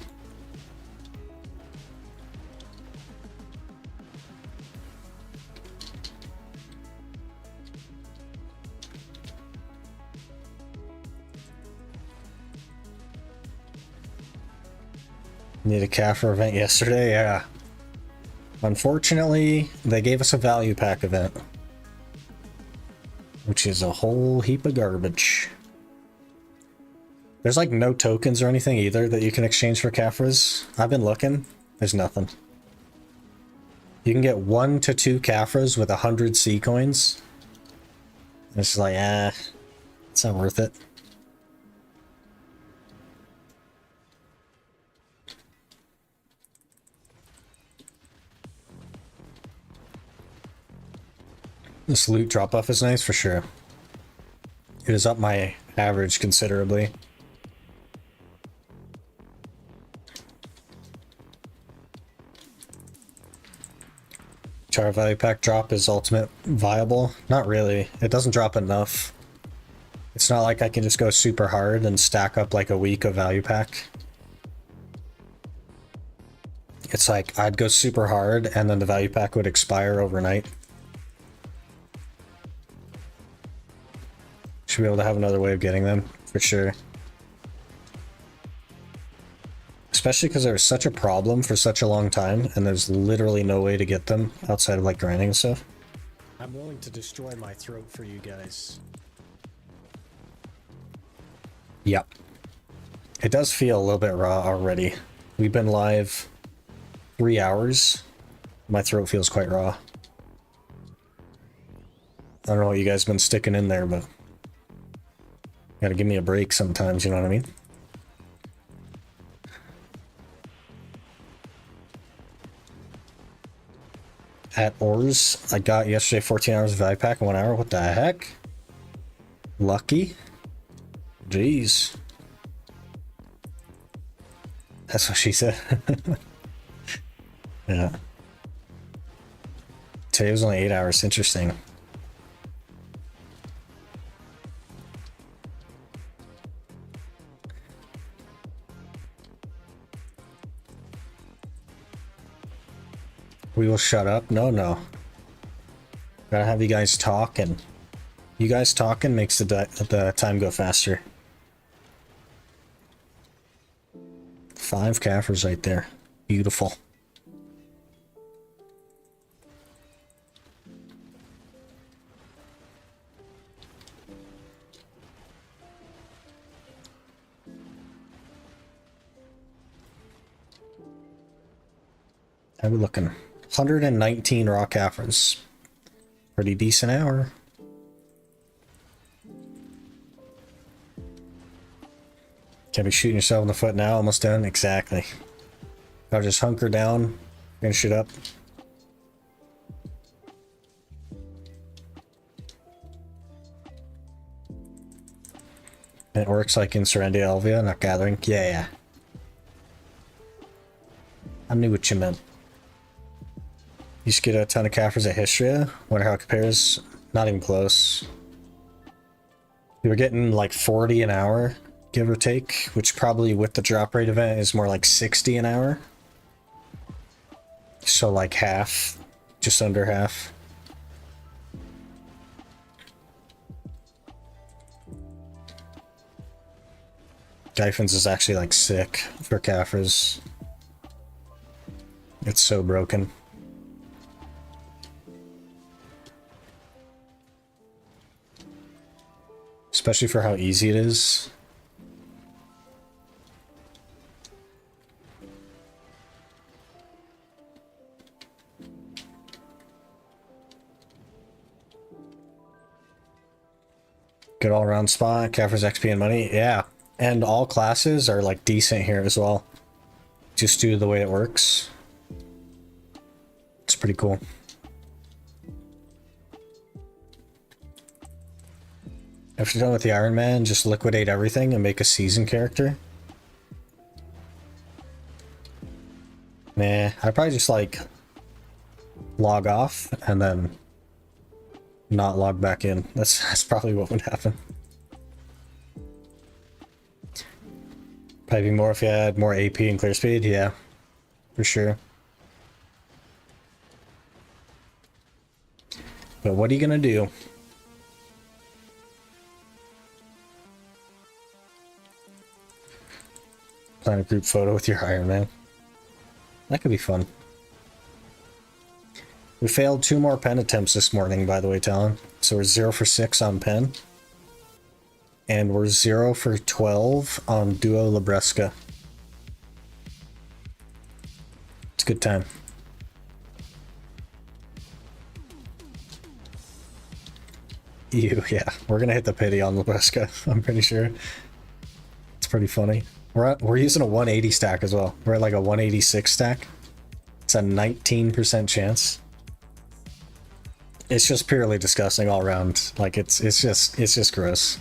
Need a Caphras event yesterday? Yeah. Unfortunately, they gave us a value pack event. Which is a whole heap of garbage. There's like no tokens or anything either that you can exchange for Caphras. I've been looking. There's nothing. You can get 1 to 2 Caphras with 100 C coins. It's like, it's not worth it. This loot drop-off is nice for sure. It has upped my average considerably. Char value pack drop is ultimate viable? Not really. It doesn't drop enough. It's not like I can just go super hard and stack up like a week of value pack. It's like I'd go super hard and then the value pack would expire overnight. Should be able to have another way of getting them, for sure. Especially because there was such a problem for such a long time, and there's literally no way to get them outside of like grinding and stuff. I'm willing to destroy my throat for you guys. Yep. It does feel a little bit raw already. We've been live 3 hours. My throat feels quite raw. I don't know what you guys have been sticking in there, but gotta give me a break sometimes, you know what I mean? At Ors, I got yesterday 14 hours of value pack in 1 hour. What the heck? Lucky? Jeez. That's what she said. Yeah. Today was only 8 hours. Interesting. We will shut up. No. Gotta have you guys talk, and you guys talking makes the time go faster. 5 Caphras right there. Beautiful. How we looking? 119 raw Caphras. Pretty decent hour. Can't be shooting yourself in the foot now, almost done. Exactly. I'll just hunker down, finish it up. It works like in Serendia Elvia, not gathering. Yeah. I knew what you meant. Used to get a ton of Caphras at Histria. Wonder how it compares. Not even close. We were getting like 40 an hour, give or take, which probably with the drop rate event is more like 60 an hour. So like half, just under half. Gyphins is actually like sick for Caphras. It's so broken. Especially for how easy it is. Good all-around spot, Caphras XP and money, yeah. And all classes are like decent here as well. Just due to the way it works. It's pretty cool. After you're done with the Ironman, just liquidate everything and make a season character. Nah, I'd probably just like log off and then not log back in. That's probably what would happen. Probably more if you had more AP and clear speed, yeah, for sure. But what are you gonna do? Plan a group photo with your Ironman. That could be fun. We failed 2 more pen attempts this morning, by the way, Talon. So we're 0 for 6 on pen. And we're 0 for 12 on Duo Labresca. It's a good time. Ew, yeah. We're gonna hit the pity on Labresca, I'm pretty sure. It's pretty funny. We're using a 180 stack as well. We're at like a 186 stack. It's a 19% chance. It's just purely disgusting all around. Like it's just gross.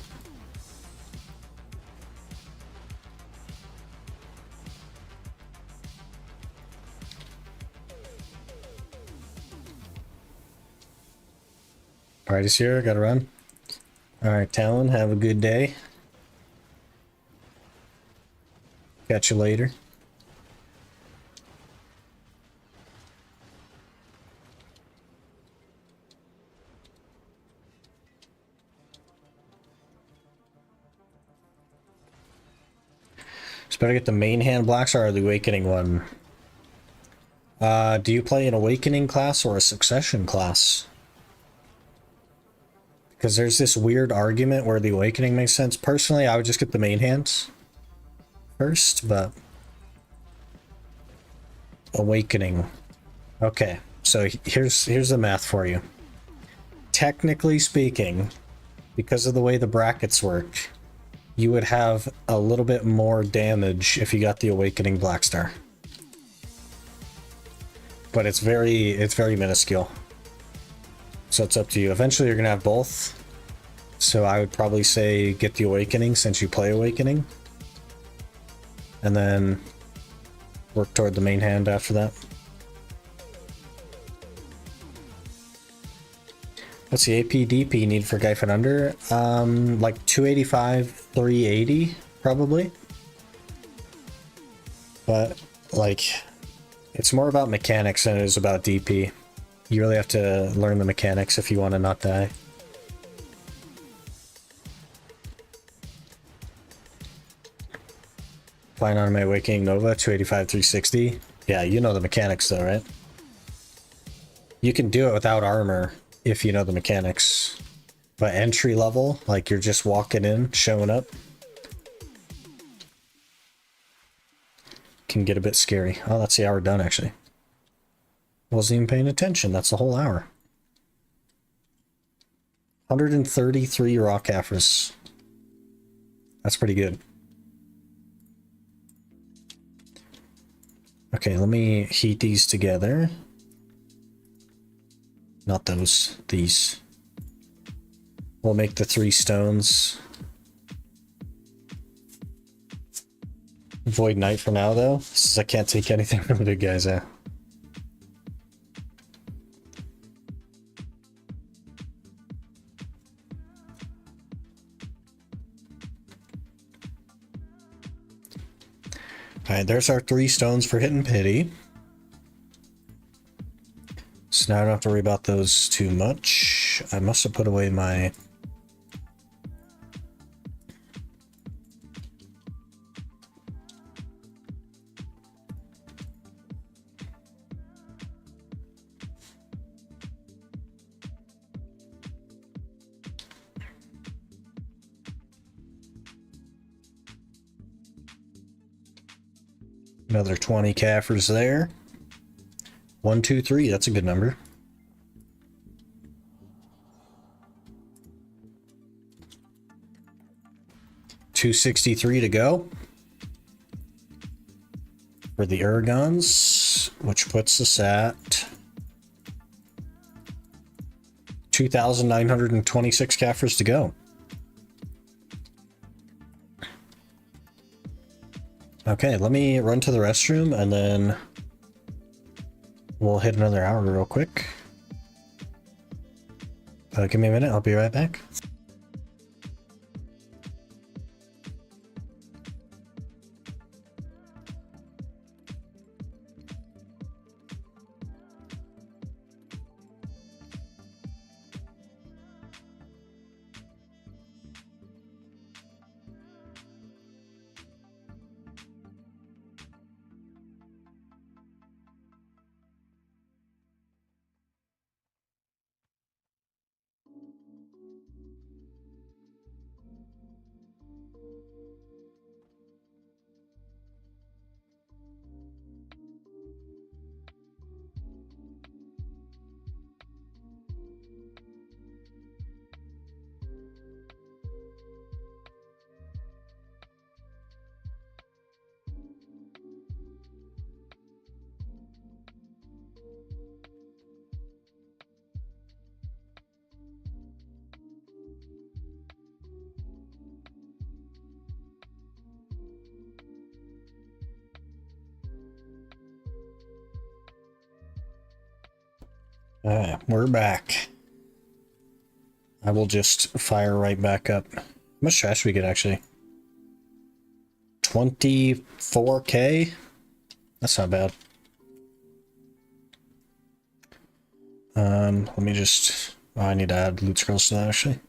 Alright, it's here. Gotta run. Alright, Talon, have a good day. Catch you later. Just better get the main hand black star or the awakening one. Do you play an awakening class or a succession class? Because there's this weird argument where the awakening makes sense. Personally, I would just get the main hands first, but awakening. Okay, so here's the math for you. Technically speaking, because of the way the brackets work, you would have a little bit more damage if you got the awakening black star. But it's very minuscule. So it's up to you. Eventually you're gonna have both. So I would probably say get the awakening since you play awakening. And then work toward the main hand after that. What's the AP DP need for Gyphon under? Like 285, 380 probably. But like, it's more about mechanics than it is about DP. You really have to learn the mechanics if you want to not die. Flying on my Awakening Nova, 285, 360. Yeah, you know the mechanics though, right? You can do it without armor if you know the mechanics. But entry level, like you're just walking in, showing up, can get a bit scary. Oh, that's the hour done actually. Wasn't even paying attention. That's the whole hour. 133 raw Caphras. That's pretty good. Okay, let me heat these together. Not those, these. We'll make the 3 stones. Void Knight for now though, since I can't take anything from the big guys out. Alright, there's our 3 stones for hitting pity. So now I don't have to worry about those too much. I must have put away my... Another 20 Caphras there. 1, 2, 3, that's a good number. $263 to go for the Urgons, which puts us at 2,926 Caphras to go. Okay, let me run to the restroom and then we'll hit another hour real quick. Give me a minute, I'll be right back. We're back. I will just fire right back up. How much trash we get actually? 24k? That's not bad. Let me just... Oh, I need to add loot scrolls to that actually.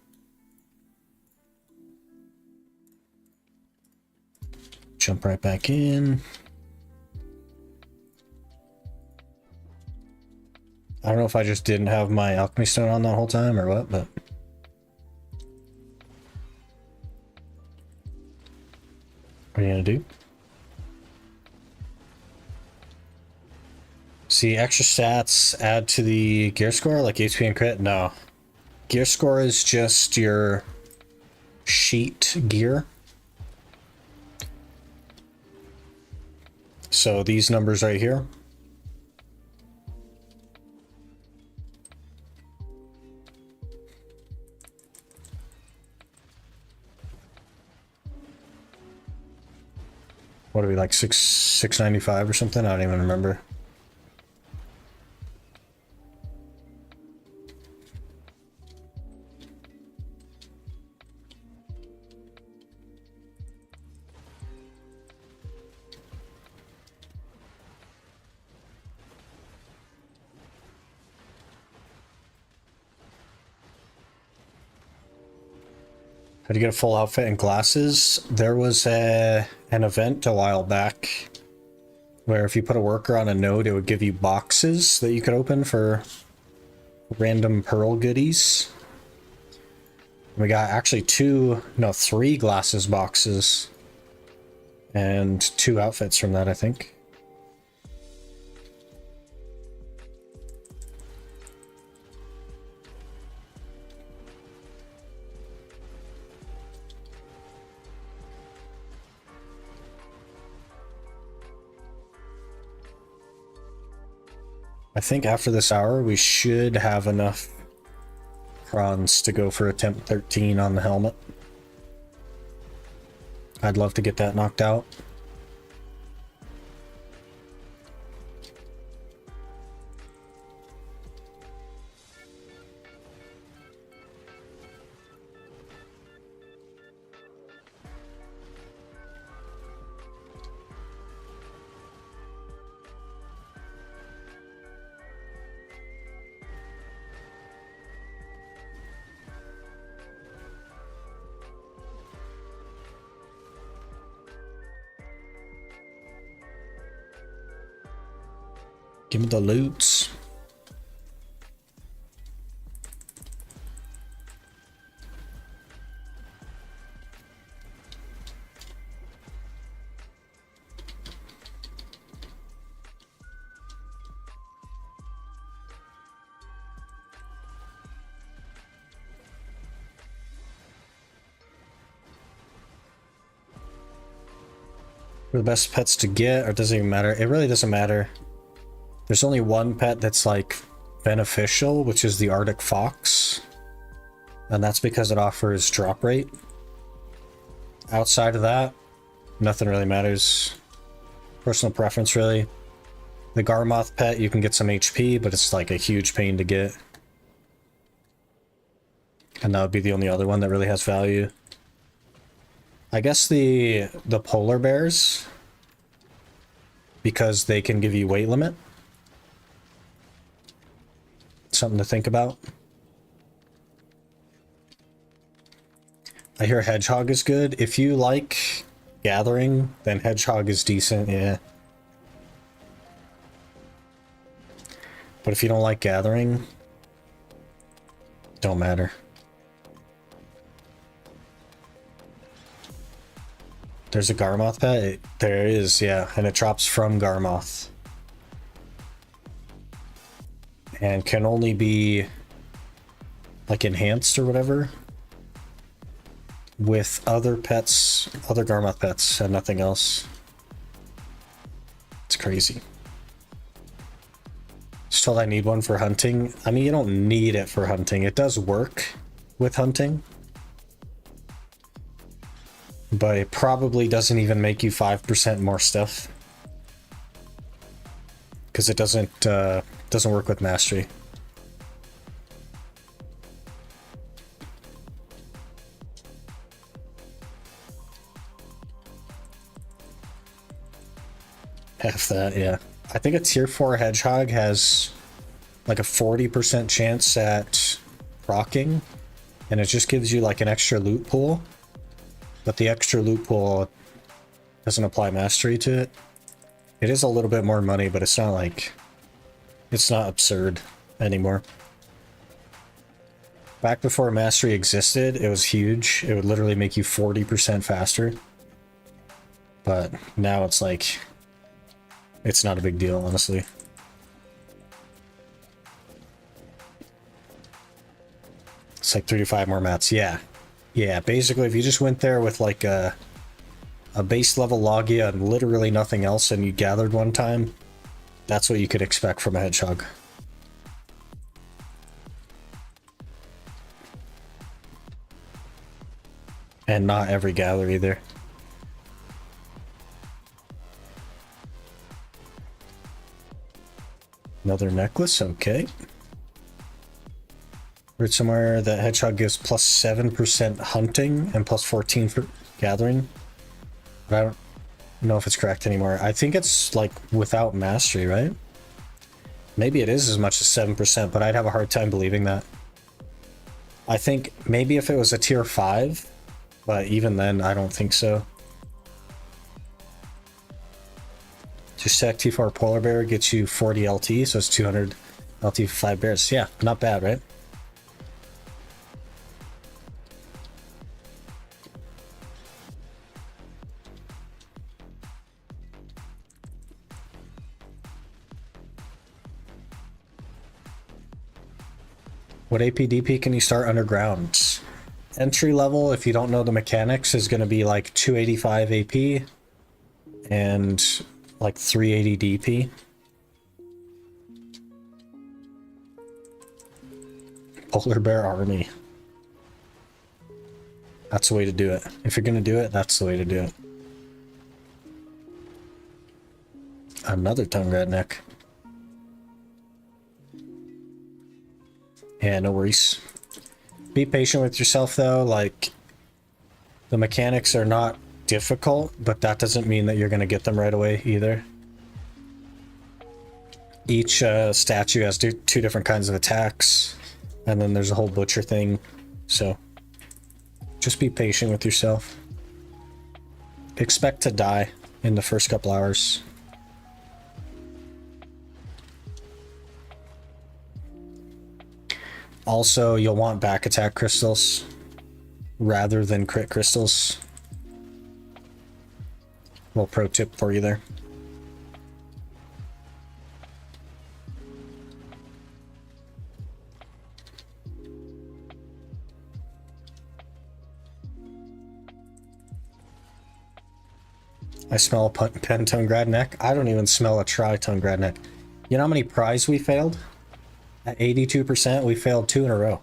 Jump right back in. I don't know if I just didn't have my alchemy stone on that whole time or what, but... What are you gonna do? See, extra stats add to the gear score, like HP and crit? No. Gear score is just your sheet gear. So these numbers right here. What are we, like 695 or something? I don't even remember. How to get a full outfit and glasses? There was an an event a while back where if you put a worker on a node, it would give you boxes that you could open for random pearl goodies. We got actually three glasses boxes and 2 outfits from that, I think. I think after this hour, we should have enough crons to go for attempt 13 on the helmet. I'd love to get that knocked out. Give me the loots. For the best pets to get, or does it even matter? It really doesn't matter. There's only one pet that's like beneficial, which is the Arctic Fox. And that's because it offers drop rate. Outside of that, nothing really matters. Personal preference, really. The Garmoth pet, you can get some HP, but it's like a huge pain to get. And that would be the only other one that really has value. I guess the polar bears, because they can give you weight limit. Something to think about. I hear Hedgehog is good. If you like gathering, then Hedgehog is decent, yeah. But if you don't like gathering, don't matter. There's a Garmoth pet? There is, yeah, and it drops from Garmoth. And can only be like enhanced or whatever with other pets, other Garmoth pets, and nothing else. It's crazy. Just told I need one for hunting. I mean, you don't need it for hunting. It does work with hunting. But it probably doesn't even make you 5% more stuff. Because it doesn't work with mastery. Half that, yeah. I think a tier 4 hedgehog has like a 40% chance at proccing, and it just gives you like an extra loot pool. But the extra loot pool doesn't apply mastery to it. It is a little bit more money, but it's not like... it's not absurd anymore. Back before mastery existed, it was huge. It would literally make you 40% faster. But now it's like... it's not a big deal, honestly. It's like 3 to 5 more mats, yeah. Yeah, basically if you just went there with like a base level Logia and literally nothing else and you gathered one time, that's what you could expect from a hedgehog. And not every gather either. Another necklace, okay. Read somewhere that hedgehog gives plus 7% hunting and plus 14 for gathering. But I don't know if it's correct anymore. I think it's like without mastery, right? Maybe it is as much as 7%, but I'd have a hard time believing that. I think maybe if it was a tier 5, but even then I don't think so. Just check T4 Polar Bear gets you 40 LT, so it's 200 LT for 5 bears. Yeah, not bad, right? What APDP can you start underground? Entry level, if you don't know the mechanics, is going to be like 285 AP and like 380 DP. Polar Bear Army. That's the way to do it. If you're going to do it, that's the way to do it. Another tongue redneck. Yeah, no worries. Be patient with yourself though, like the mechanics are not difficult, but that doesn't mean that you're going to get them right away either. Each statue has two different kinds of attacks, and then there's a whole butcher thing, so just be patient with yourself. Expect to die in the first couple hours. Also, you'll want back attack crystals rather than crit crystals. Little pro tip for you there. I smell a pen-tongue grad neck. I don't even smell a tri-tongue grad neck. You know how many prize we failed? At 82%, we failed 2 in a row.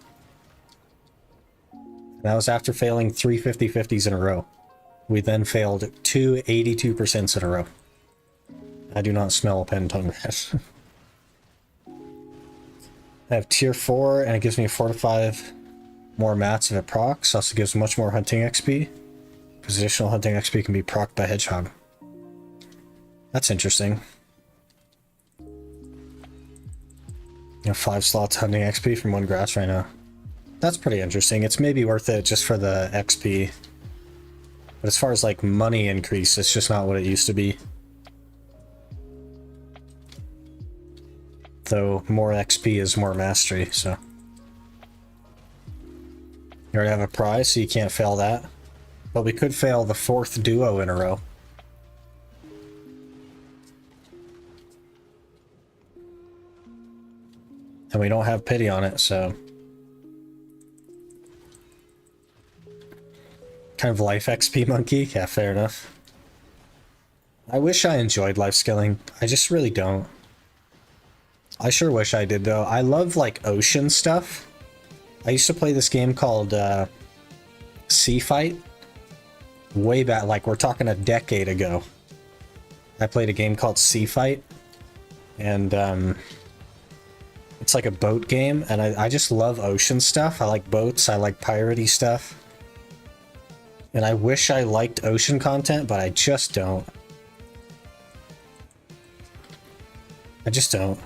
That was after failing 3 50/50s in a row. We then failed 2 82% in a row. I do not smell a pen-tongue grad. I have tier 4, and it gives me 4 to 5 more mats if it procs. Also gives much more hunting XP. Because additional hunting XP can be procced by Hedgehog. That's interesting. You have 5 slots hunting XP from 1 grass right now. That's pretty interesting. It's maybe worth it just for the XP. But as far as like money increase, it's just not what it used to be. Though more XP is more mastery, so. You already have a prize, so you can't fail that. But we could fail the 4th duo in a row. And we don't have pity on it, so. Kind of life XP monkey? Yeah, fair enough. I wish I enjoyed life skilling. I just really don't. I sure wish I did, though. I love, like, ocean stuff. I used to play this game called Sea Fight. Way back, like, we're talking a decade ago. I played a game called Sea Fight. And, it's like a boat game, and I just love ocean stuff. I like boats, I like piratey stuff. And I wish I liked ocean content, but I just don't. I just don't.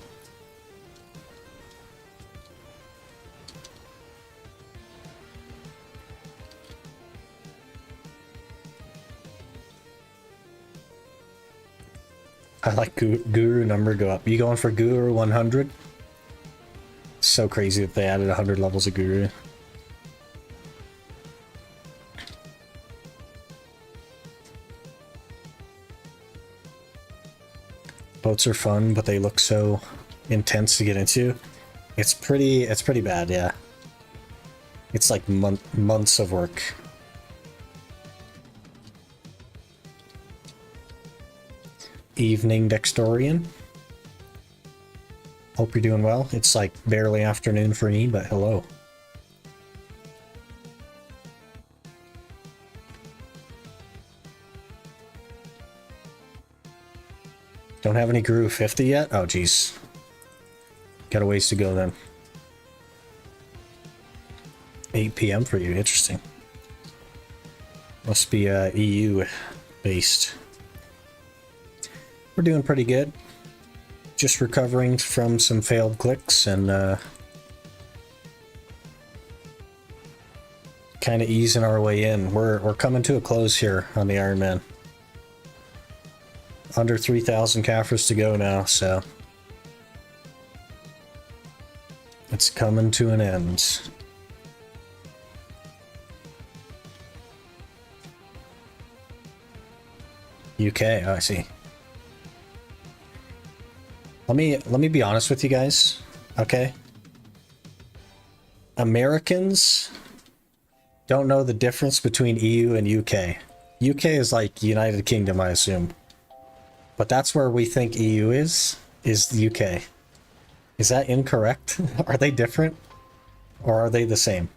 I like Guru number go up. You going for Guru 100? So crazy that they added 100 levels of Guru. Boats are fun, but they look so intense to get into. It's pretty bad, yeah. It's like months of work. Evening Dextorian. Hope you're doing well. It's like barely afternoon for me, but hello. Don't have any Guru 50 yet? Oh, geez. Got a ways to go then. 8 PM for you. Interesting. Must be EU based. We're doing pretty good. Just recovering from some failed clicks and kind of easing our way in. We're coming to a close here on the Ironman. Under 3,000 Caphras to go now, so it's coming to an end. UK, oh, I see. Let me be honest with you guys, okay? Americans don't know the difference between EU and UK. UK is like United Kingdom, I assume. But that's where we think EU is the UK. Is that incorrect? Are they different? Or are they the same?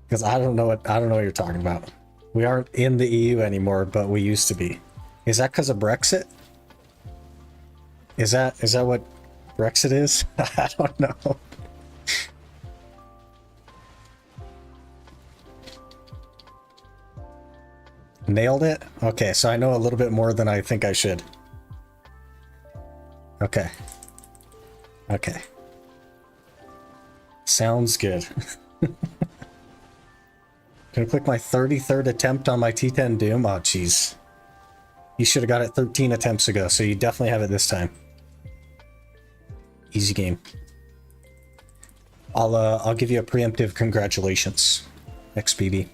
Because I don't know what you're talking about. We aren't in the EU anymore, but we used to be. Is that because of Brexit? Is that what Brexit is? I don't know. Nailed it? Okay, so I know a little bit more than I think I should. Okay. Okay. Sounds good. Gonna click my 33rd attempt on my T10 Doom. Oh, jeez. You should have got it 13 attempts ago, so you definitely have it this time. Easy game. I'll give you a preemptive congratulations, XBB.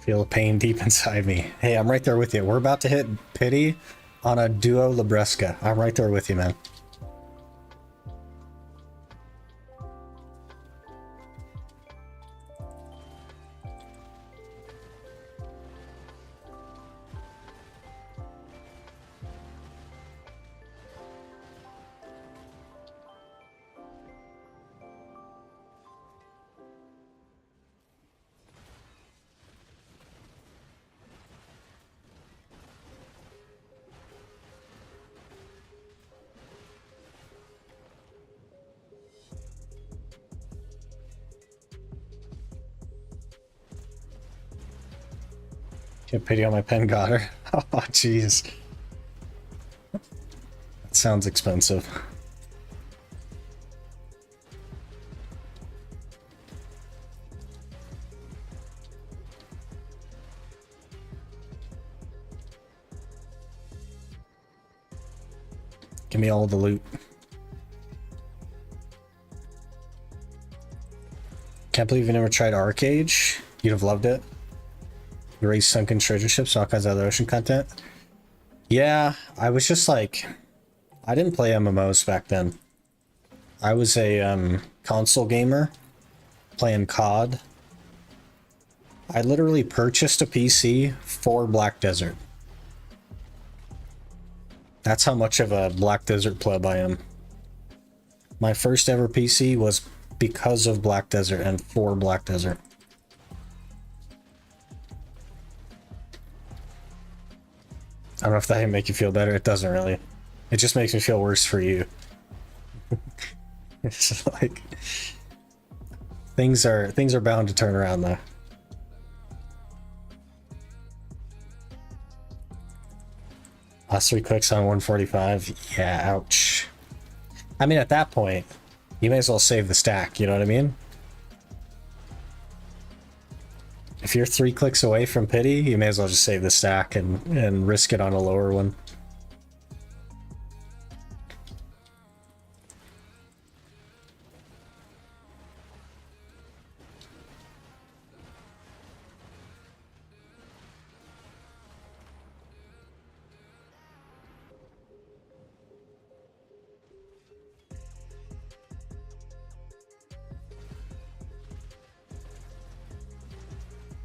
Feel a pain deep inside me. Hey, I'm right there with you. We're about to hit pity on a duo Libresca. I'm right there with you, man. Get pity on my pen, got her. Oh, jeez. That sounds expensive. Give me all the loot. Can't believe you never tried Arcage. You'd have loved it. You raise sunken treasure ships, all kinds of other ocean content. Yeah, I was just like, I didn't play MMOs back then. I was a console gamer playing COD. I literally purchased a PC for Black Desert. That's how much of a Black Desert pleb I am. My first ever PC was because of Black Desert and for Black Desert. I don't know if that can make you feel better. It doesn't really. It just makes me feel worse for you. It's like things are bound to turn around though. Last 3 clicks on 145. Yeah, ouch. I mean, at that point, you may as well save the stack, you know what I mean? If you're 3 clicks away from pity, you may as well just save the stack and risk it on a lower one.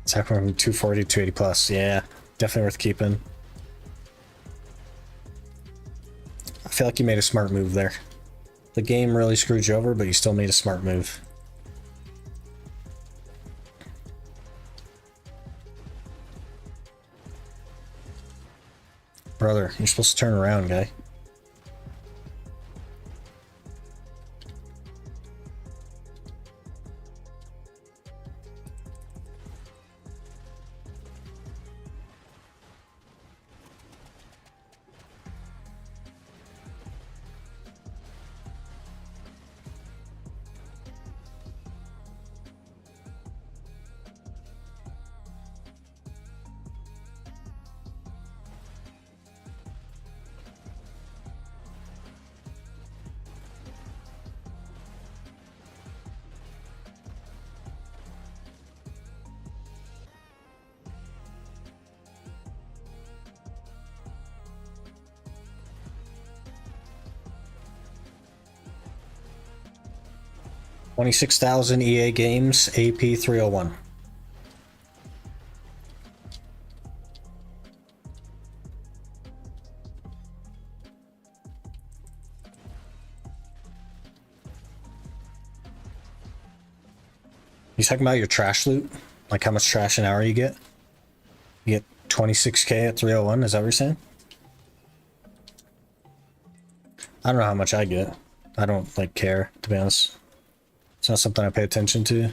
Attack from 240 to 280 plus. Yeah, definitely worth keeping. I feel like you made a smart move there. The game really screwed you over, but you still made a smart move. Brother, you're supposed to turn around, guy. $26,000 EA Games AP 301. You talking about your trash loot? Like how much trash an hour you get? You get 26K at 301, is that what you're saying? I don't know how much I get. I don't like care, to be honest. It's not something I pay attention to.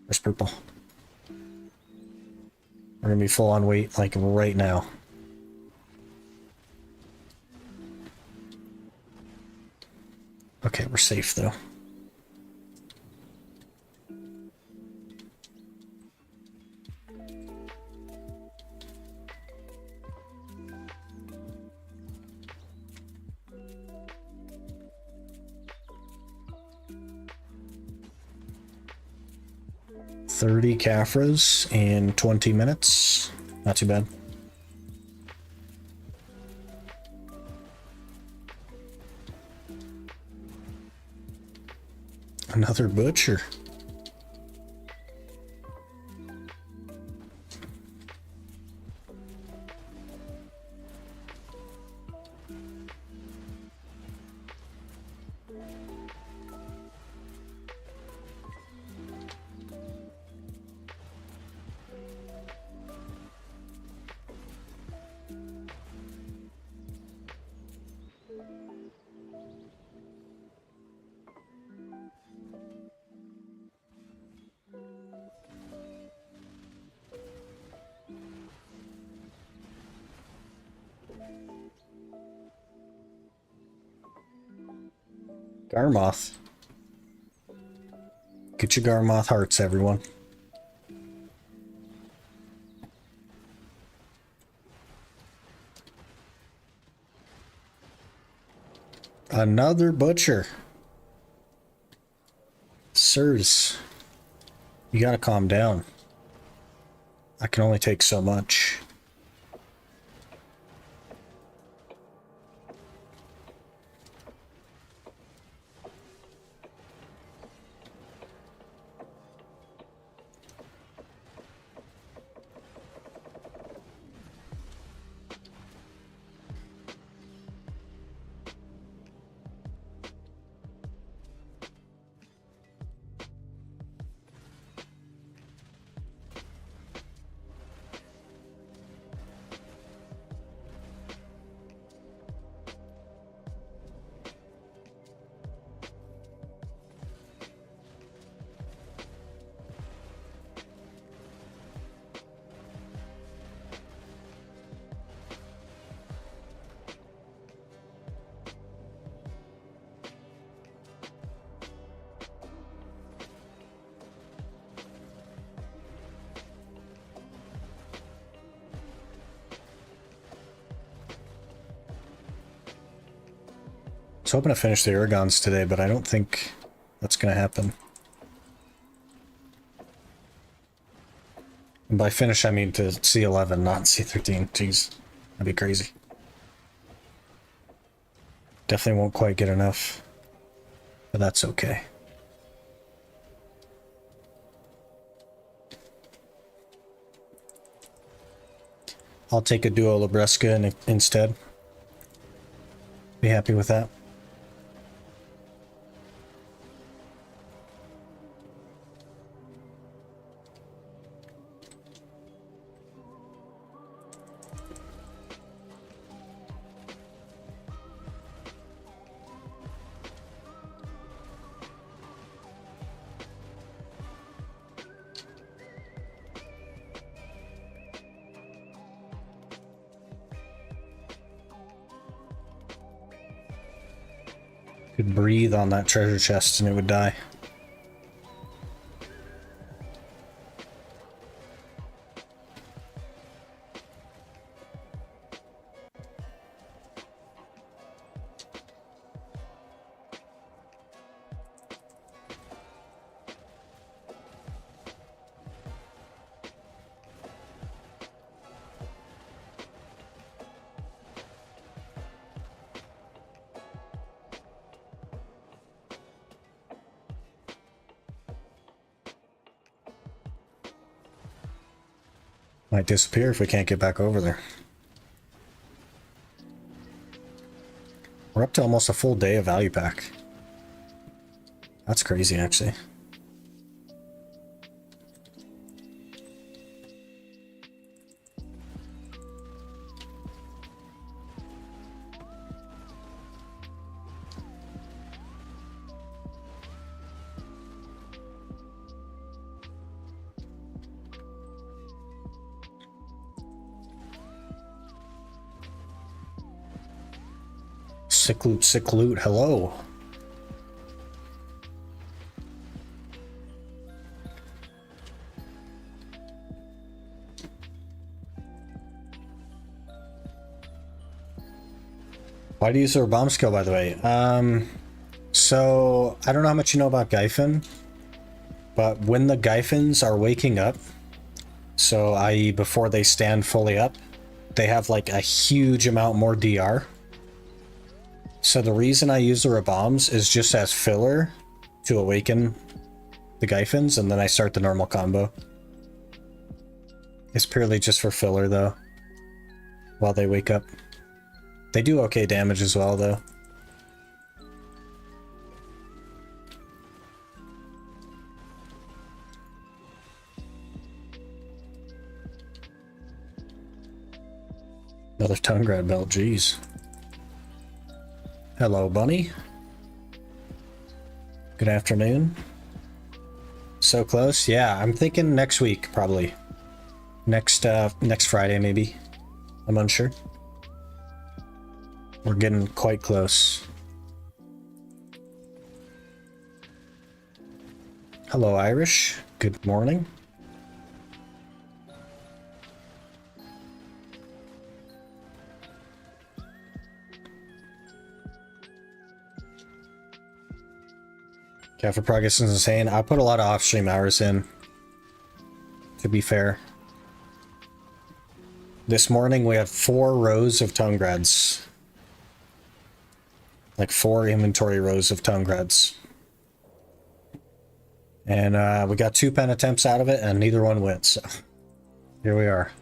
Where's purple? We're gonna be full on weight like right now. Okay, we're safe though. $30 Caphras in 20 minutes. Not too bad. Another butcher. Garmoth. Get your Garmoth hearts, everyone. Another butcher. Sirs, you gotta calm down. I can only take so much. I was hoping to finish the Urgons today, but I don't think that's going to happen. And by finish, I mean to C11, not C13. Jeez, that'd be crazy. Definitely won't quite get enough, but that's okay. I'll take a Duo Labresca instead. Be happy with that. Could breathe on that treasure chest and it would die. Might disappear if we can't get back over there. We're up to almost a full day of value pack. That's crazy, actually. Sick loot, hello. Why do you use their bomb skill, by the way? So I don't know how much you know about Gyfin, but when the Gyfins are waking up, so i.e. before they stand fully up, they have like a huge amount more DR. So the reason I use the bombs is just as filler to awaken the Gyfins, and then I start the normal combo. It's purely just for filler though, while they wake up. They do okay damage as well though. Another tongue grab belt, jeez. Hello, bunny. Good afternoon. So close? Yeah, I'm thinking next week, probably. Next Friday, maybe. I'm unsure. We're getting quite close. Hello, Irish. Good morning. Caphras progress is insane. I put a lot of off-stream hours in, to be fair. This morning we had 4 rows of tongue grads. Like 4 inventory rows of tongue grads. And we got 2 pen attempts out of it, and neither one went, so here we are.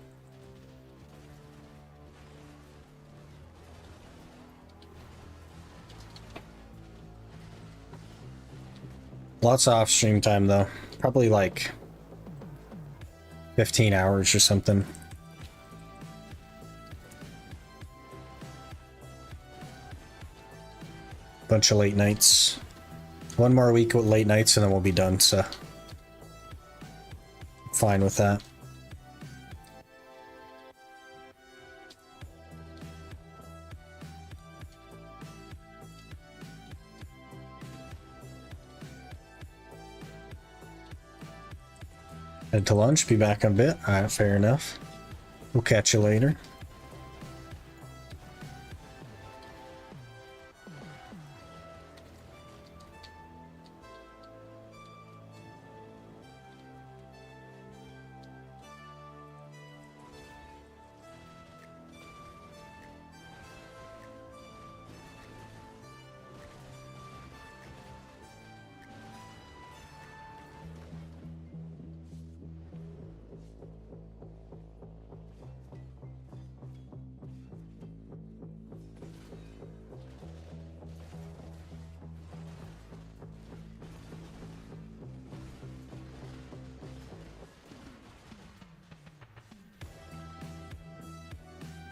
Lots of off-stream time, though. Probably like 15 hours or something. Bunch of late nights. One more week with late nights and then we'll be done, so fine with that. Head to lunch, be back in a bit. Alright, fair enough. We'll catch you later.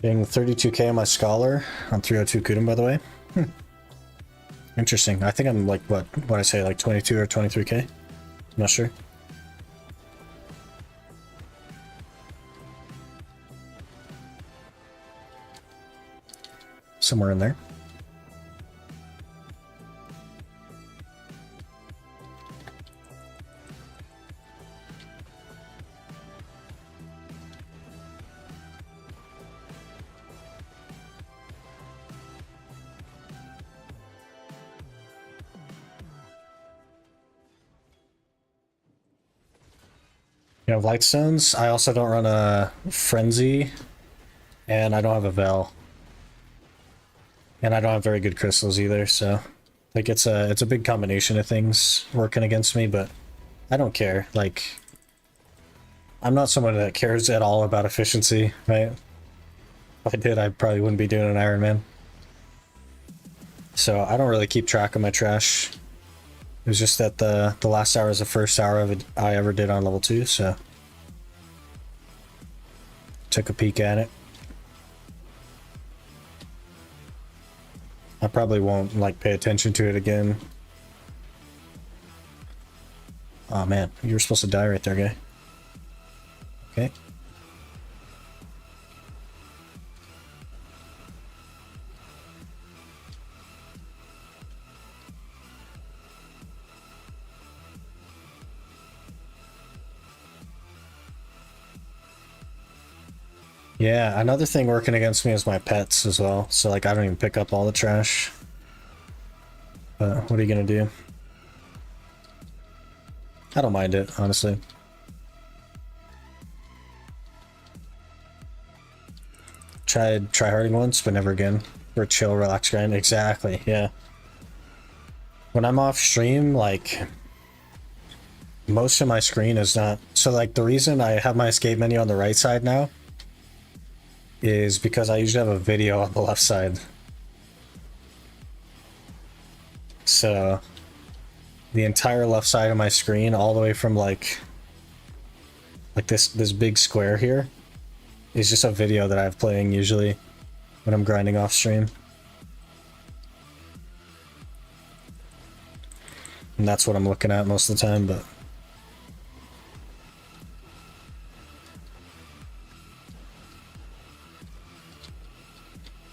Getting 32k on my scholar on 302 Kudum, by the way. Interesting. I think I'm like, what I say, like 22 or 23k? I'm not sure. Somewhere in there. You have Lightstones. I also don't run a Frenzy, and I don't have a Vel. And I don't have very good crystals either, so like it's a big combination of things working against me, but I don't care. Like, I'm not someone that cares at all about efficiency, right? If I did, I probably wouldn't be doing an Ironman. So I don't really keep track of my trash. It was just that the last hour is the first hour of it I ever did on level 2, so took a peek at it. I probably won't like pay attention to it again. Oh man, you were supposed to die right there, guy. Okay. Yeah, another thing working against me is my pets as well. So like I don't even pick up all the trash. But what are you gonna do? I don't mind it, honestly. Tried tryharding once, but never again. For a chill, relax grind. Exactly, yeah. When I'm off stream, like most of my screen is not so like the reason I have my escape menu on the right side now is because I usually have a video on the left side. So the entire left side of my screen, all the way from like this big square here, is just a video that I have playing usually when I'm grinding off stream. And that's what I'm looking at most of the time, but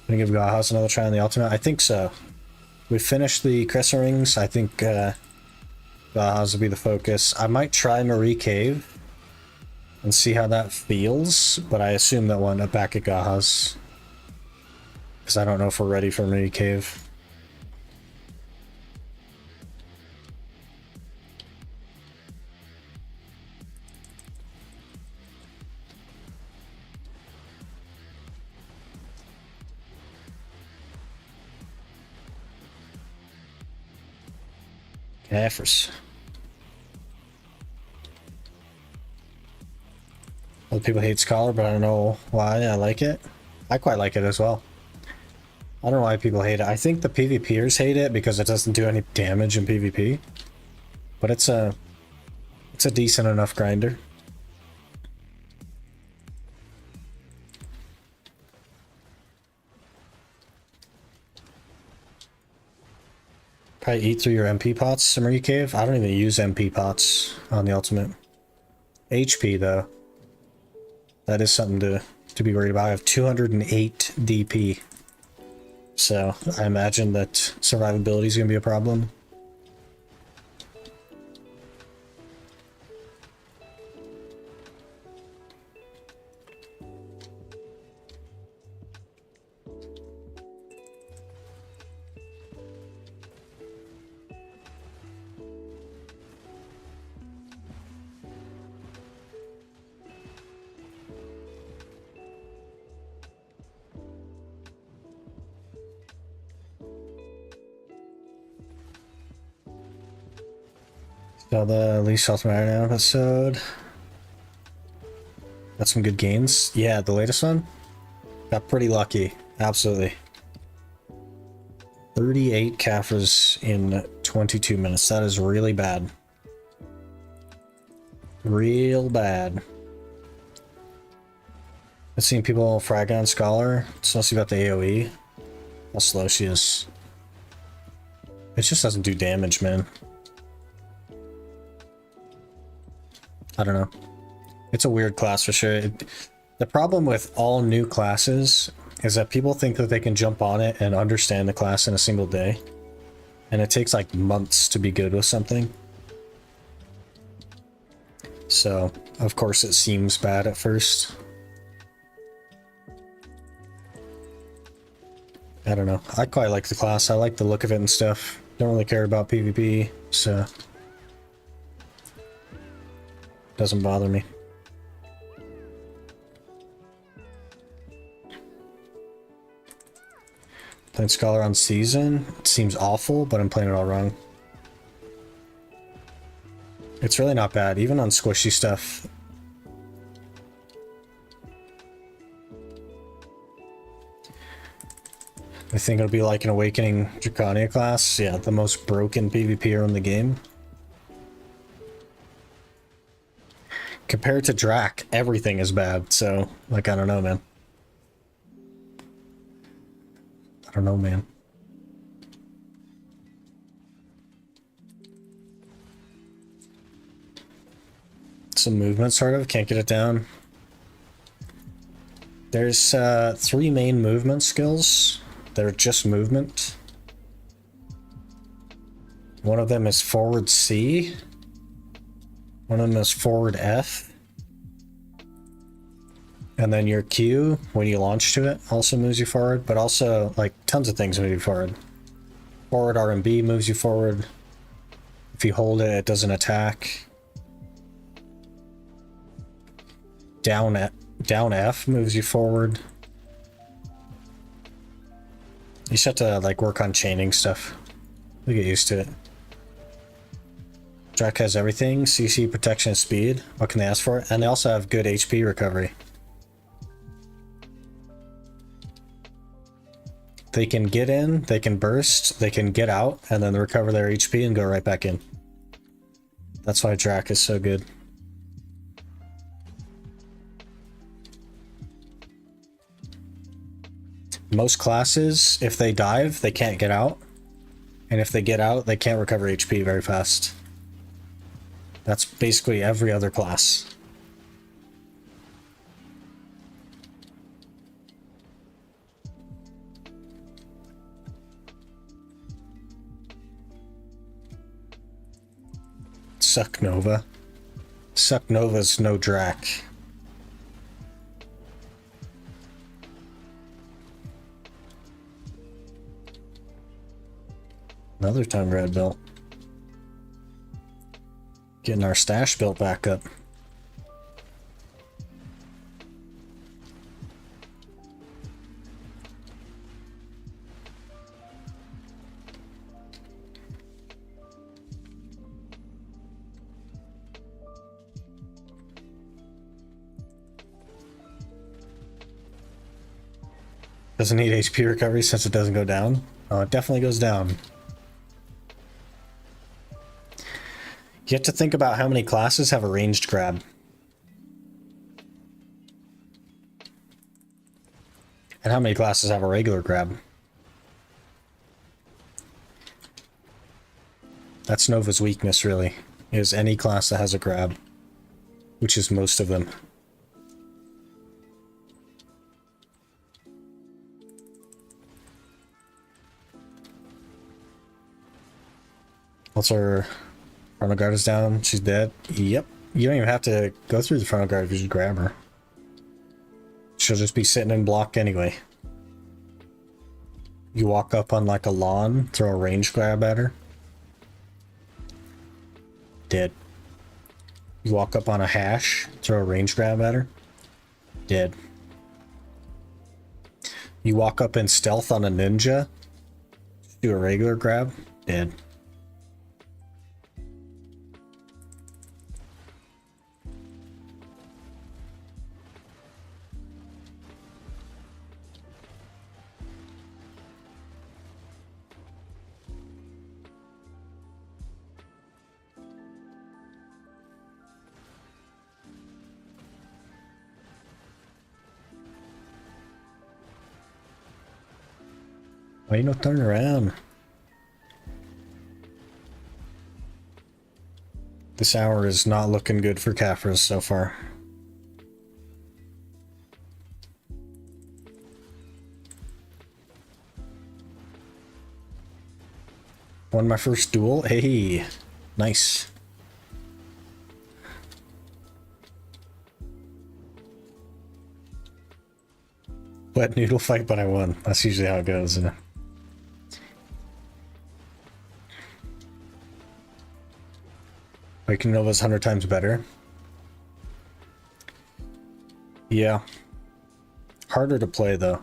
gonna give Gahas another try on the ultimate? I think so. We finished the Crescent Rings. I think Gahas will be the focus. I might try Marie Cave and see how that feels, but I assume that one back at Gahas. Because I don't know if we're ready for Marie Cave. Caphras. Other people hate Scholar, but I don't know why. I like it. I quite like it as well. I don't know why people hate it. I think the PvPers hate it because it doesn't do any damage in PvP. But it's a decent enough grinder. Probably eat through your MP pots, Marie Cave. I don't even use MP pots on the ultimate. HP though. That is something to be worried about. I have 208 DP. So I imagine that survivability is gonna be a problem. Saw the least ultimate Iron episode. Got some good gains. Yeah, the latest one. Got pretty lucky. Absolutely. 38 Caphras in 22 minutes. That is really bad. Real bad. I've seen people frag on Scholar. It's mostly about the AoE. How slow she is. It just doesn't do damage, man. I don't know. It's a weird class for sure. The problem with all new classes is that people think that they can jump on it and understand the class in a single day. And it takes like months to be good with something. So, of course it seems bad at first. I don't know. I quite like the class. I like the look of it and stuff. Don't really care about PvP, so doesn't bother me. Playing Scholar on Season. It seems awful, but I'm playing it all wrong. It's really not bad, even on squishy stuff. I think it'll be like an Awakening Draconia class. Yeah, the most broken PvPer in the game. Compared to Drac, everything is bad, so, like, I don't know, man. I don't know, man. Some movement, sort of. Can't get it down. There's 3 main movement skills. They're just movement. One of them is forward C. One of them is forward F. And then your Q, when you launch to it, also moves you forward, but also, like, tons of things move you forward. Forward R&B moves you forward. If you hold it, it doesn't attack. Down F moves you forward. You just have to, like, work on chaining stuff. We get used to it. Drac has everything. CC, protection, and speed. What can they ask for? And they also have good HP recovery. They can get in, they can burst, they can get out, and then recover their HP and go right back in. That's why Drac is so good. Most classes, if they dive, they can't get out. And if they get out, they can't recover HP very fast. That's basically every other class. Suck Nova. Suck Nova's no Drac. Another Tongue Red built. Getting our stash built back up. Doesn't need HP recovery since it doesn't go down. Oh, it definitely goes down. You have to think about how many classes have a ranged grab. And how many classes have a regular grab. That's Nova's weakness, really, is any class that has a grab, which is most of them. What's our frontal guard is down? She's dead. Yep. You don't even have to go through the frontal guard if you just grab her. She'll just be sitting in block anyway. You walk up on like a lawn, throw a range grab at her. Dead. You walk up on a hash, throw a range grab at her. Dead. You walk up in stealth on a ninja, do a regular grab. Dead. Why you not turn around? This hour is not looking good for Caphras so far. Won my first duel. Hey, nice. Wet noodle fight, but I won. That's usually how it goes. Waking Nova's 100 times better. Yeah. Harder to play, though.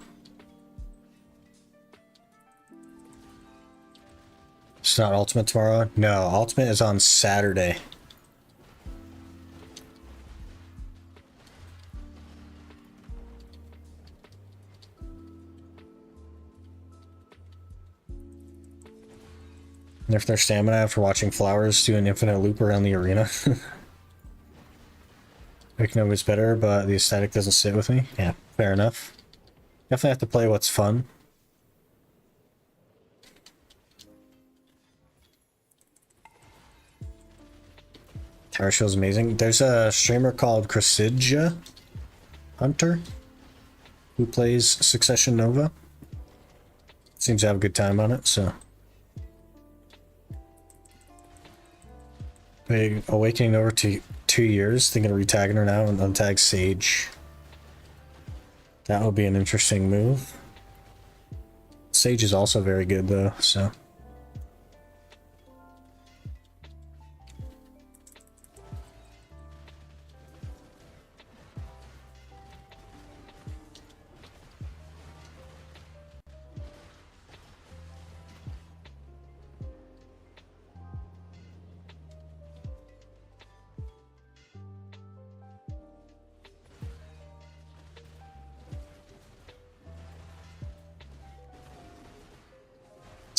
It's not Ultimate tomorrow? No, Ultimate is on Saturday. Nerf their stamina after watching Flowers do an infinite loop around the arena. Vicno is better, but the aesthetic doesn't sit with me. Yeah, fair enough. Definitely have to play what's fun. Tower Show's amazing. There's a streamer called Cressidja Hunter who plays Succession Nova. Seems to have a good time on it, so. Big Awakening over to 2 years. Thinking of retagging her now and untag Sage. That would be an interesting move. Sage is also very good though, so.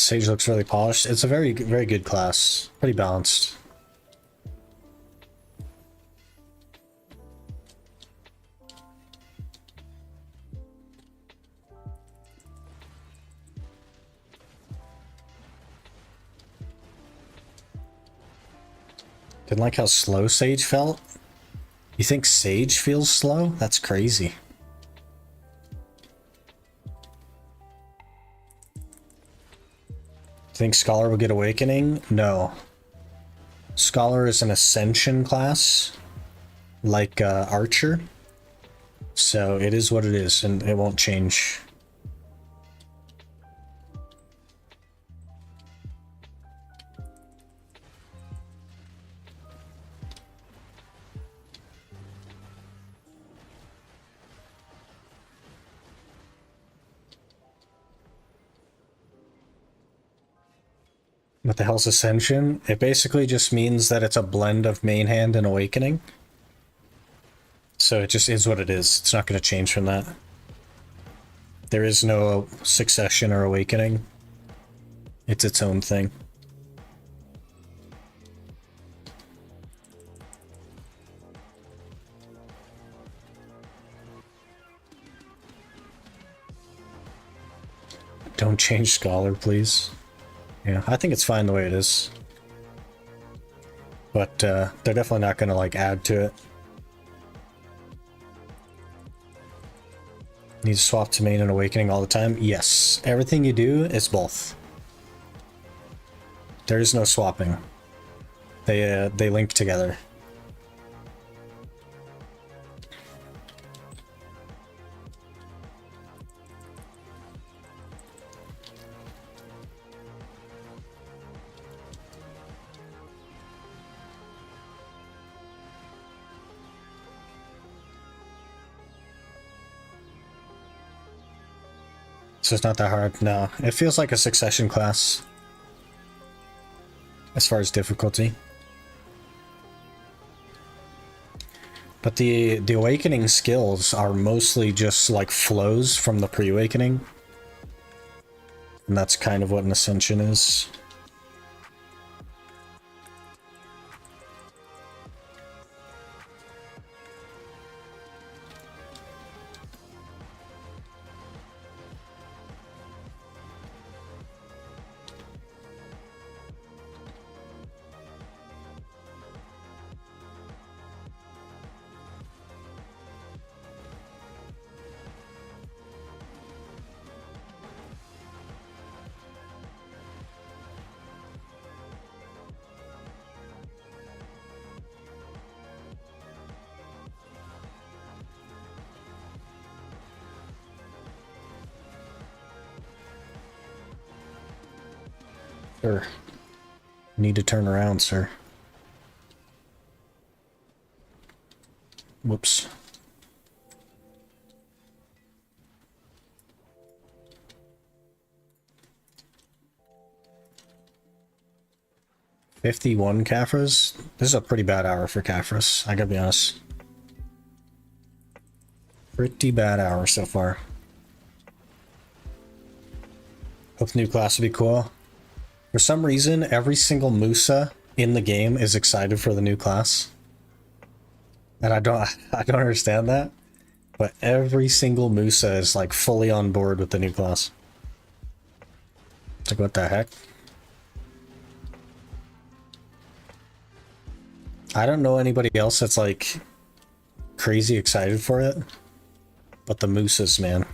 Sage looks really polished. It's a very good class. Pretty balanced. Didn't like how slow Sage felt? You think Sage feels slow? That's crazy. Think Scholar will get Awakening? No. Scholar is an Ascension class, like Archer. So it is what it is, and it won't change. What the hell's Ascension? It basically just means that it's a blend of main hand and Awakening. So it just is what it is. It's not going to change from that. There is no Succession or Awakening. It's its own thing. Don't change Scholar, please. Yeah, I think it's fine the way it is. But they're definitely not going to like add to it. Need to swap to main and Awakening all the time? Yes. Everything you do is both. There is no swapping. They link together. So it's not that hard. No, it feels like a Succession class as far as difficulty. But the Awakening skills are mostly just like flows from the pre-Awakening. And that's kind of what an Ascension is. Sir, need to turn around, sir. Whoops. 51 Caphras. This is a pretty bad hour for Caphras, I gotta be honest. Pretty bad hour so far. Hope the new class will be cool. For some reason, every single Musa in the game is excited for the new class. And I don't understand that. But every single Musa is like fully on board with the new class. It's like, what the heck? I don't know anybody else that's like crazy excited for it. But the Musas, man.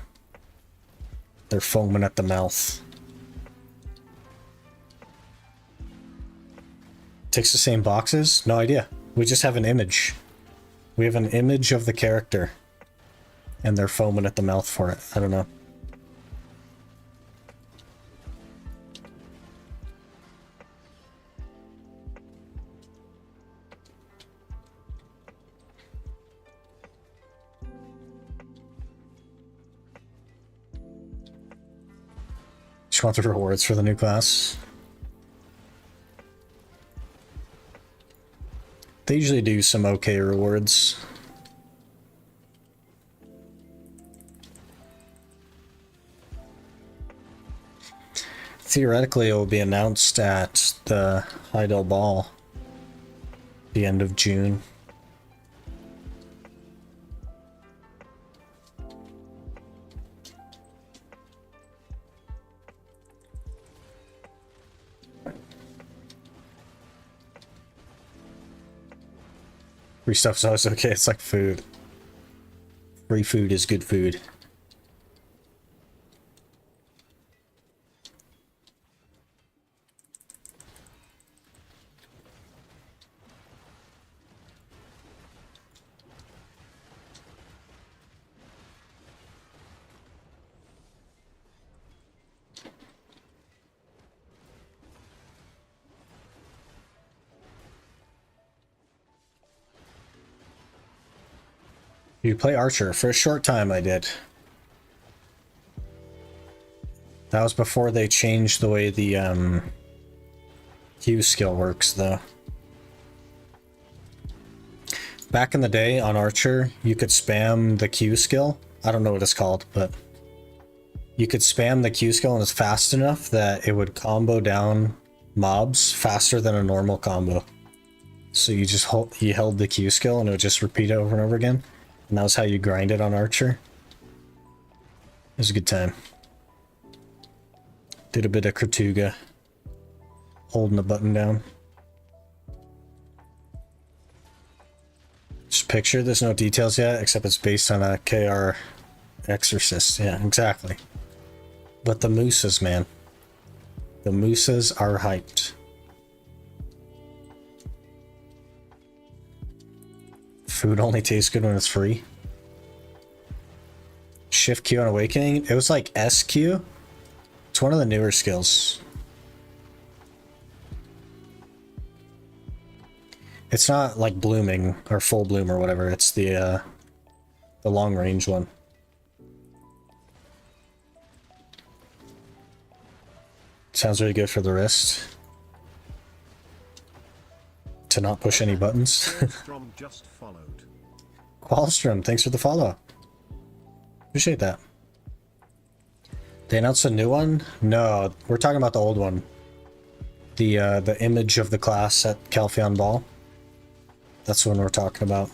They're foaming at the mouth. Takes the same boxes? No idea. We just have an image. We have an image of the character. And they're foaming at the mouth for it. I don't know. Just want the rewards for the new class. They usually do some okay rewards. Theoretically, it will be announced at the Heidel Ball, the end of June. Free stuff's always okay, it's like food. Free food is good food. You play Archer? For a short time I did. That was before they changed the way the Q skill works though. Back in the day on Archer, you could spam the Q skill. I don't know what it's called, but you could spam the Q skill and it's fast enough that it would combo down mobs faster than a normal combo. So you just held the Q skill and it would just repeat it over and over again. And that was how you grind it on Archer. It was a good time. Did a bit of Kratuga. Holding the button down. Just picture, there's no details yet, except it's based on a KR Exorcist. Yeah, exactly. But the Musas, man. The Musas are hyped. Food only tastes good when it's free. Shift Q on Awakening. It was like SQ. It's one of the newer skills. It's not like blooming or full bloom or whatever. It's the long range one. Sounds really good for the wrist. To not push any buttons. Strom just followed. Qualstrom, thanks for the follow. Appreciate that. They announced a new one? No, we're talking about the old one. The image of the class at Calpheon Ball. That's the one we're talking about.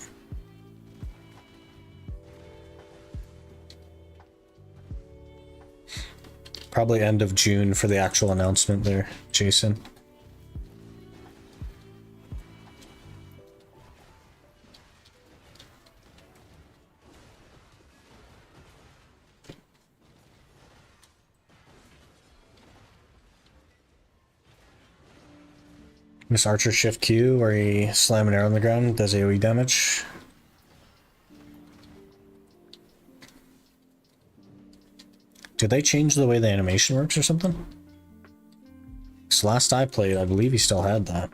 Probably end of June for the actual announcement there, Jason. Miss Archer Shift Q, where he slam an arrow on the ground, does AoE damage. Did they change the way the animation works or something? Because last I played, I believe he still had that.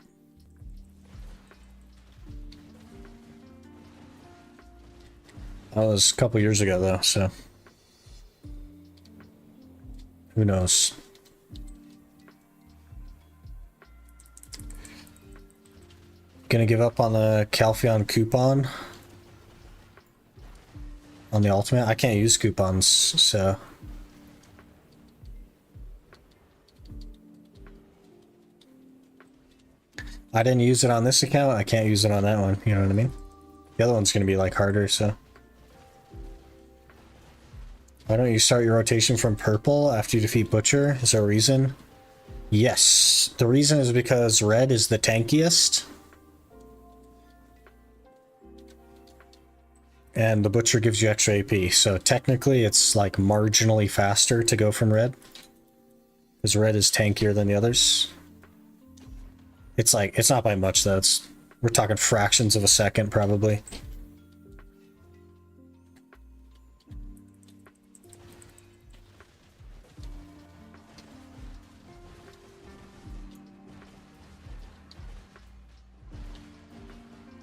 That was a couple years ago though, so who knows? Gonna give up on the Calpheon coupon on the ultimate. I can't use coupons, so I didn't use it on this account. I can't use it on that one. You know what I mean? The other one's gonna be like harder, so. Why don't you start your rotation from purple after you defeat Butcher? Is there a reason? Yes. The reason is because red is the tankiest. And the Butcher gives you extra AP. So technically it's like marginally faster to go from red. Because red is tankier than the others. It's like, it's not by much though. We're talking fractions of a second probably.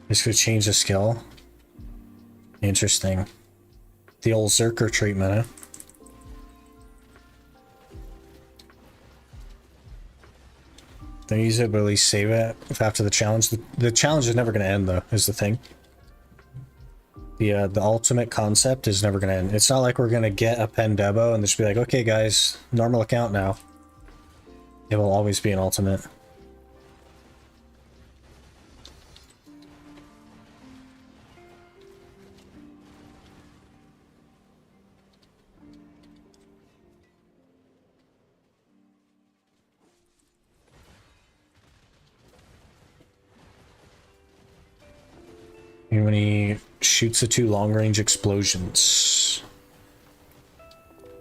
Just gonna change the skill. Interesting. The old Zerker treatment, huh? Don't use it, but at least save it if after the challenge. The challenge is never gonna end though, is the thing. The ultimate concept is never gonna end. It's not like we're gonna get a Pendebo and just be like, okay guys, normal account now. It will always be an ultimate. And when he shoots the 2 long-range explosions.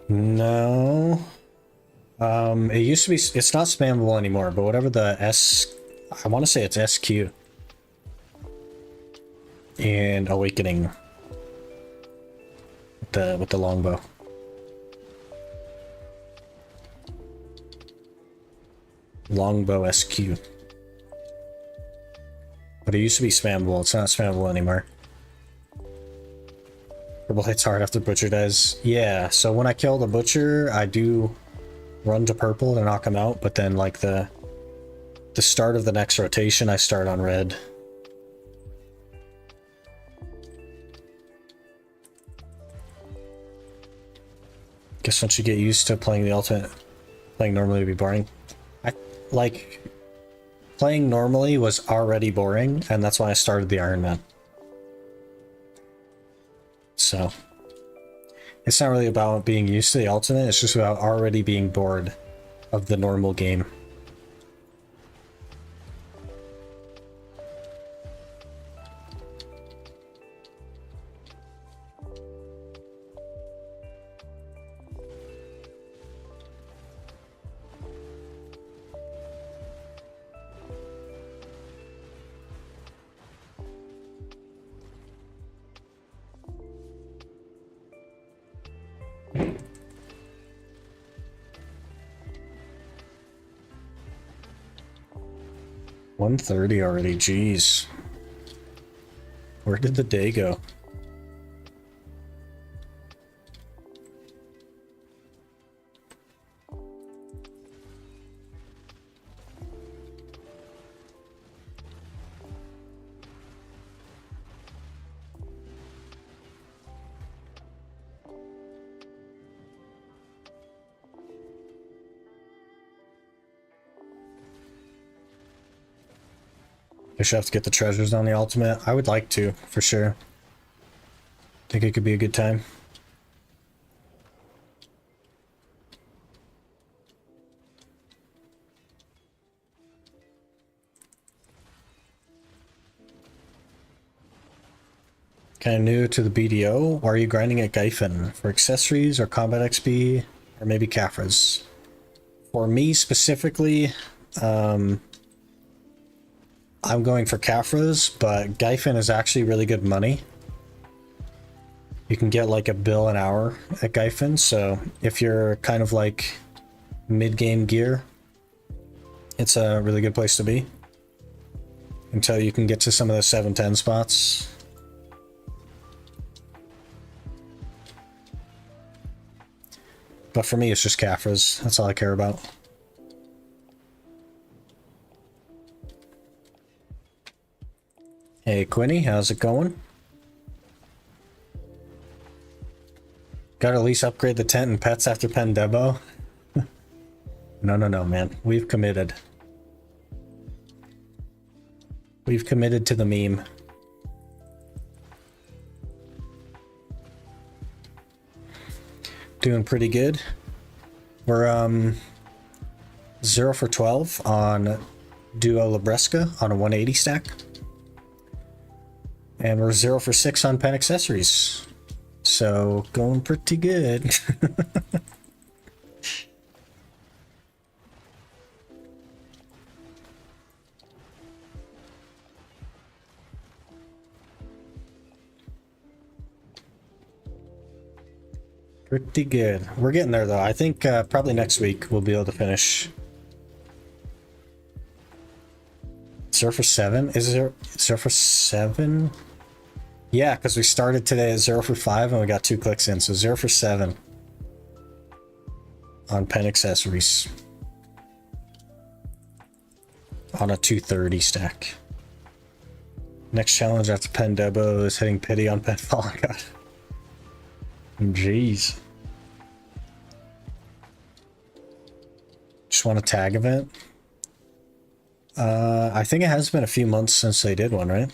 No. It used to be, it's not spammable anymore, but whatever the I want to say it's SQ. And Awakening. With the longbow. Longbow SQ. But it used to be spammable. It's not spammable anymore. Purple hits hard after Butcher does. Yeah, so when I kill the Butcher, I do run to purple to knock him out, but then like the start of the next rotation, I start on red. Guess once you get used to playing the ultimate, playing normally would be boring. Playing normally was already boring, and that's why I started the Ironman. So, it's not really about being used to the ultimate, it's just about already being bored of the normal game. $130 already, jeez. Where did the day go? I should have to get the treasures on the ultimate. I would like to, for sure. Think it could be a good time. Kind of new to the BDO. Why are you grinding at Gyfin? For accessories or combat XP? Or maybe Caphras? For me specifically, I'm going for Caphras, but Gyfin is actually really good money. You can get like $1 bill an hour at Gyfin, so if you're kind of like mid-game gear, it's a really good place to be. Until you can get to some of the 710 spots. But for me, it's just Caphras. That's all I care about. Hey Quinny, how's it going? Gotta at least upgrade the tent and pets after Pendebo? No, man. We've committed. We've committed to the meme. Doing pretty good. We're 0 for 12 on Duo Labresca on a 180 stack. And we're 0 for 6 on pen accessories. So going pretty good. Pretty good. We're getting there though. I think probably next week we'll be able to finish. 0 for 7? Is there 0 for 7? Yeah, because we started today at 0 for 5 and we got 2 clicks in, so 0 for 7 on pen accessories on a 230 stack. Next challenge after Pen Debo is hitting pity on Pen Fallen God. Jeez. Just want a tag event. I think it has been a few months since they did one, right?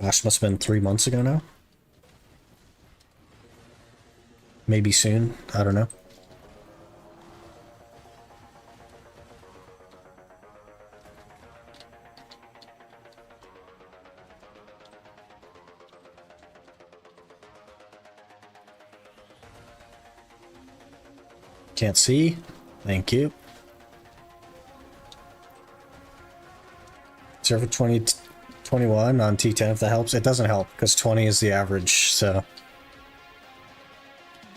Gosh, must have been 3 months ago now. Maybe soon. I don't know. Can't see. Thank you. 0 for 20, 21 on T10 if that helps. It doesn't help because 20 is the average, so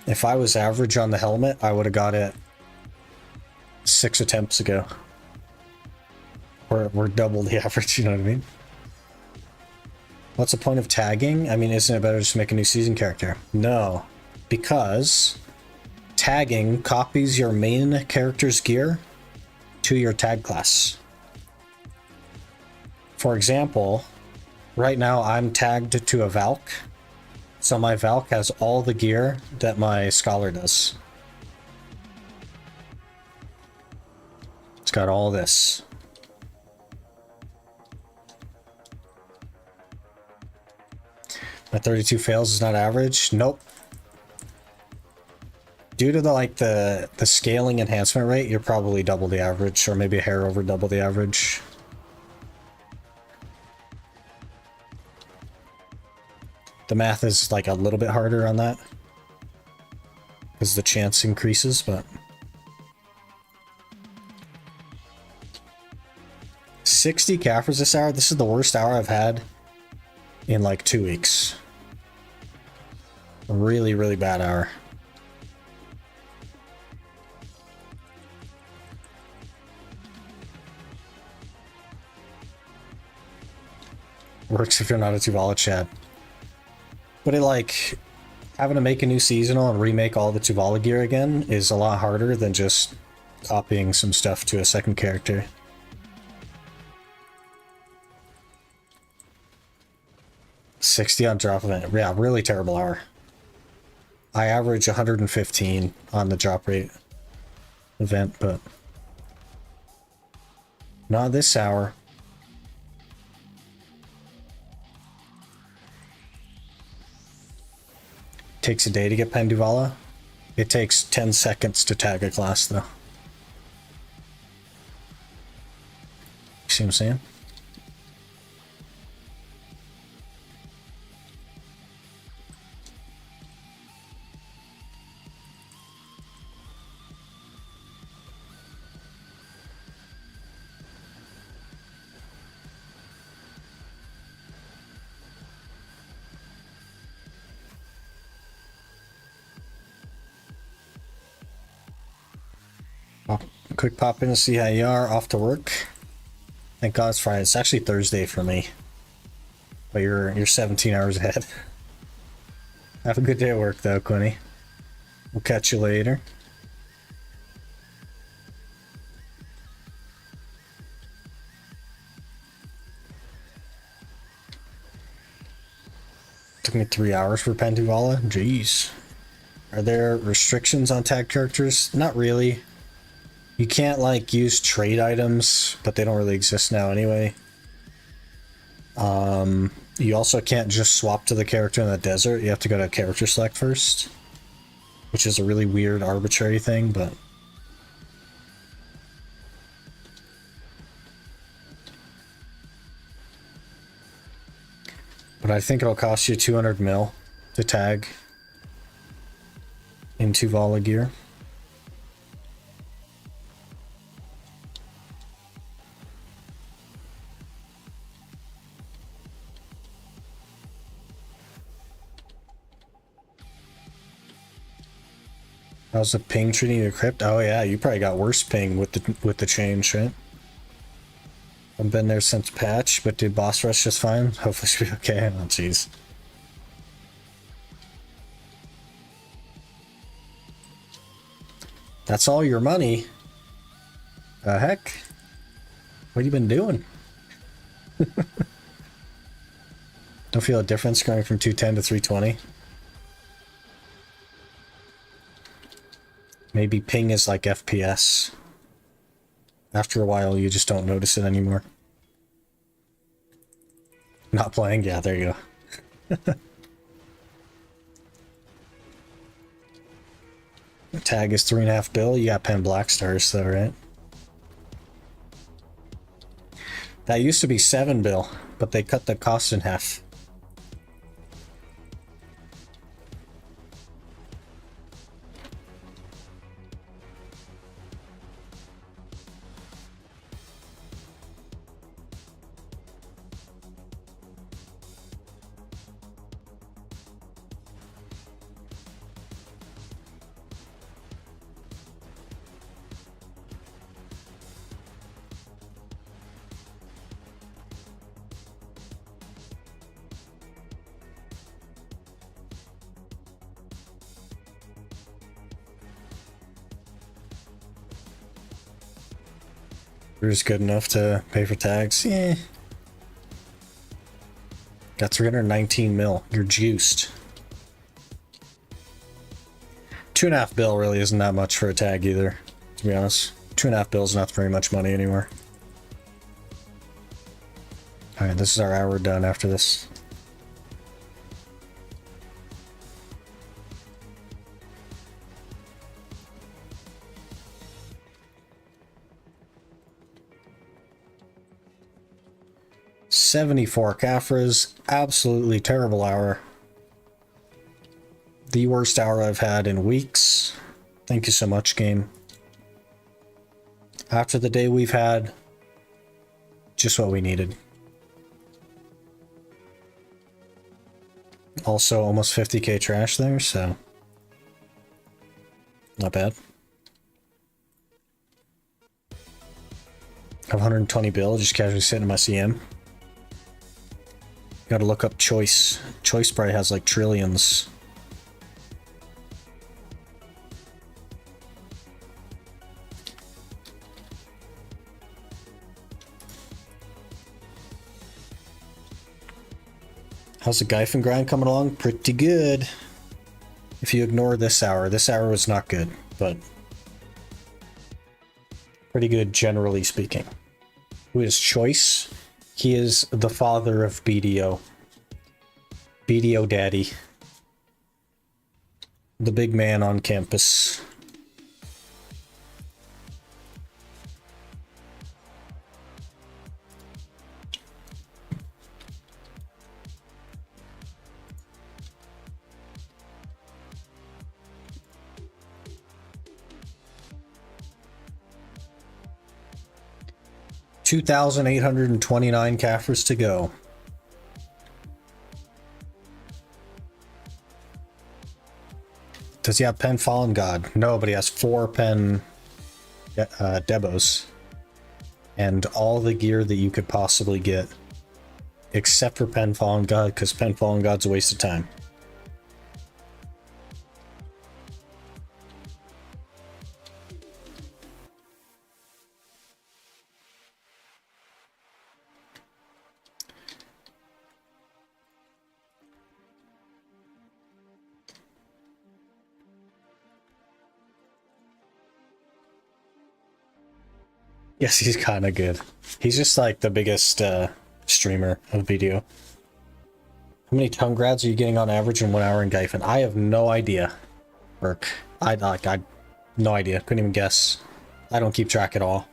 if I was average on the helmet, I would have got it 6 attempts ago. We're double the average, you know what I mean? What's the point of tagging? I mean, isn't it better to just make a new season character? No, because tagging copies your main character's gear to your tag class. For example, right now I'm tagged to a Valk, so my Valk has all the gear that my Scholar does. It's got all this. My 32 fails is not average? Nope. Due to the scaling enhancement rate, you're probably double the average, or maybe a hair over double the average. The math is like a little bit harder on that because the chance increases, but 60 Caphras this hour. This is the worst hour I've had in like 2 weeks. A really, really bad hour. Works if you're not a Tuvala Chad. But it like having to make a new seasonal and remake all the Tuvala gear again is a lot harder than just copying some stuff to a second character. $60 on drop event. Yeah, really terrible hour. I average 115 on the drop rate event, but not this hour. Takes a day to get Penduvala. It takes 10 seconds to tag a class, though. You see what I'm saying? Quick pop in to see how you are. Off to work. Thank God it's Friday. It's actually Thursday for me. But you're 17 hours ahead. Have a good day at work though, Quinny. We'll catch you later. me 3 hours for Pantuvala? Jeez. Are there restrictions on tag characters? Not really. You can't, like, use trade items, but they don't really exist now anyway. You also can't just swap to the character in the desert. You have to go to character select first, which is a really weird, arbitrary thing, but... But I think it'll cost you 200 mil to tag into Vala gear. How's the ping treating your crypt? Oh yeah, you probably got worse ping with the change, right? I've been there since patch, but did boss rush just fine? Hopefully she'll be okay. Oh jeez. That's all your money? The heck? What have you been doing? Don't feel a difference going from 210 to 320. Maybe ping is like FPS. After a while, you just don't notice it anymore. Not playing? Yeah, there you go. Tag is 3.5 bill. You got pen black stars though, right? That used to be 7 bill, but they cut the cost in half. You're just good enough to pay for tags? Yeah. Got 319 mil. You're juiced. 2.5 bill really isn't that much for a tag either, to be honest. 2.5 bill is not very much money anymore. Alright, this is our hour done after this. $74 Caphras, absolutely terrible hour. The worst hour I've had in weeks. Thank you so much, game. After the day we've had, just what we needed. Also, almost 50k trash there, so not bad. I have 120 bill, just casually sitting in my CM. Gotta look up choice. Choice probably has like trillions. How's the Gyphon grind coming along? Pretty good. If you ignore this hour was not good, but pretty good generally speaking. Who is Choice? He is the father of BDO. BDO Daddy. The big man on campus. $2,829 Caphras to go. Does he have Pen Fallen God? No, but he has 4 Pen Debos. And all the gear that you could possibly get. Except for Pen Fallen God, because Pen Fallen God's a waste of time. Yes, he's kind of good. He's just like the biggest streamer of video. How many tongue grads are you getting on average in 1 hour in Gaifen? I have no idea, Burke. I no idea. Couldn't even guess. I don't keep track at all.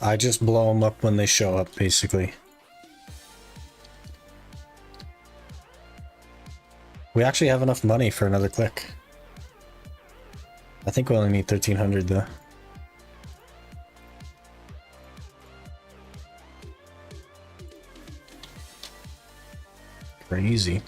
I just blow them up when they show up, basically. We actually have enough money for another click. I think we only need 1,300 though. Crazy.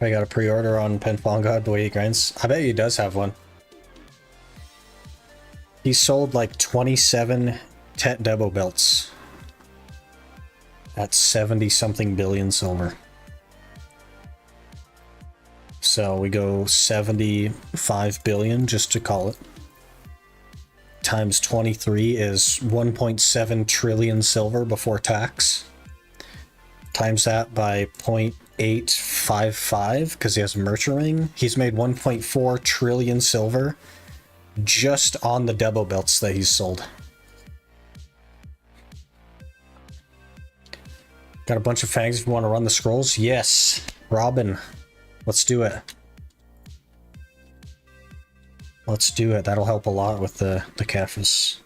I got a pre-order on Penfong God, the way he grinds. I bet he does have one. He sold like 27 Tet Debo belts at 70 something billion silver. So we go 75 billion just to call it. Times 23 is 1.7 trillion silver before tax. Times that by 0.855 because he has a merchant ring. He's made 1.4 trillion silver just on the Debo belts that he's sold. Got a bunch of fangs if you want to run the scrolls. Yes, Robin, let's do it. Let's do it. That'll help a lot with the Caphras.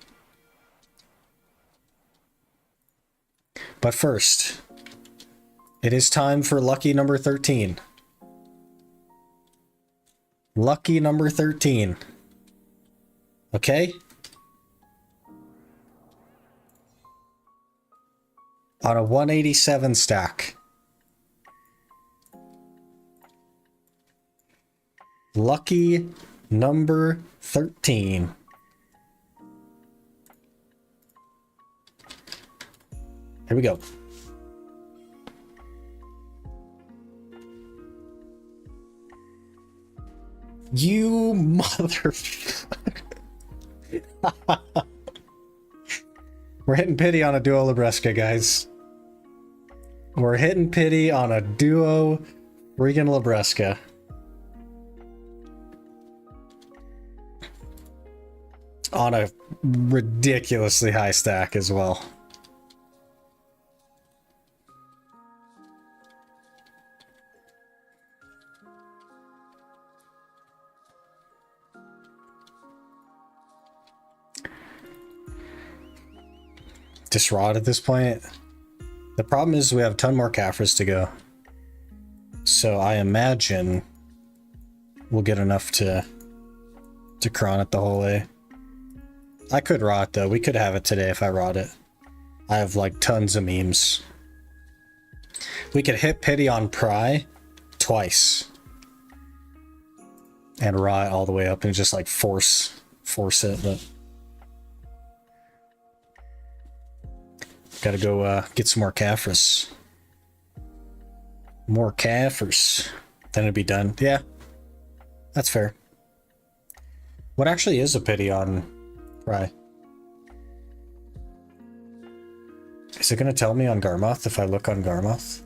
But first, it is time for lucky number 13. Lucky number 13. Okay? On a 187 stack. Lucky number 13. Here we go. You motherfucker. We're hitting pity on a duo Libresca, guys. We're hitting pity on a duo freaking Libresca. On a ridiculously high stack as well. Just rod at this point. The problem is we have a ton more Caphras to go. So I imagine we'll get enough to cron it the whole way. I could raw it though. We could have it today if I rawed it. I have like tons of memes. We could hit pity on Pry twice. And raw it all the way up and just like force it, but gotta go get some more Caphras. More Caphras. Then it'd be done. Yeah. That's fair. What actually is a pity on Pry? Is it gonna tell me on Garmoth if I look on Garmoth?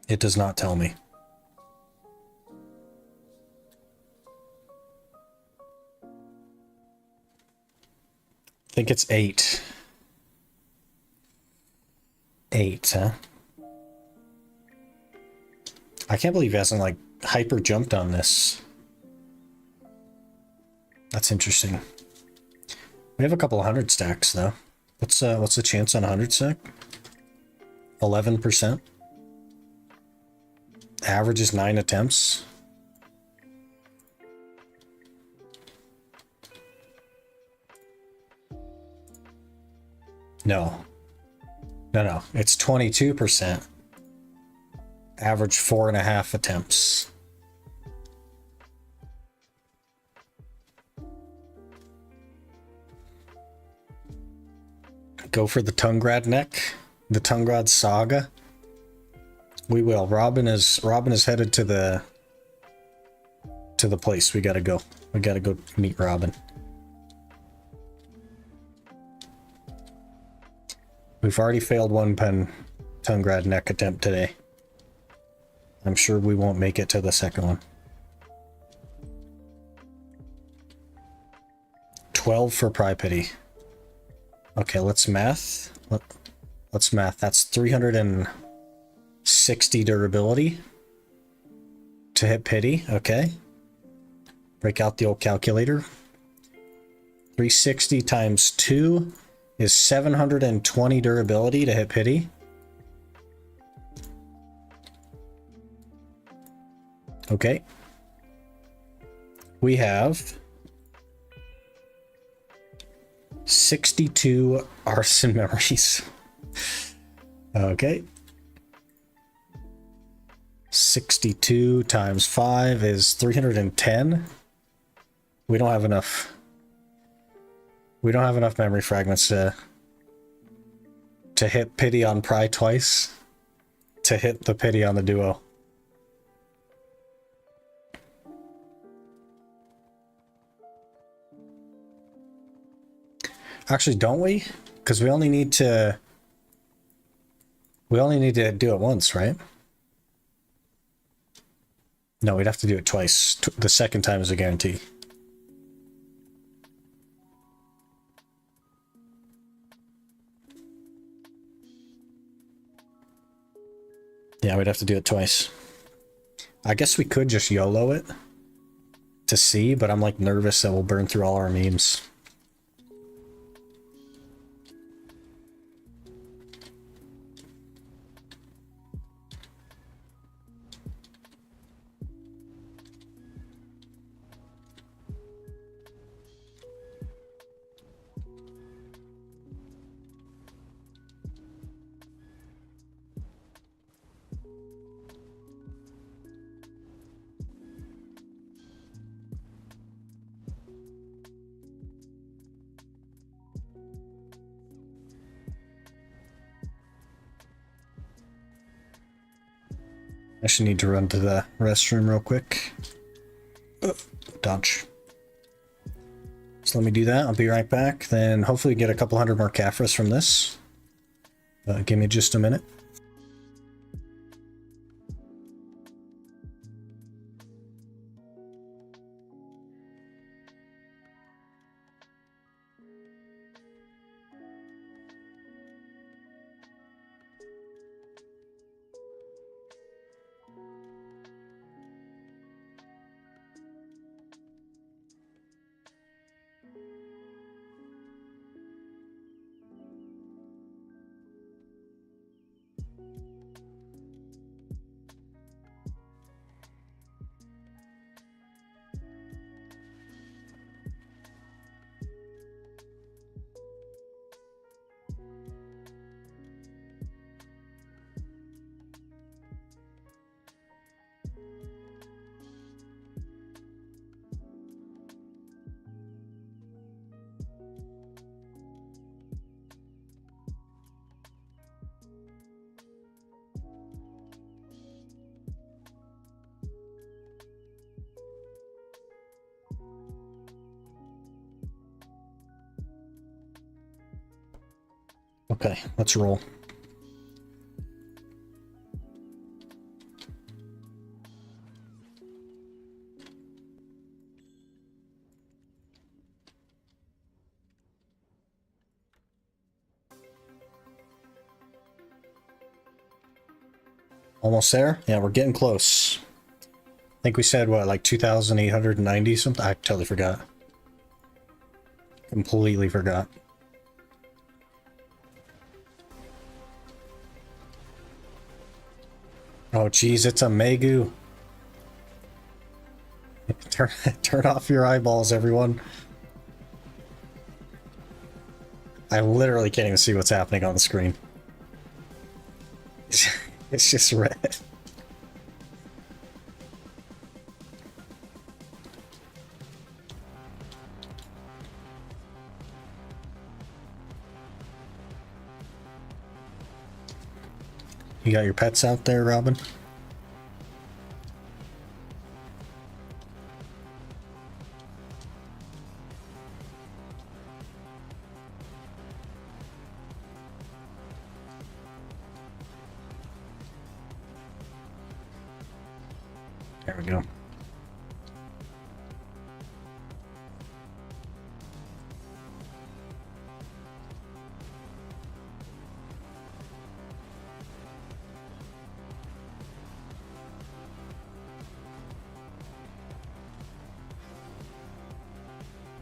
It does not tell me. I think it's 8. 8, huh? I can't believe he hasn't like hyper jumped on this. That's interesting. We have a couple 100 stacks though. What's the chance on 100 stack? 11%. Average is 9 attempts. No. No. It's 22%. Average 4.5 attempts. Go for the Tungrad neck. The Tungrad Saga. We will. Robin is headed to the place. We gotta go. We gotta go meet Robin. We've already failed one Tungrad neck attempt today. I'm sure we won't make it to the second one. 12 for Pry Pity. Okay, let's math. Let's math. That's 360 durability to hit Pity. Okay. Break out the old calculator. 360 times 2 is 720 durability to hit Pity. Okay. We have 62 arson memories. Okay. 62 times 5 is 310. We don't have enough. We don't have enough memory fragments to hit Pity on Pry twice, to hit the Pity on the duo. Actually, don't we? Because we only need to do it once, right? No, we'd have to do it twice. The second time is a guarantee. Yeah, we'd have to do it twice. I guess we could just YOLO it to see, but I'm like nervous that we'll burn through all our memes. I should need to run to the restroom real quick. Dodge. So let me do that. I'll be right back. Then hopefully get a couple hundred more Caphras from this. Give me just a minute. Okay, let's roll. Almost there? Yeah, we're getting close. I think we said, what, like 2,890 something? I totally forgot. Completely forgot. Oh, geez, it's a Megu. Turn off your eyeballs, everyone. I literally can't even see what's happening on the screen. It's just red. You got your pets out there, Robin? There we go.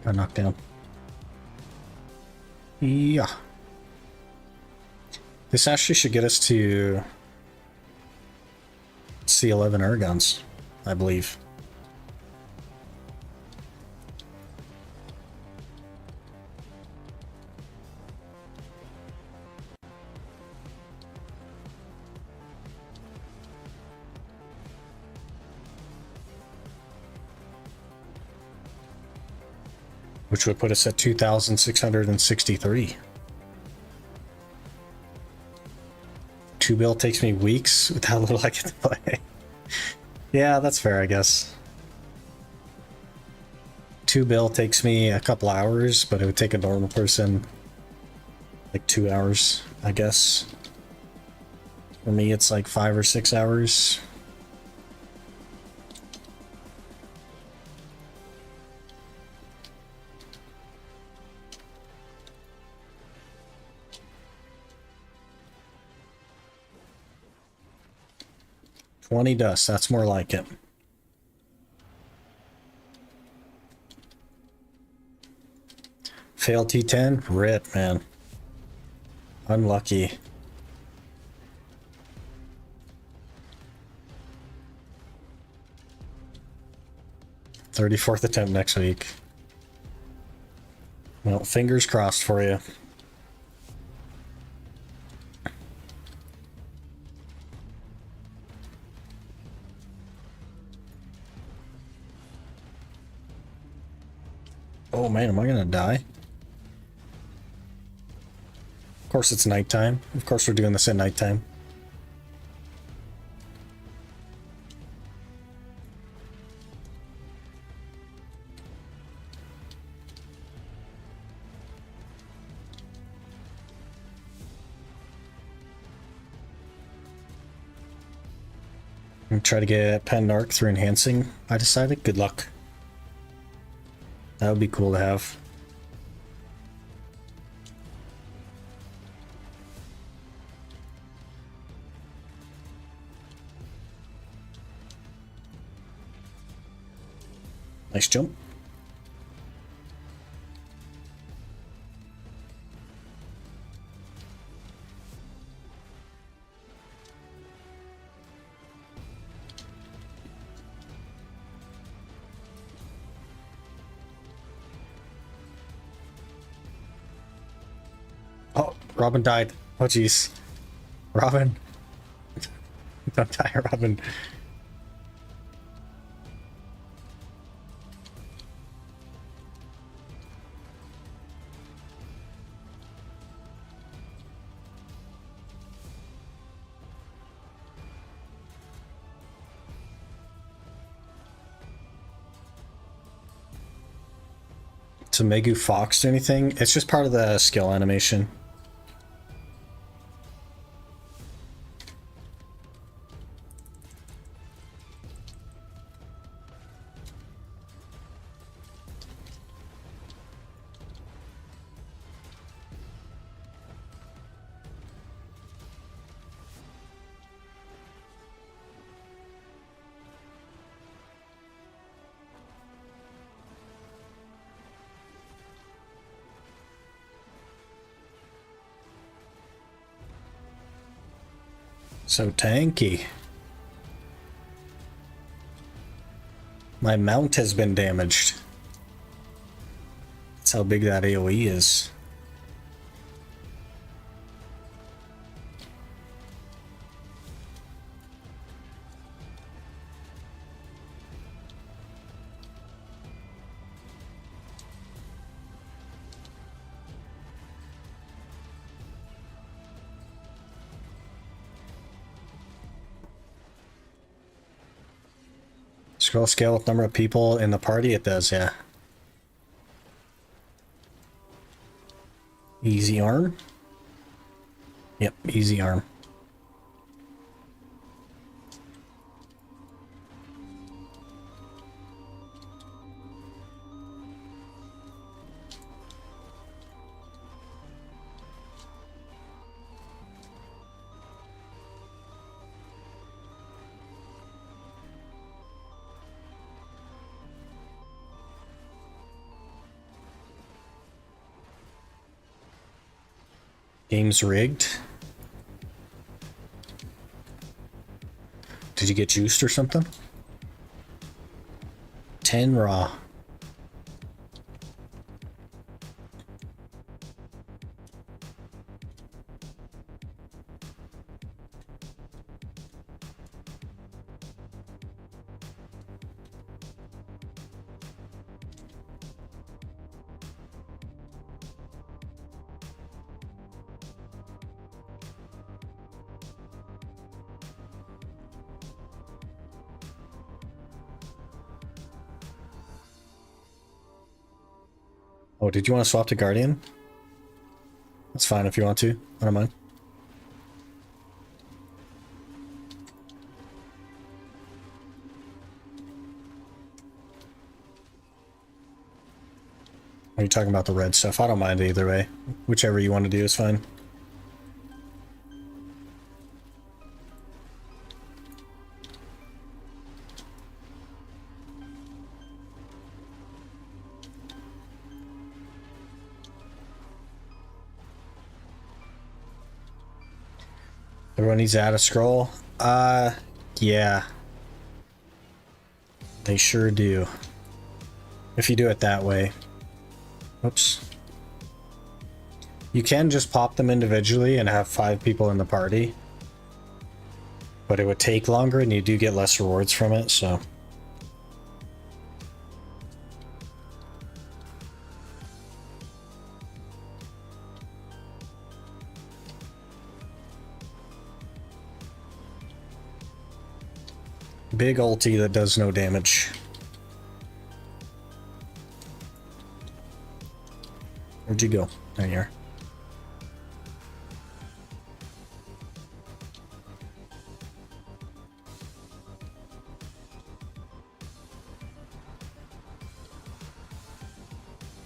Got knocked down. Yeah. This actually should get us to C11 air guns, I believe. Which would put us at 2,663. 2 bill takes me weeks with how little I get to play. Yeah, that's fair, I guess. 2 bill takes me a couple hours, but it would take a normal person like 2 hours, I guess. For me, it's like 5 or 6 hours. $20 dust, that's more like it. Fail T10? Rip, man. Unlucky. "34th attempt next week." Well, fingers crossed for you. Oh man, am I gonna die? Of course it's nighttime. Of course we're doing this at nighttime. I'm gonna try to get Pendark through enhancing, I decided. Good luck. That would be cool to have. Nice jump. Oh, Robin died. Oh, jeez. Robin. Don't die, Robin. To Megu Fox or anything? It's just part of the skill animation. So tanky. My mount has been damaged. That's how big that AoE is. Scroll scale with number of people in the party. It does, yeah. Easy arm. Yep, easy arm. Game's rigged. Did you get juiced or something? 10 raw. Oh, did you want to swap to Guardian? That's fine if you want to. I don't mind. Are you talking about the red stuff? I don't mind either way. Whichever you want to do is fine. Everyone needs to add a scroll. Yeah. They sure do. If you do it that way. Oops. You can just pop them individually and have 5 people in the party. But it would take longer and you do get less rewards from it, so. Big ulti that does no damage. Where'd you go? There you are.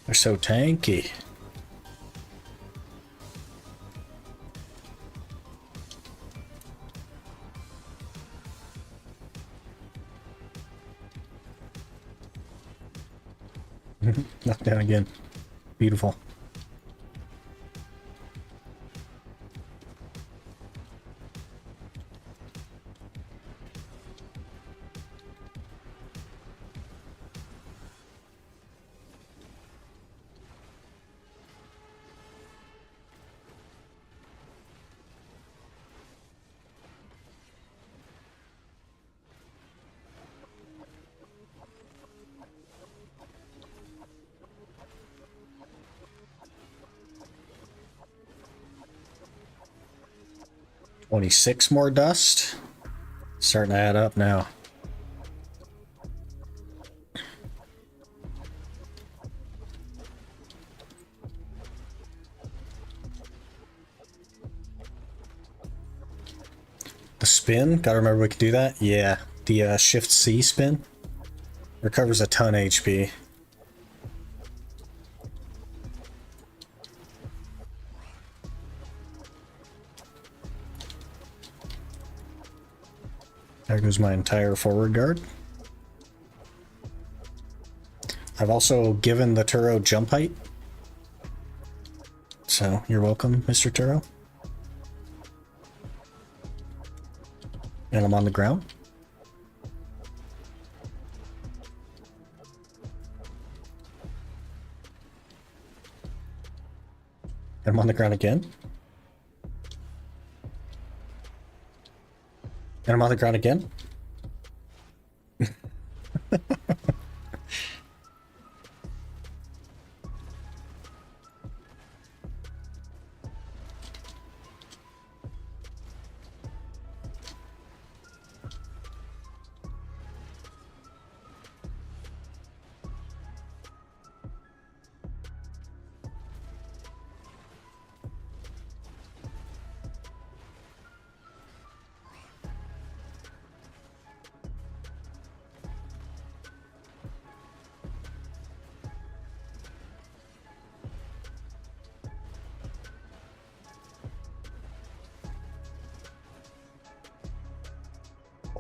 They're so tanky. Knocked down again. Beautiful. $26 more dust. Starting to add up now. The spin, gotta remember we can do that. Yeah, the Shift C spin recovers a ton of HP. There goes my entire forward guard. I've also given the Turo jump height. So, you're welcome, Mr. Turo. And I'm on the ground. And I'm on the ground again. And I'm on the ground again.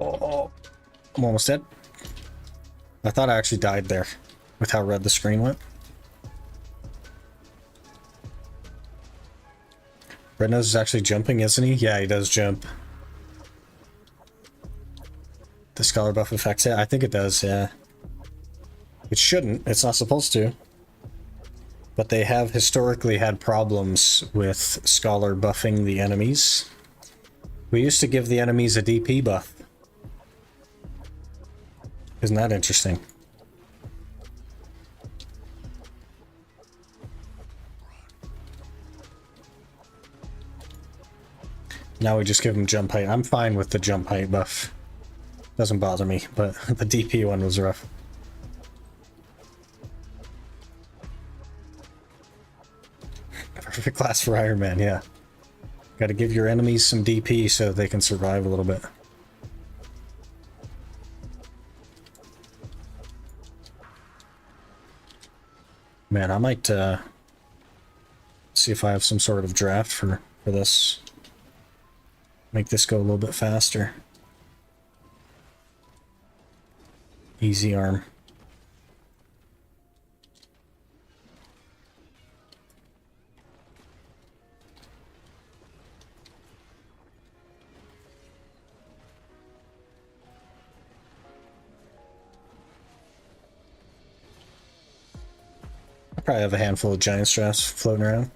Oh, I'm almost dead. I thought I actually died there with how red the screen went. Red Nose is actually jumping, isn't he? Yeah, he does jump. The Scholar buff affects it? I think it does, yeah. It shouldn't. It's not supposed to. But they have historically had problems with Scholar buffing the enemies. We used to give the enemies a DP buff. Isn't that interesting? Now we just give them jump height. I'm fine with the jump height buff. Doesn't bother me, but the DP one was rough. Perfect class for Ironman, yeah. Gotta give your enemies some DP so they can survive a little bit. Man, I might see if I have some sort of draft for this. Make this go a little bit faster. Easy arm. I probably have a handful of giant straps floating around.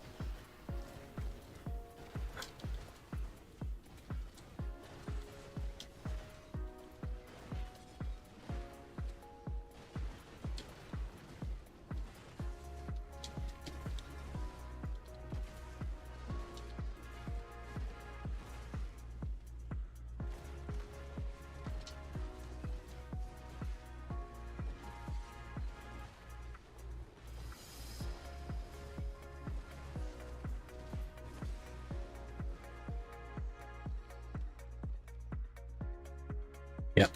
Yep,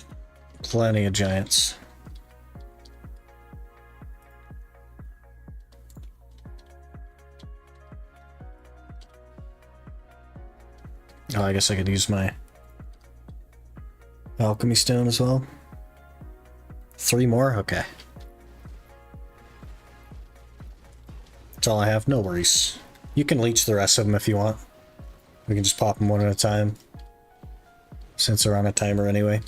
plenty of giants. Oh, I guess I could use my alchemy stone as well. 3 more? Okay. That's all I have. No worries. You can leech the rest of them if you want. We can just pop them one at a time, since they're on a timer anyway.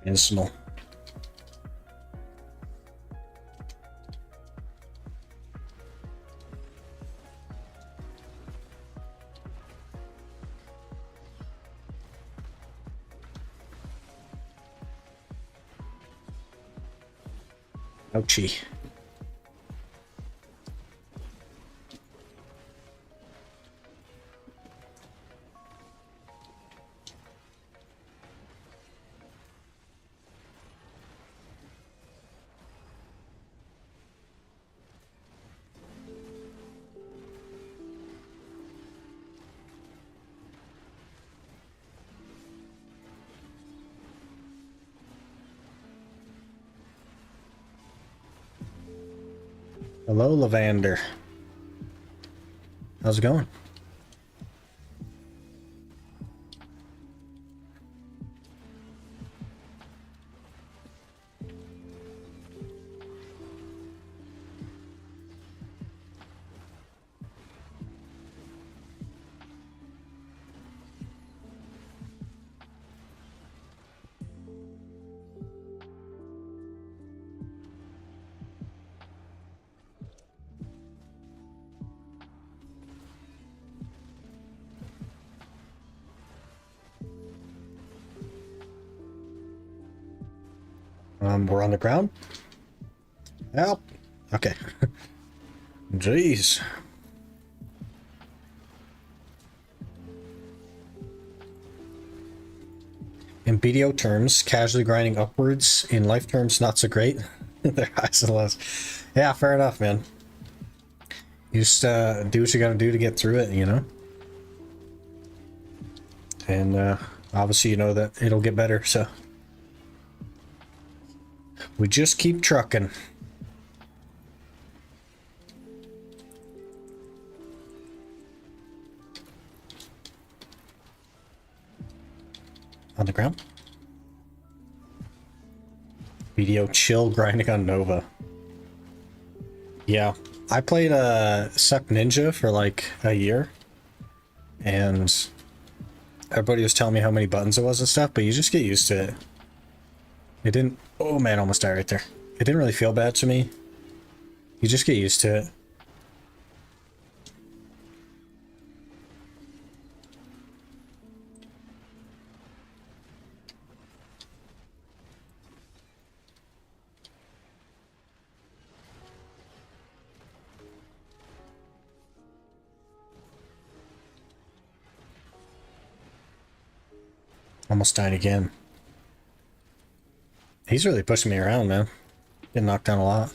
Medicinal. Ouchie. Hello, Lavander. How's it going? We're on the ground. Help. Jeez. In BDO terms, casually grinding upwards. In life terms, not so great. They're highs and lows. Yeah, fair enough, man. You just do what you gotta do to get through it, you know? And obviously you know that it'll get better, so... we just keep trucking. On the ground. BDO chill grinding on Nova. Yeah, I played Suck Ninja for like a year, and everybody was telling me how many buttons it was and stuff, but you just get used to it. It didn't... oh man, almost died right there. It didn't really feel bad to me. You just get used to it. Almost died again. He's really pushing me around, man. Getting knocked down a lot.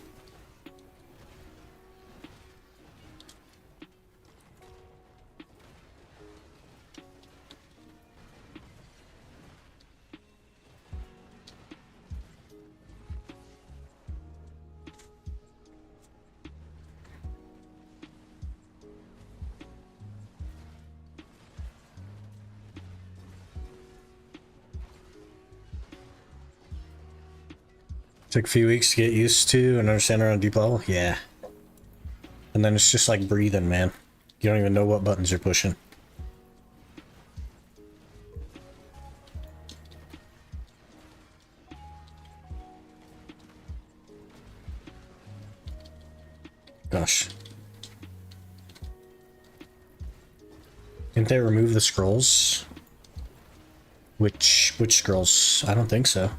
Took a few weeks to get used to and understand around deep level. Yeah. And then it's just like breathing, man. You don't even know what buttons you're pushing. Gosh. Didn't they remove the scrolls? Which scrolls? I don't think so.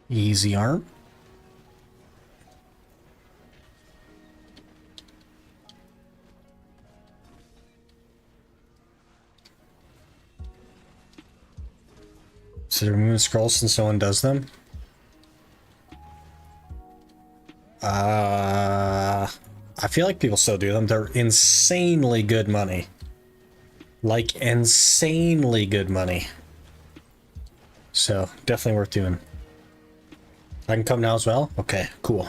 Easy arm. So they're removing scrolls since no one does them? I feel like people still do them. They're insanely good money. Like, insanely good money. So, definitely worth doing. I can come now as well? Okay, cool.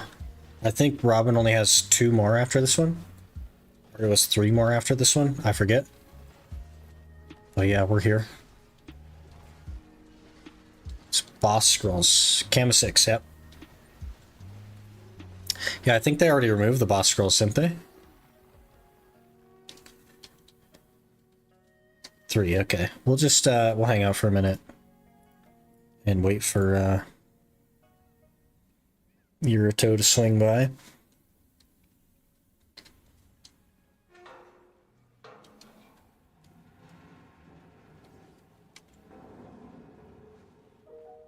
I think Robin only has 2 more after this one. Or it was 3 more after this one. I forget. But yeah, we're here. It's boss scrolls. Cam 6, yep. Yeah, I think they already removed the boss scrolls, didn't they? 3, okay. We'll just, we'll hang out for a minute. And wait for, Yurito to swing by.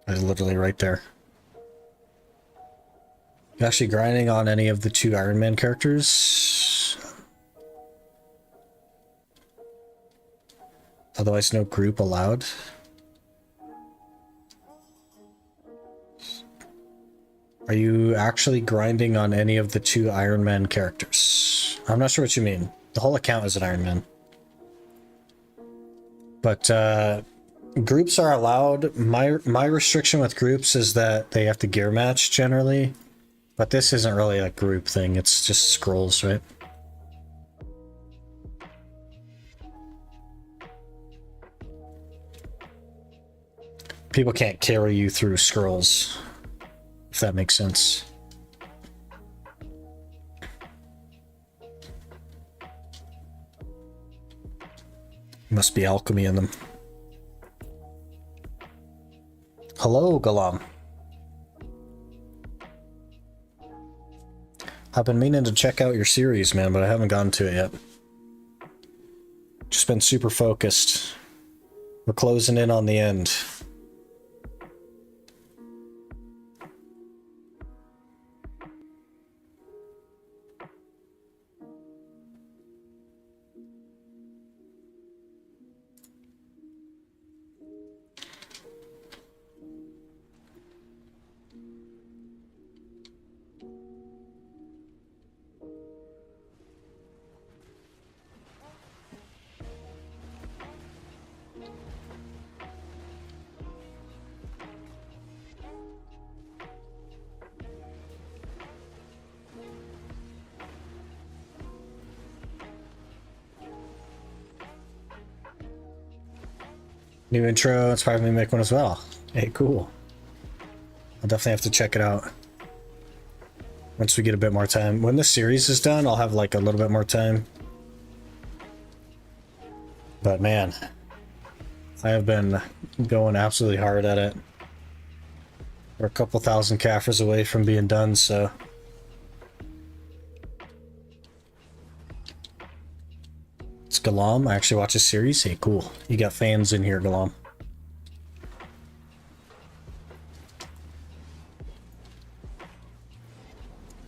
It's literally right there. You actually grinding on any of the 2 Ironman characters? Otherwise, no group allowed. Are you actually grinding on any of the 2 Ironman characters? I'm not sure what you mean. The whole account is an Ironman. But groups are allowed. My restriction with groups is that they have to gear match generally. But this isn't really a group thing. It's just scrolls, right? People can't carry you through scrolls. If that makes sense. Must be alchemy in them. Hello, Galam. I've been meaning to check out your series, man, but I haven't gotten to it yet. Just been super focused. We're closing in on the end. New intro inspired me to make one as well. Hey, cool. I'll definitely have to check it out once we get a bit more time. When this series is done, I'll have like a little bit more time. But man, I have been going absolutely hard at it. We're a couple thousand Caphras away from being done, so... It's Galam. I actually watch a series. Hey, cool. You got fans in here, Galam.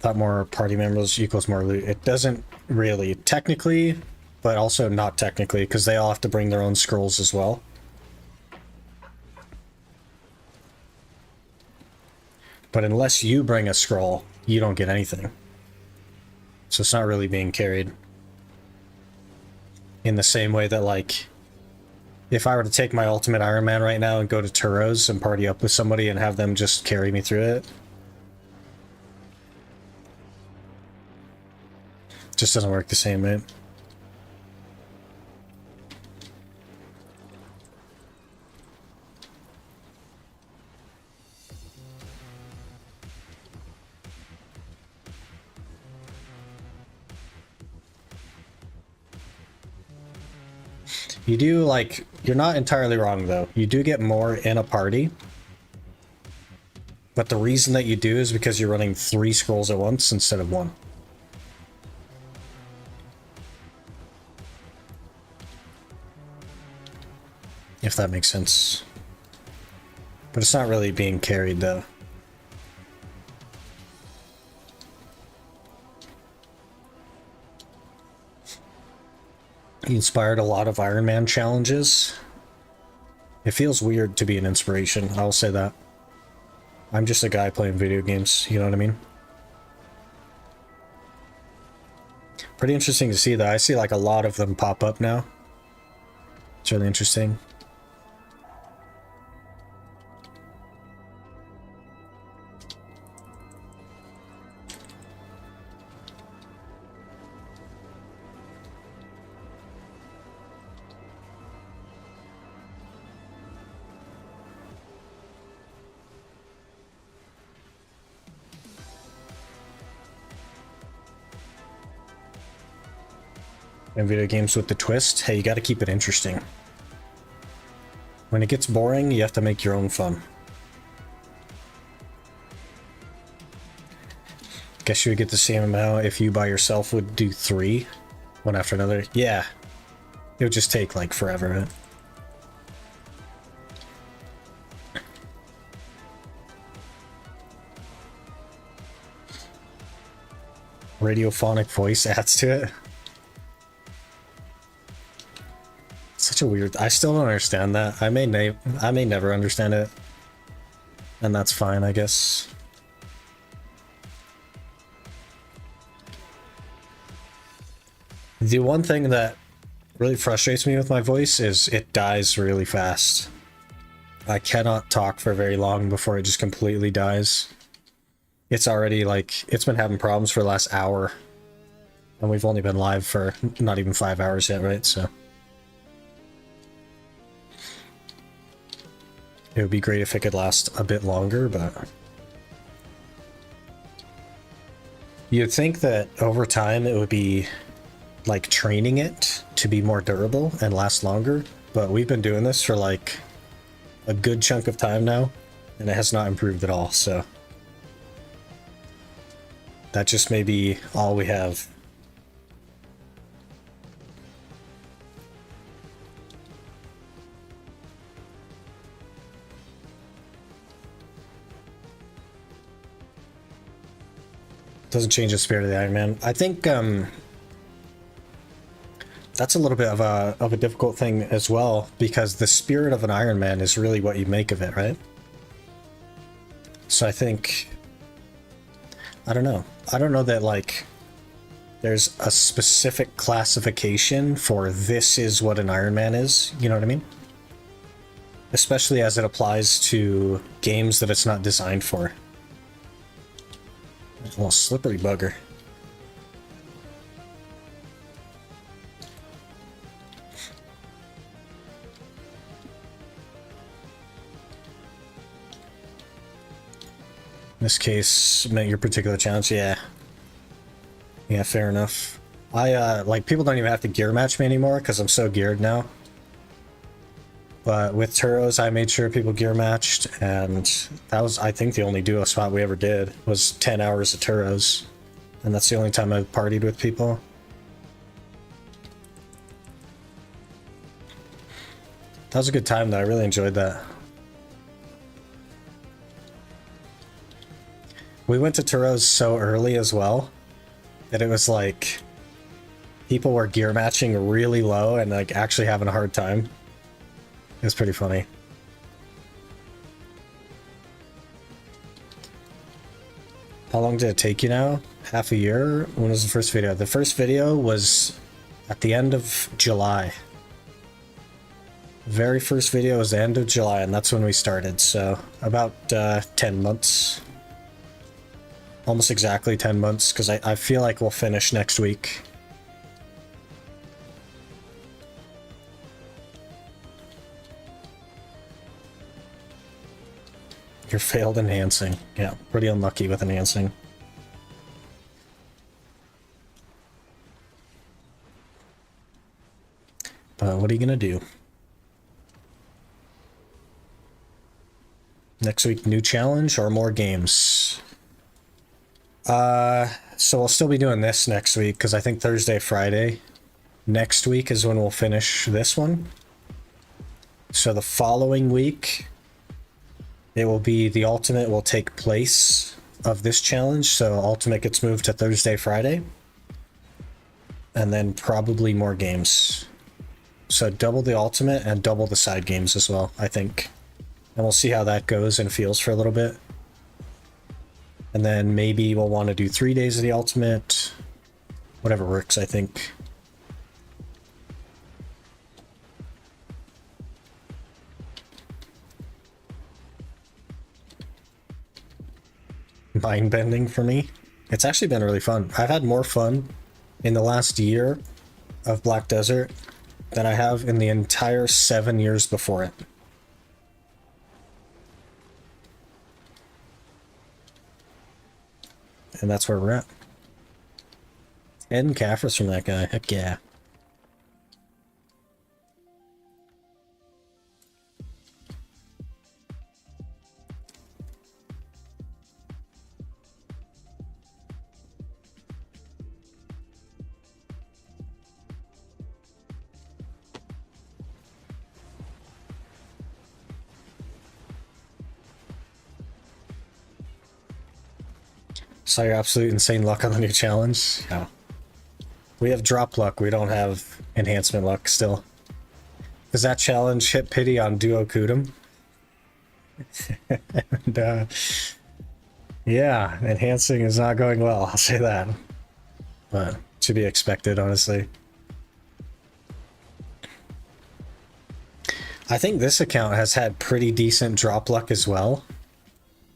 Thought more party members equals more loot. It doesn't really, technically, but also not technically, because they all have to bring their own scrolls as well. But unless you bring a scroll, you don't get anything. So it's not really being carried. In the same way that, like, if I were to take my ultimate Ironman right now and go to Turos and party up with somebody and have them just carry me through it, just doesn't work the same, right? You do, like, you're not entirely wrong, though. You do get more in a party. But the reason that you do is because you're running 3 scrolls at once instead of 1. If that makes sense. But it's not really being carried, though. He inspired a lot of Ironman challenges. It feels weird to be an inspiration, I'll say that. I'm just a guy playing video games, you know what I mean? Pretty interesting to see, though. I see like a lot of them pop up now. It's really interesting. And video games with the twist, hey, you gotta keep it interesting. When it gets boring, you have to make your own fun. Guess you would get the same amount if you by yourself would do 3, one after another. Yeah, it would just take like forever, right? Radiophonic voice adds to it. Such a weird... I still don't understand that. I may never understand it. And that's fine, I guess. The one thing that really frustrates me with my voice is it dies really fast. I cannot talk for very long before it just completely dies. It's already like... It's been having problems for the last hour. And we've only been live for not even 5 hours yet, right? So... It would be great if it could last a bit longer, but... You'd think that over time it would be like training it to be more durable and last longer, but we've been doing this for like a good chunk of time now, and it has not improved at all, so... That just may be all we have. Doesn't change the spirit of the Ironman. I think that's a little bit of a difficult thing as well, because the spirit of an Ironman is really what you make of it, right? So I think, I don't know. I don't know that like there's a specific classification for this is what an Ironman is. You know what I mean? Especially as it applies to games that it's not designed for. A little slippery bugger. In this case, met your particular challenge. Yeah. Yeah, fair enough. I, like, people don't even have to gear match me anymore because I'm so geared now. But with Turos, I made sure people gear matched, and that was, I think, the only duo spot we ever did was 10 hours of Turos. And that's the only time I've partied with people. That was a good time, though. I really enjoyed that. We went to Turos so early as well that it was like people were gear matching really low and like actually having a hard time. It was pretty funny. How long did it take you now? Half a year? When was the first video? The first video was at the end of July. Very first video was the end of July, and that's when we started, so about 10 months. Almost exactly 10 months, because I feel like we'll finish next week. You're failed enhancing. Yeah, pretty unlucky with enhancing. But what are you gonna do? Next week, new challenge or more games? So we'll still be doing this next week, because I think Thursday, Friday next week is when we'll finish this one. So the following week, it will be the ultimate will take place of this challenge. So ultimate gets moved to Thursday, Friday. And then probably more games. So double the ultimate and double the side games as well, I think. And we'll see how that goes and feels for a little bit. And then maybe we'll want to do 3 days of the ultimate. Whatever works, I think. Mind bending for me. It's actually been really fun. I've had more fun in the last year of Black Desert than I have in the entire 7 years before it. And that's where we're at. 10 Caphras from that guy. Heck yeah. Saw your absolute insane luck on the new challenge. Yeah. We have drop luck. We don't have enhancement luck still. Does that challenge hit pity on Duo Kudum? And, yeah, enhancing is not going well. I'll say that. But to be expected, honestly. I think this account has had pretty decent drop luck as well,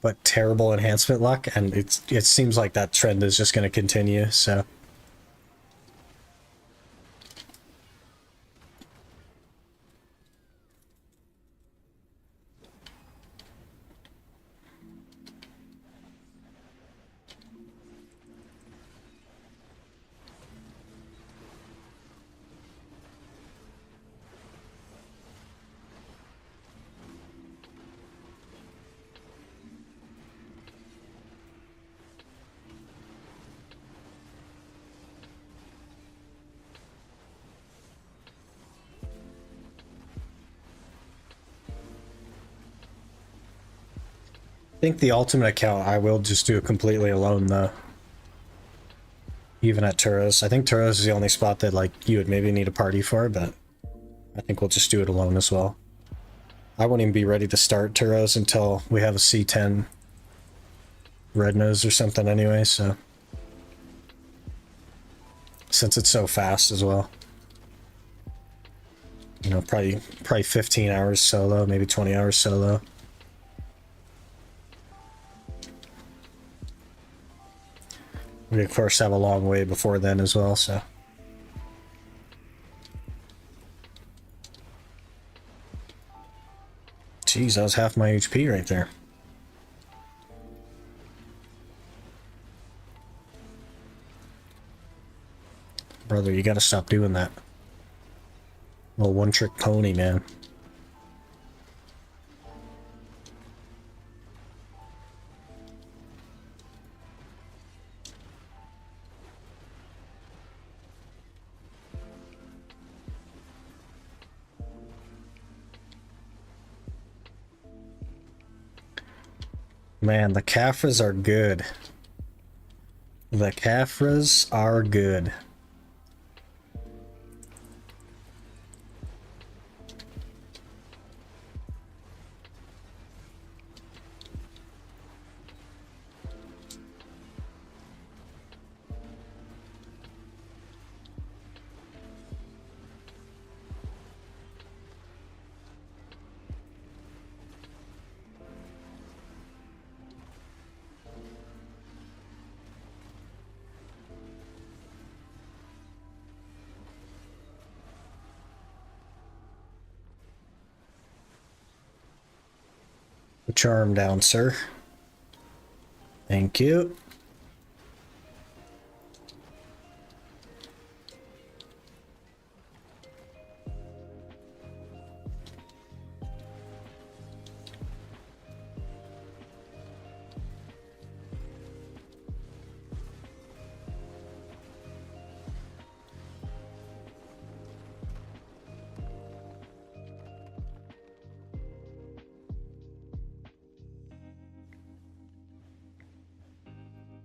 but terrible enhancement luck, and it seems like that trend is just going to continue, so. think the ultimate account I will just do it completely alone though. Even at Turos. I think Turos is the only spot that like you would maybe need a party for, but I think we'll just do it alone as well. I won't even be ready to start Turos until we have a C10 red nose or something anyway, so since it's so fast as well. You know, probably 15 hours solo, maybe 20 hours solo. We of course have a long way before then as well, so. Jeez, that was half my HP right there. Brother, you gotta stop doing that. Little one-trick pony, man. Man, the Caphras are good. The Caphras are good. Charm down, sir. Thank you.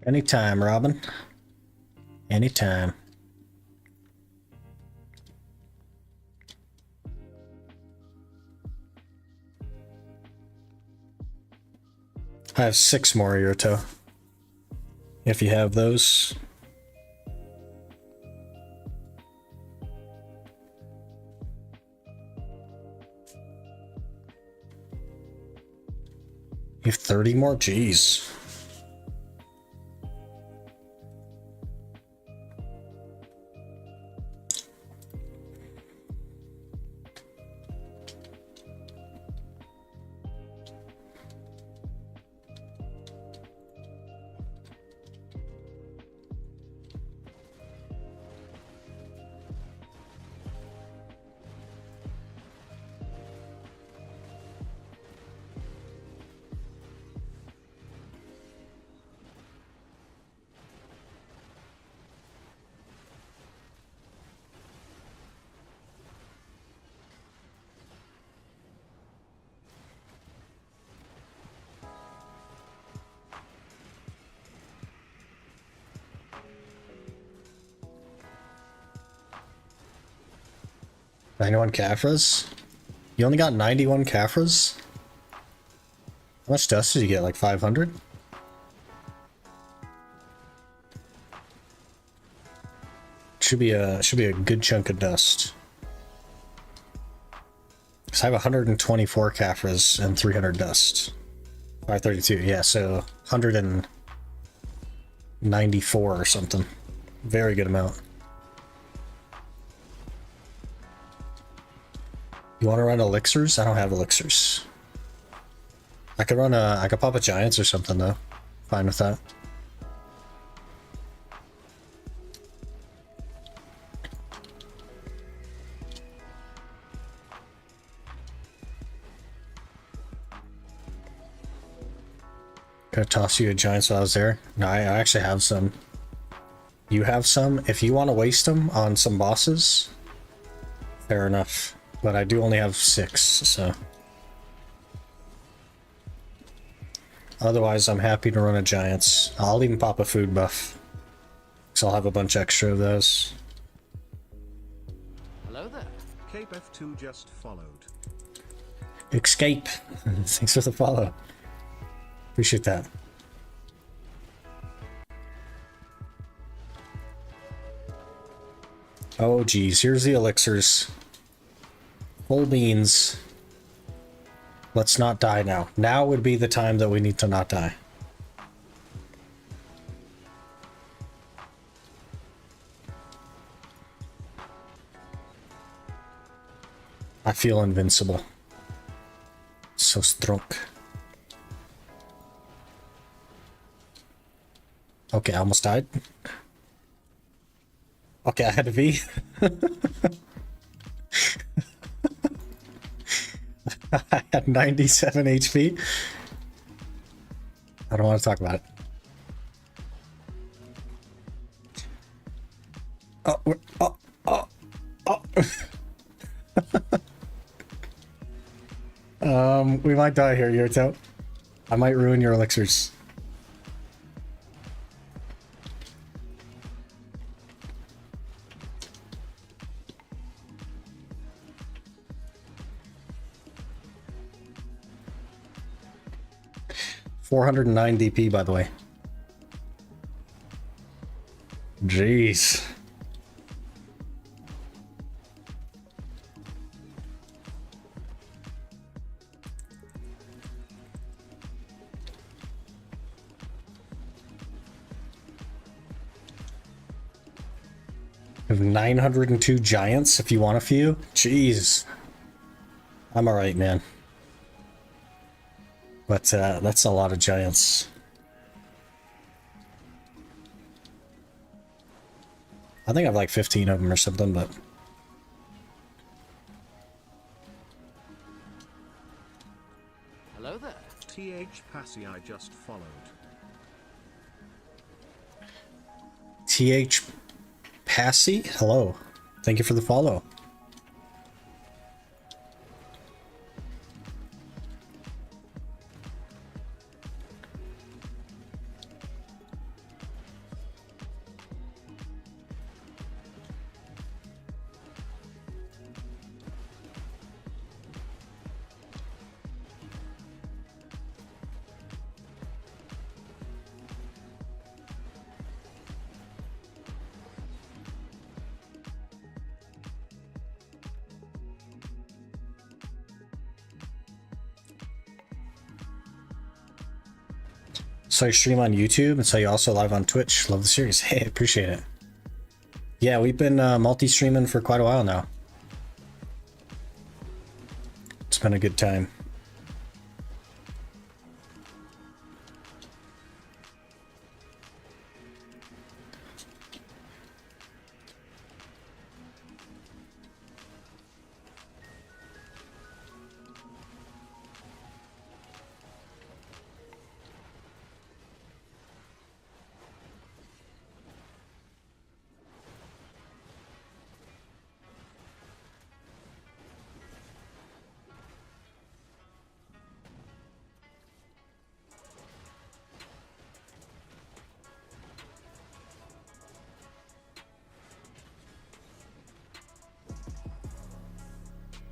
Anytime, Robin. Anytime. I have 6 more, Yurto. If you have those. You have 30 more? Jeez. $91 Caphras? You only got 91 Caphras? How much dust did you get? Like 500? Should be a good chunk of dust. So I have 124 Caphras and 300 dust. 532, yeah, so 194 or something. Very good amount. You want to run elixirs? I don't have elixirs. I could run I could pop a giants or something though. Fine with that. Could I toss you a giants while I was there? No, I actually have some. You have some? If you want to waste them on some bosses, fair enough. But I do only have 6, so. Otherwise, I'm happy to run a Giants. I'll even pop a food buff. So I'll have a bunch extra of those. Hello there. Cape F2 just followed. Escape. Thanks for the follow. Appreciate that. Oh geez, here's the elixirs. Full beans. Let's not die now. Now would be the time that we need to not die. I feel invincible. So strong. Okay, I almost died. Okay, I had to be. I had 97 HP. I don't want to talk about it. We might die here, Yurto. I might ruin your elixirs. $409 DP, by the way. Jeez. We have 902 giants if you want a few. Jeez. I'm alright, man. But that's a lot of giants. I think I have like 15 of them or something, but... Hello there. TH Passy I just followed. TH Passy? Hello. Thank you for the follow. So you stream on YouTube and so you also live on Twitch. Love the series. Hey, appreciate it. Yeah, we've been multi-streaming for quite a while now. It's been a good time.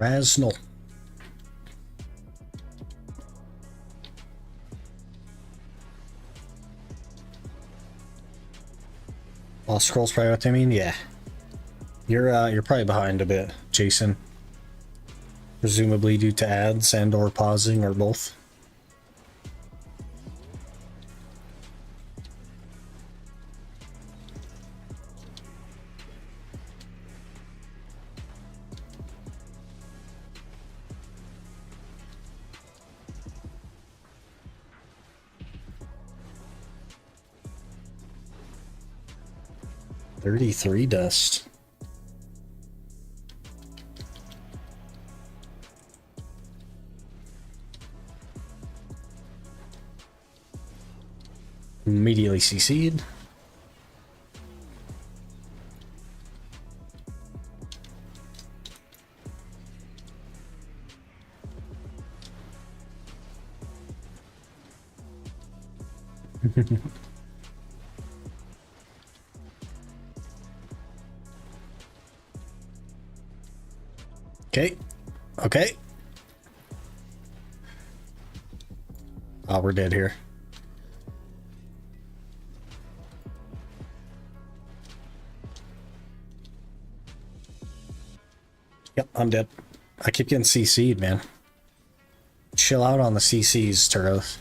Rasnal. Lost Scrolls probably what I mean? Yeah. You're probably behind a bit, Jason. Presumably due to ads and or pausing or both. $33 dust. Immediately CC'd. Okay. Okay. Oh, we're dead here. Yep, I'm dead. I keep getting CC'd, man. Chill out on the CCs, Turos.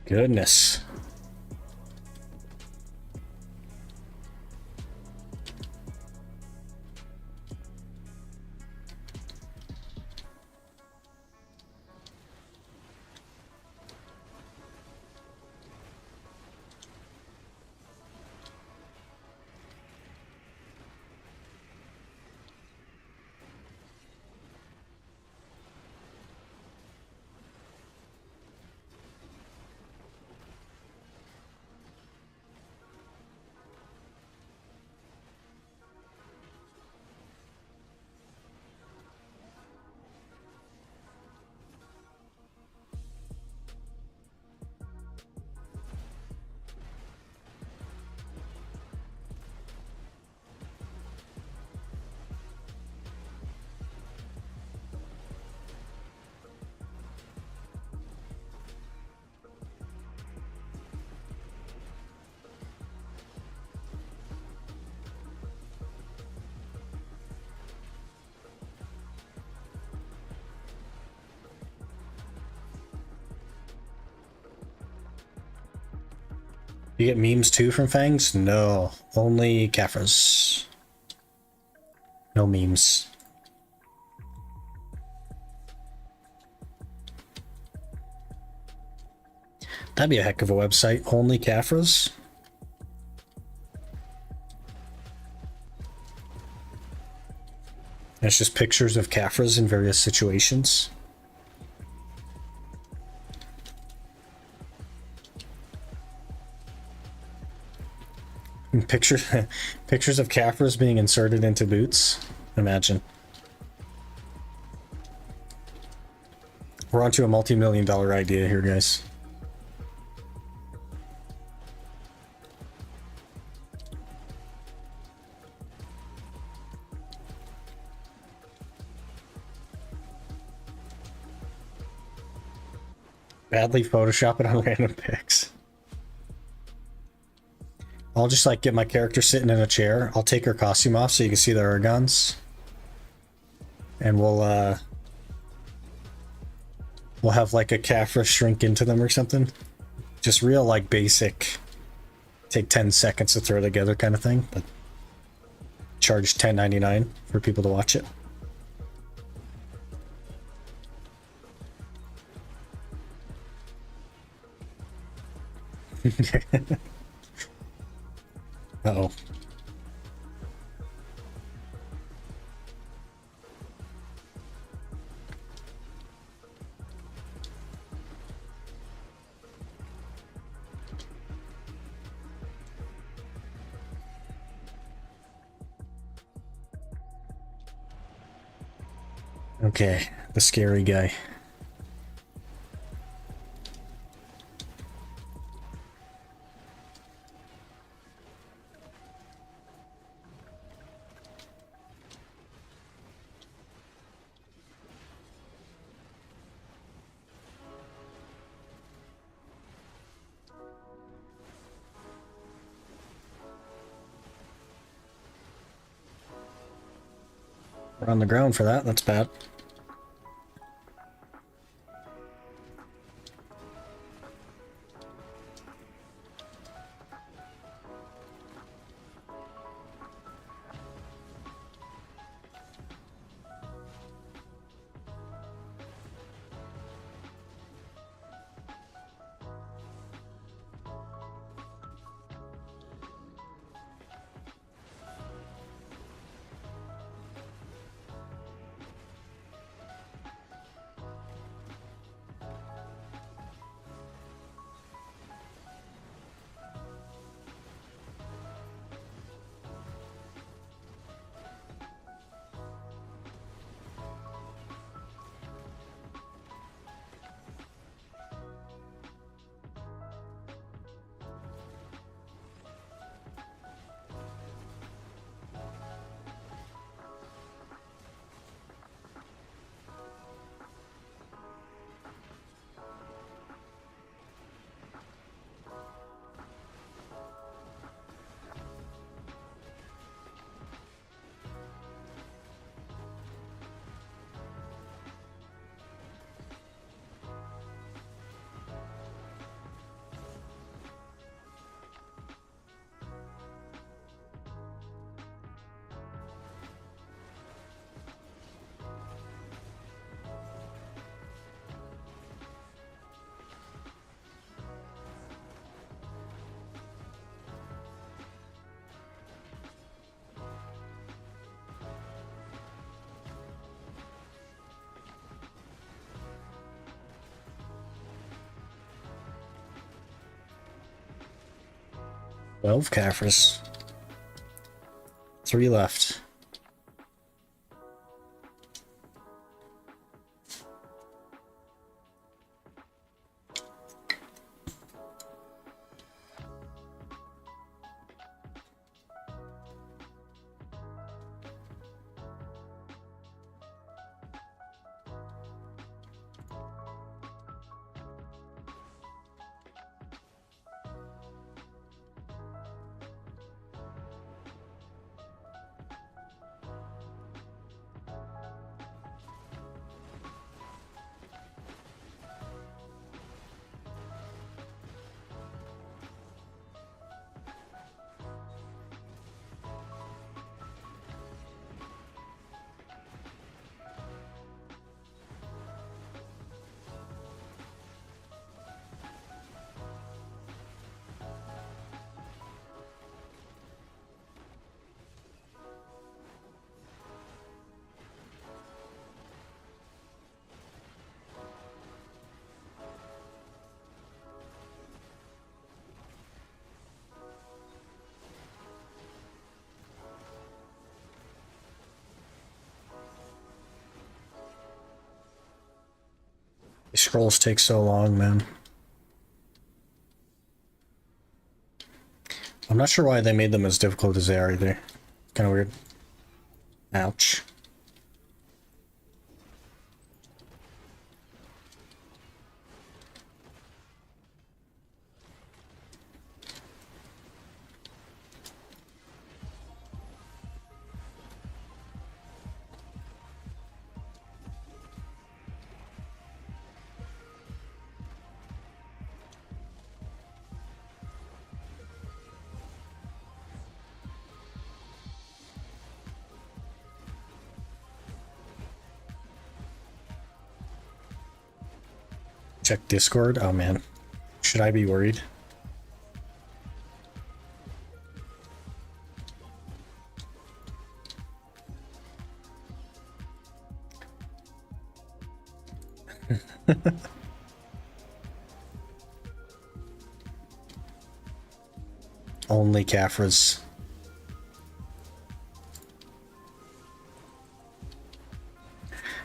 Goodness. You get memes too from Fangs? No, only Caphras. No memes. That'd be a heck of a website. Only Caphras? It's just pictures of Caphras in various situations. Pictures, pictures of Caphras being inserted into boots. Imagine. We're onto a multi-million-dollar idea here, guys. Badly Photoshop it on random pics. I'll just like get my character sitting in a chair. I'll take her costume off so you can see the Urgons. And we'll have like a Caphras shrink into them or something. Just real like basic, take 10 seconds to throw together kind of thing, but charge $10.99 for people to watch it. Uh-oh. Okay, the scary guy. We're on the ground for that, that's bad. 12 Caphras. 3 left. These scrolls take so long, man. I'm not sure why they made them as difficult as they are either. Kind of weird. Ouch. Check Discord. Oh man. Should I be worried? Only Caphras.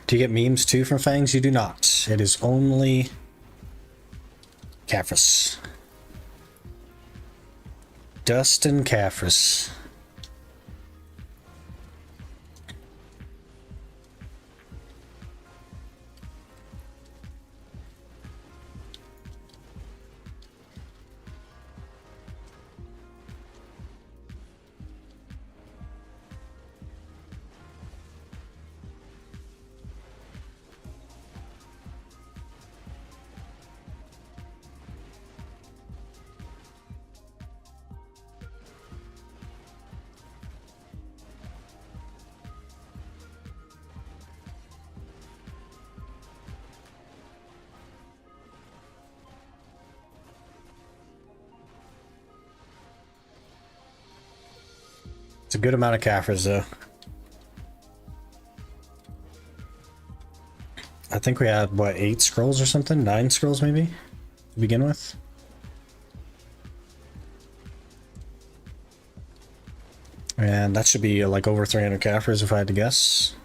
Do you get memes too from Fangs? You do not. It is only Caphras. Dustin Caphras. It's a good amount of Caphras, though. I think we had, what, 8 scrolls or something? 9 scrolls, maybe? To begin with? And that should be, like, over 300 Caphras, if I had to guess.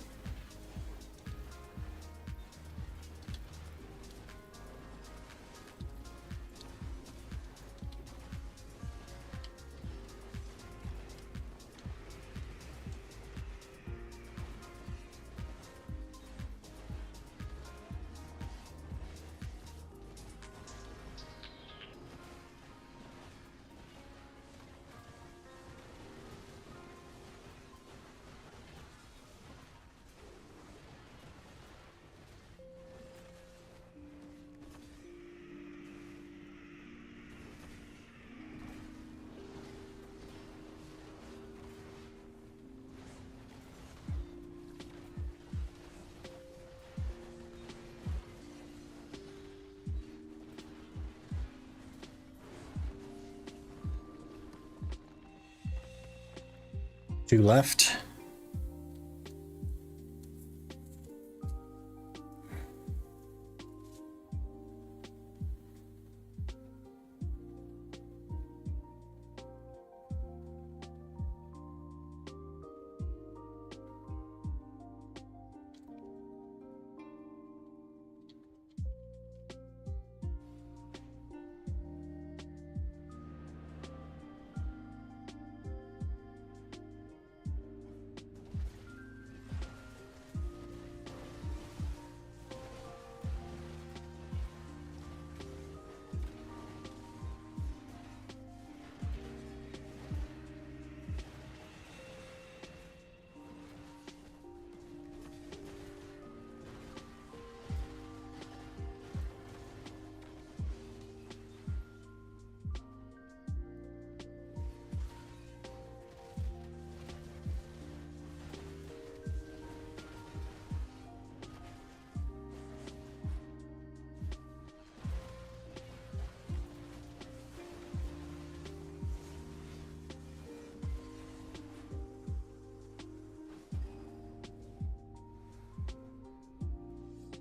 Two left.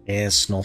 Yes, no.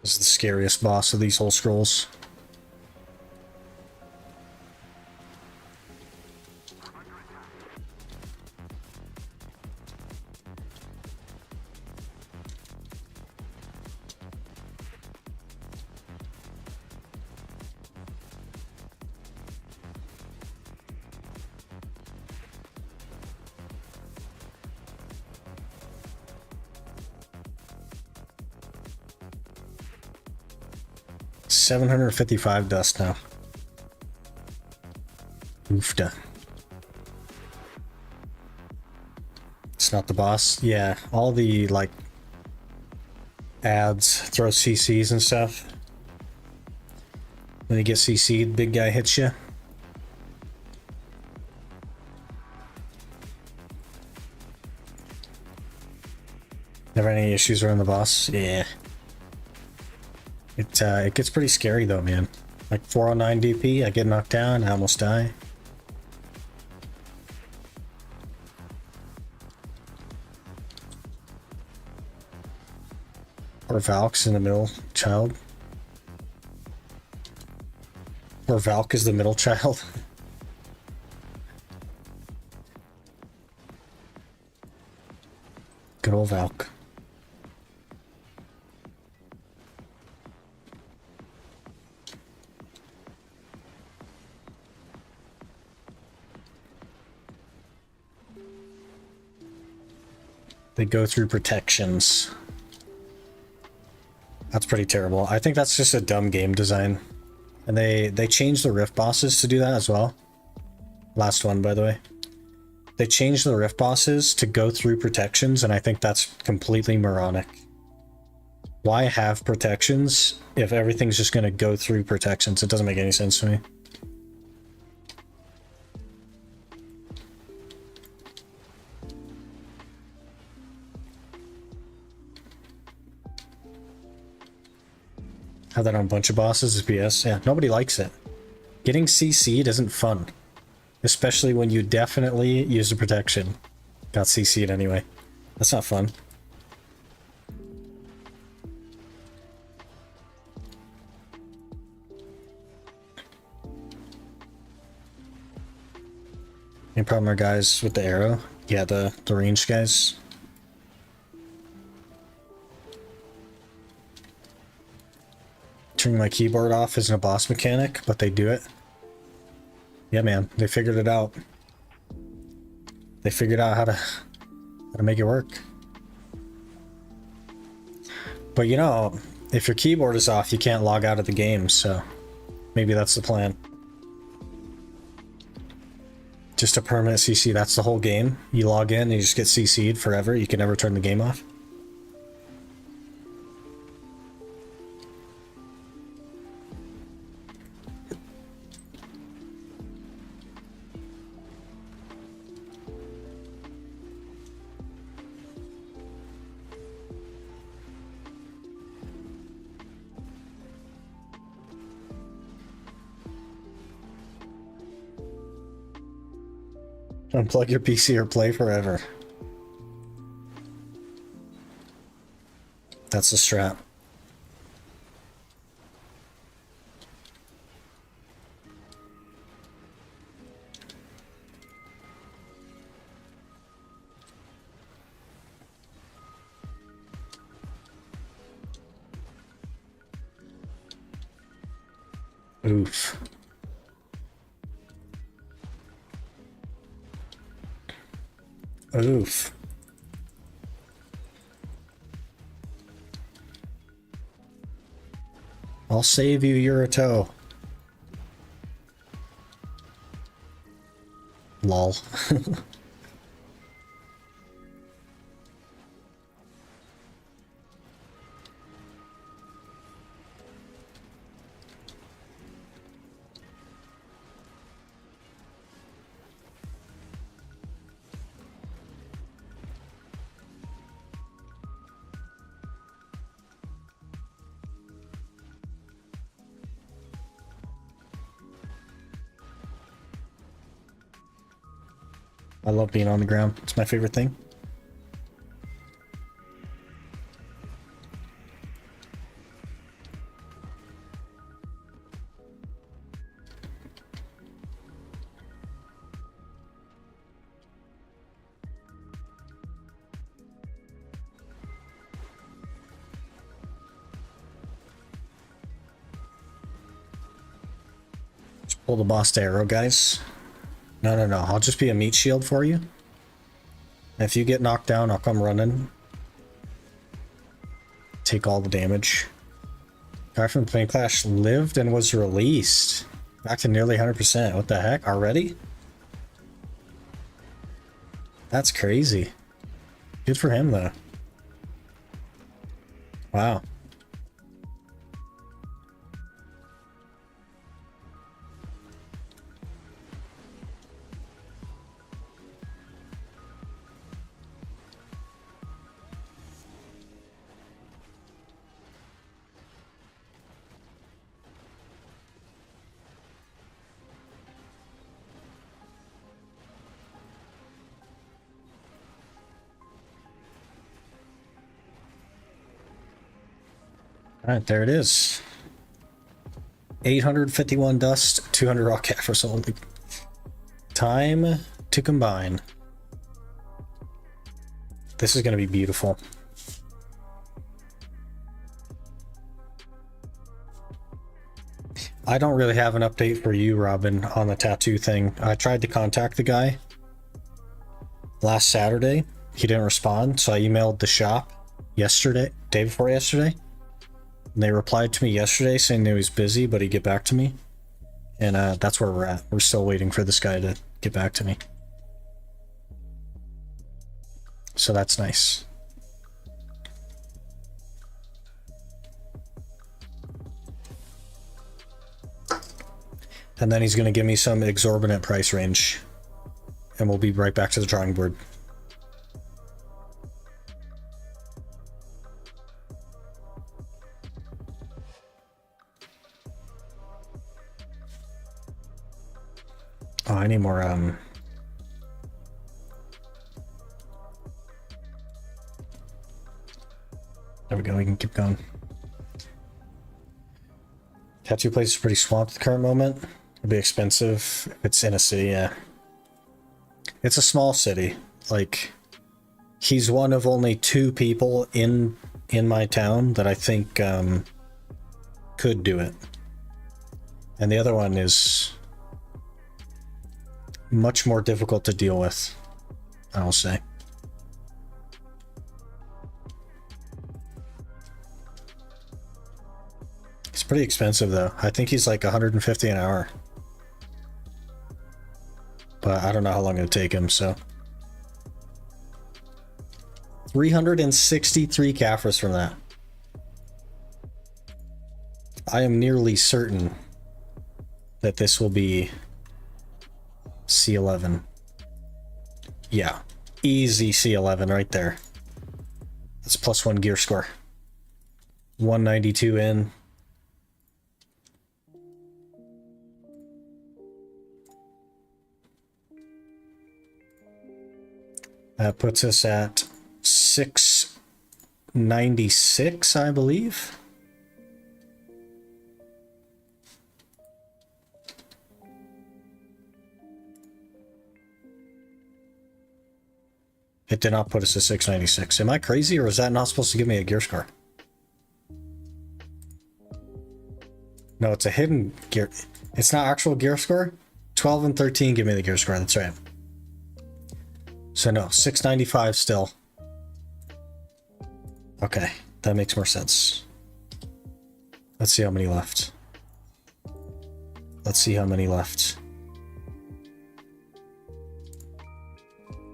This is the scariest boss of these whole scrolls. $755 dust now. Oofda. It's not the boss. Yeah, all the like ads throw CCs and stuff. When you get CC'd, big guy hits you. Never any issues around the boss? Yeah. It gets pretty scary though, man. Like 409 DP, I get knocked down, I almost die. Or Valk's in the middle child. Or Valk is the middle child. Good old Valk. They go through protections. That's pretty terrible. I think that's just a dumb game design. And they changed the rift bosses to do that as well. Last one, by the way. They changed the rift bosses to go through protections, and I think that's completely moronic. Why have protections if everything's just going to go through protections? It doesn't make any sense to me. Have that on a bunch of bosses is BS. Yeah, nobody likes it. Getting CC'd isn't fun. Especially when you definitely use the protection. Got CC'd anyway. That's not fun. Any problem are guys with the arrow? Yeah, the range guys. Turning my keyboard off isn't a boss mechanic, but they do it. Yeah, man, they figured it out. They figured out how to make it work. But you know, if your keyboard is off, you can't log out of the game, so maybe that's the plan. Just a permanent CC, that's the whole game. You log in and you just get CC'd forever. You can never turn the game off. Unplug your PC or play forever. That's the strat. Oof. Oof. I'll save you, Yurito. Lol. I love being on the ground. It's my favorite thing. Just pull the boss to arrow, guys. No, no, no. I'll just be a meat shield for you. If you get knocked down, I'll come running. Take all the damage. Guy from Plane Clash lived and was released. Back to nearly 100%. What the heck? Already? That's crazy. Good for him, though. Wow. Alright, there it is. 851 dust, 200 raw Caphras only. Time to combine. This is going to be beautiful. I don't really have an update for you, Robin, on the tattoo thing. I tried to contact the guy last Saturday. He didn't respond, so I emailed the shop yesterday, day before yesterday. And they replied to me yesterday saying that he was busy, but he'd get back to me. And that's where we're at. We're still waiting for this guy to get back to me. So that's nice. And then he's going to give me some exorbitant price range. And we'll be right back to the drawing board. Oh, I need more, there we go, we can keep going. Tattoo place is pretty swamped at the current moment. It'll be expensive if it's in a city, yeah. It's a small city. Like, he's one of only 2 people in my town that I think, could do it. And the other one is much more difficult to deal with, I'll say. It's pretty expensive though. I think he's like 150 an hour. But I don't know how long it'll take him, so. 363 Caphras from that. I am nearly certain that this will be C11. Yeah, easy C11 right there. That's +1 gear score. 192 in. That puts us at 696, I believe. It did not put us at 696. Am I crazy, or is that not supposed to give me a gear score? No, it's a hidden gear. It's not actual gear score. 12 and 13 give me the gear score. That's right. So no, 695 still. Okay, that makes more sense. Let's see how many left. Let's see how many left.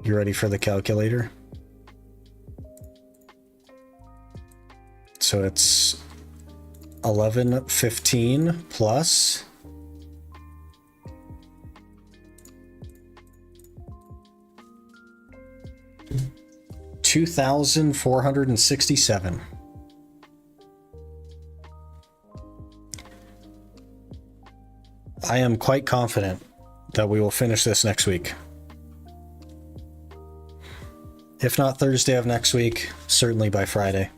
You ready for the calculator? So it's 1115 plus 2,467. I am quite confident that we will finish this next week. If not Thursday of next week, certainly by Friday.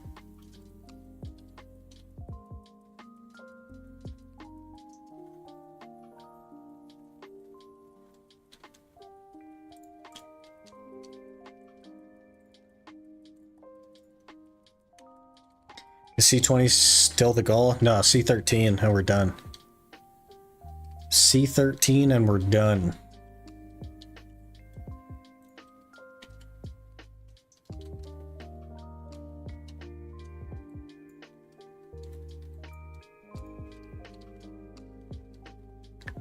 Is C20 still the goal? No, C13 and we're done. C13 and we're done.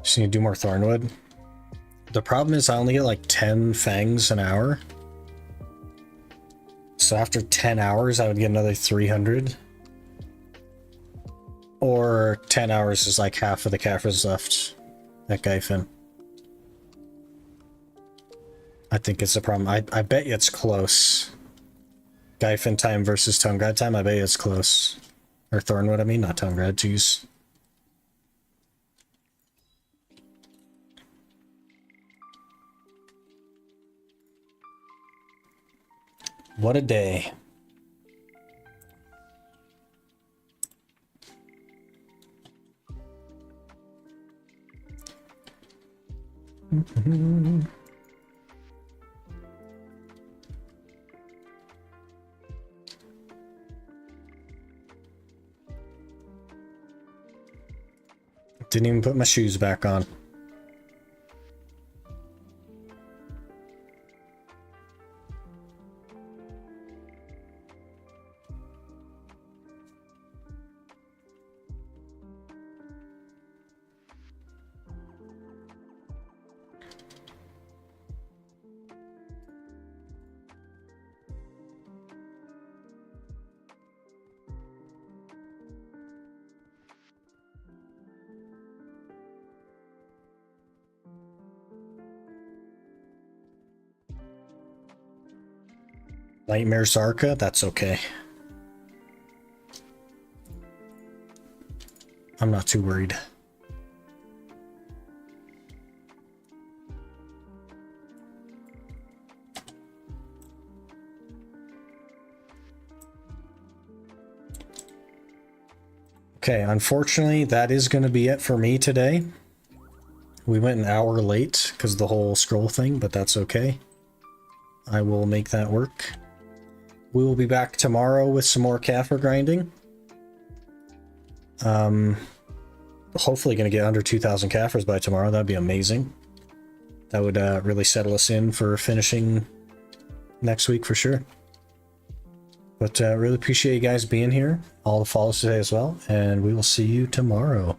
Just need to do more Thornwood. The problem is I only get like 10 fangs an hour. So after 10 hours, I would get another 300. Or 10 hours is like half of the Caphras left at Gyfin. I think it's a problem. I bet you it's close. Gyfin time versus Tongrad time, I bet you it's close. Or Thornwood, I mean, not Tongrad, jeez. What a day. Didn't even put my shoes back on. Nightmare Zarka, that's okay. I'm not too worried. Okay, unfortunately, that is going to be it for me today. We went an hour late because of the whole scroll thing, but that's okay. I will make that work. We will be back tomorrow with some more Caphra grinding. Hopefully going to get under 2,000 Caphras by tomorrow. That'd be amazing. That would really settle us in for finishing next week for sure. But really appreciate you guys being here. All the follows today as well. And we will see you tomorrow.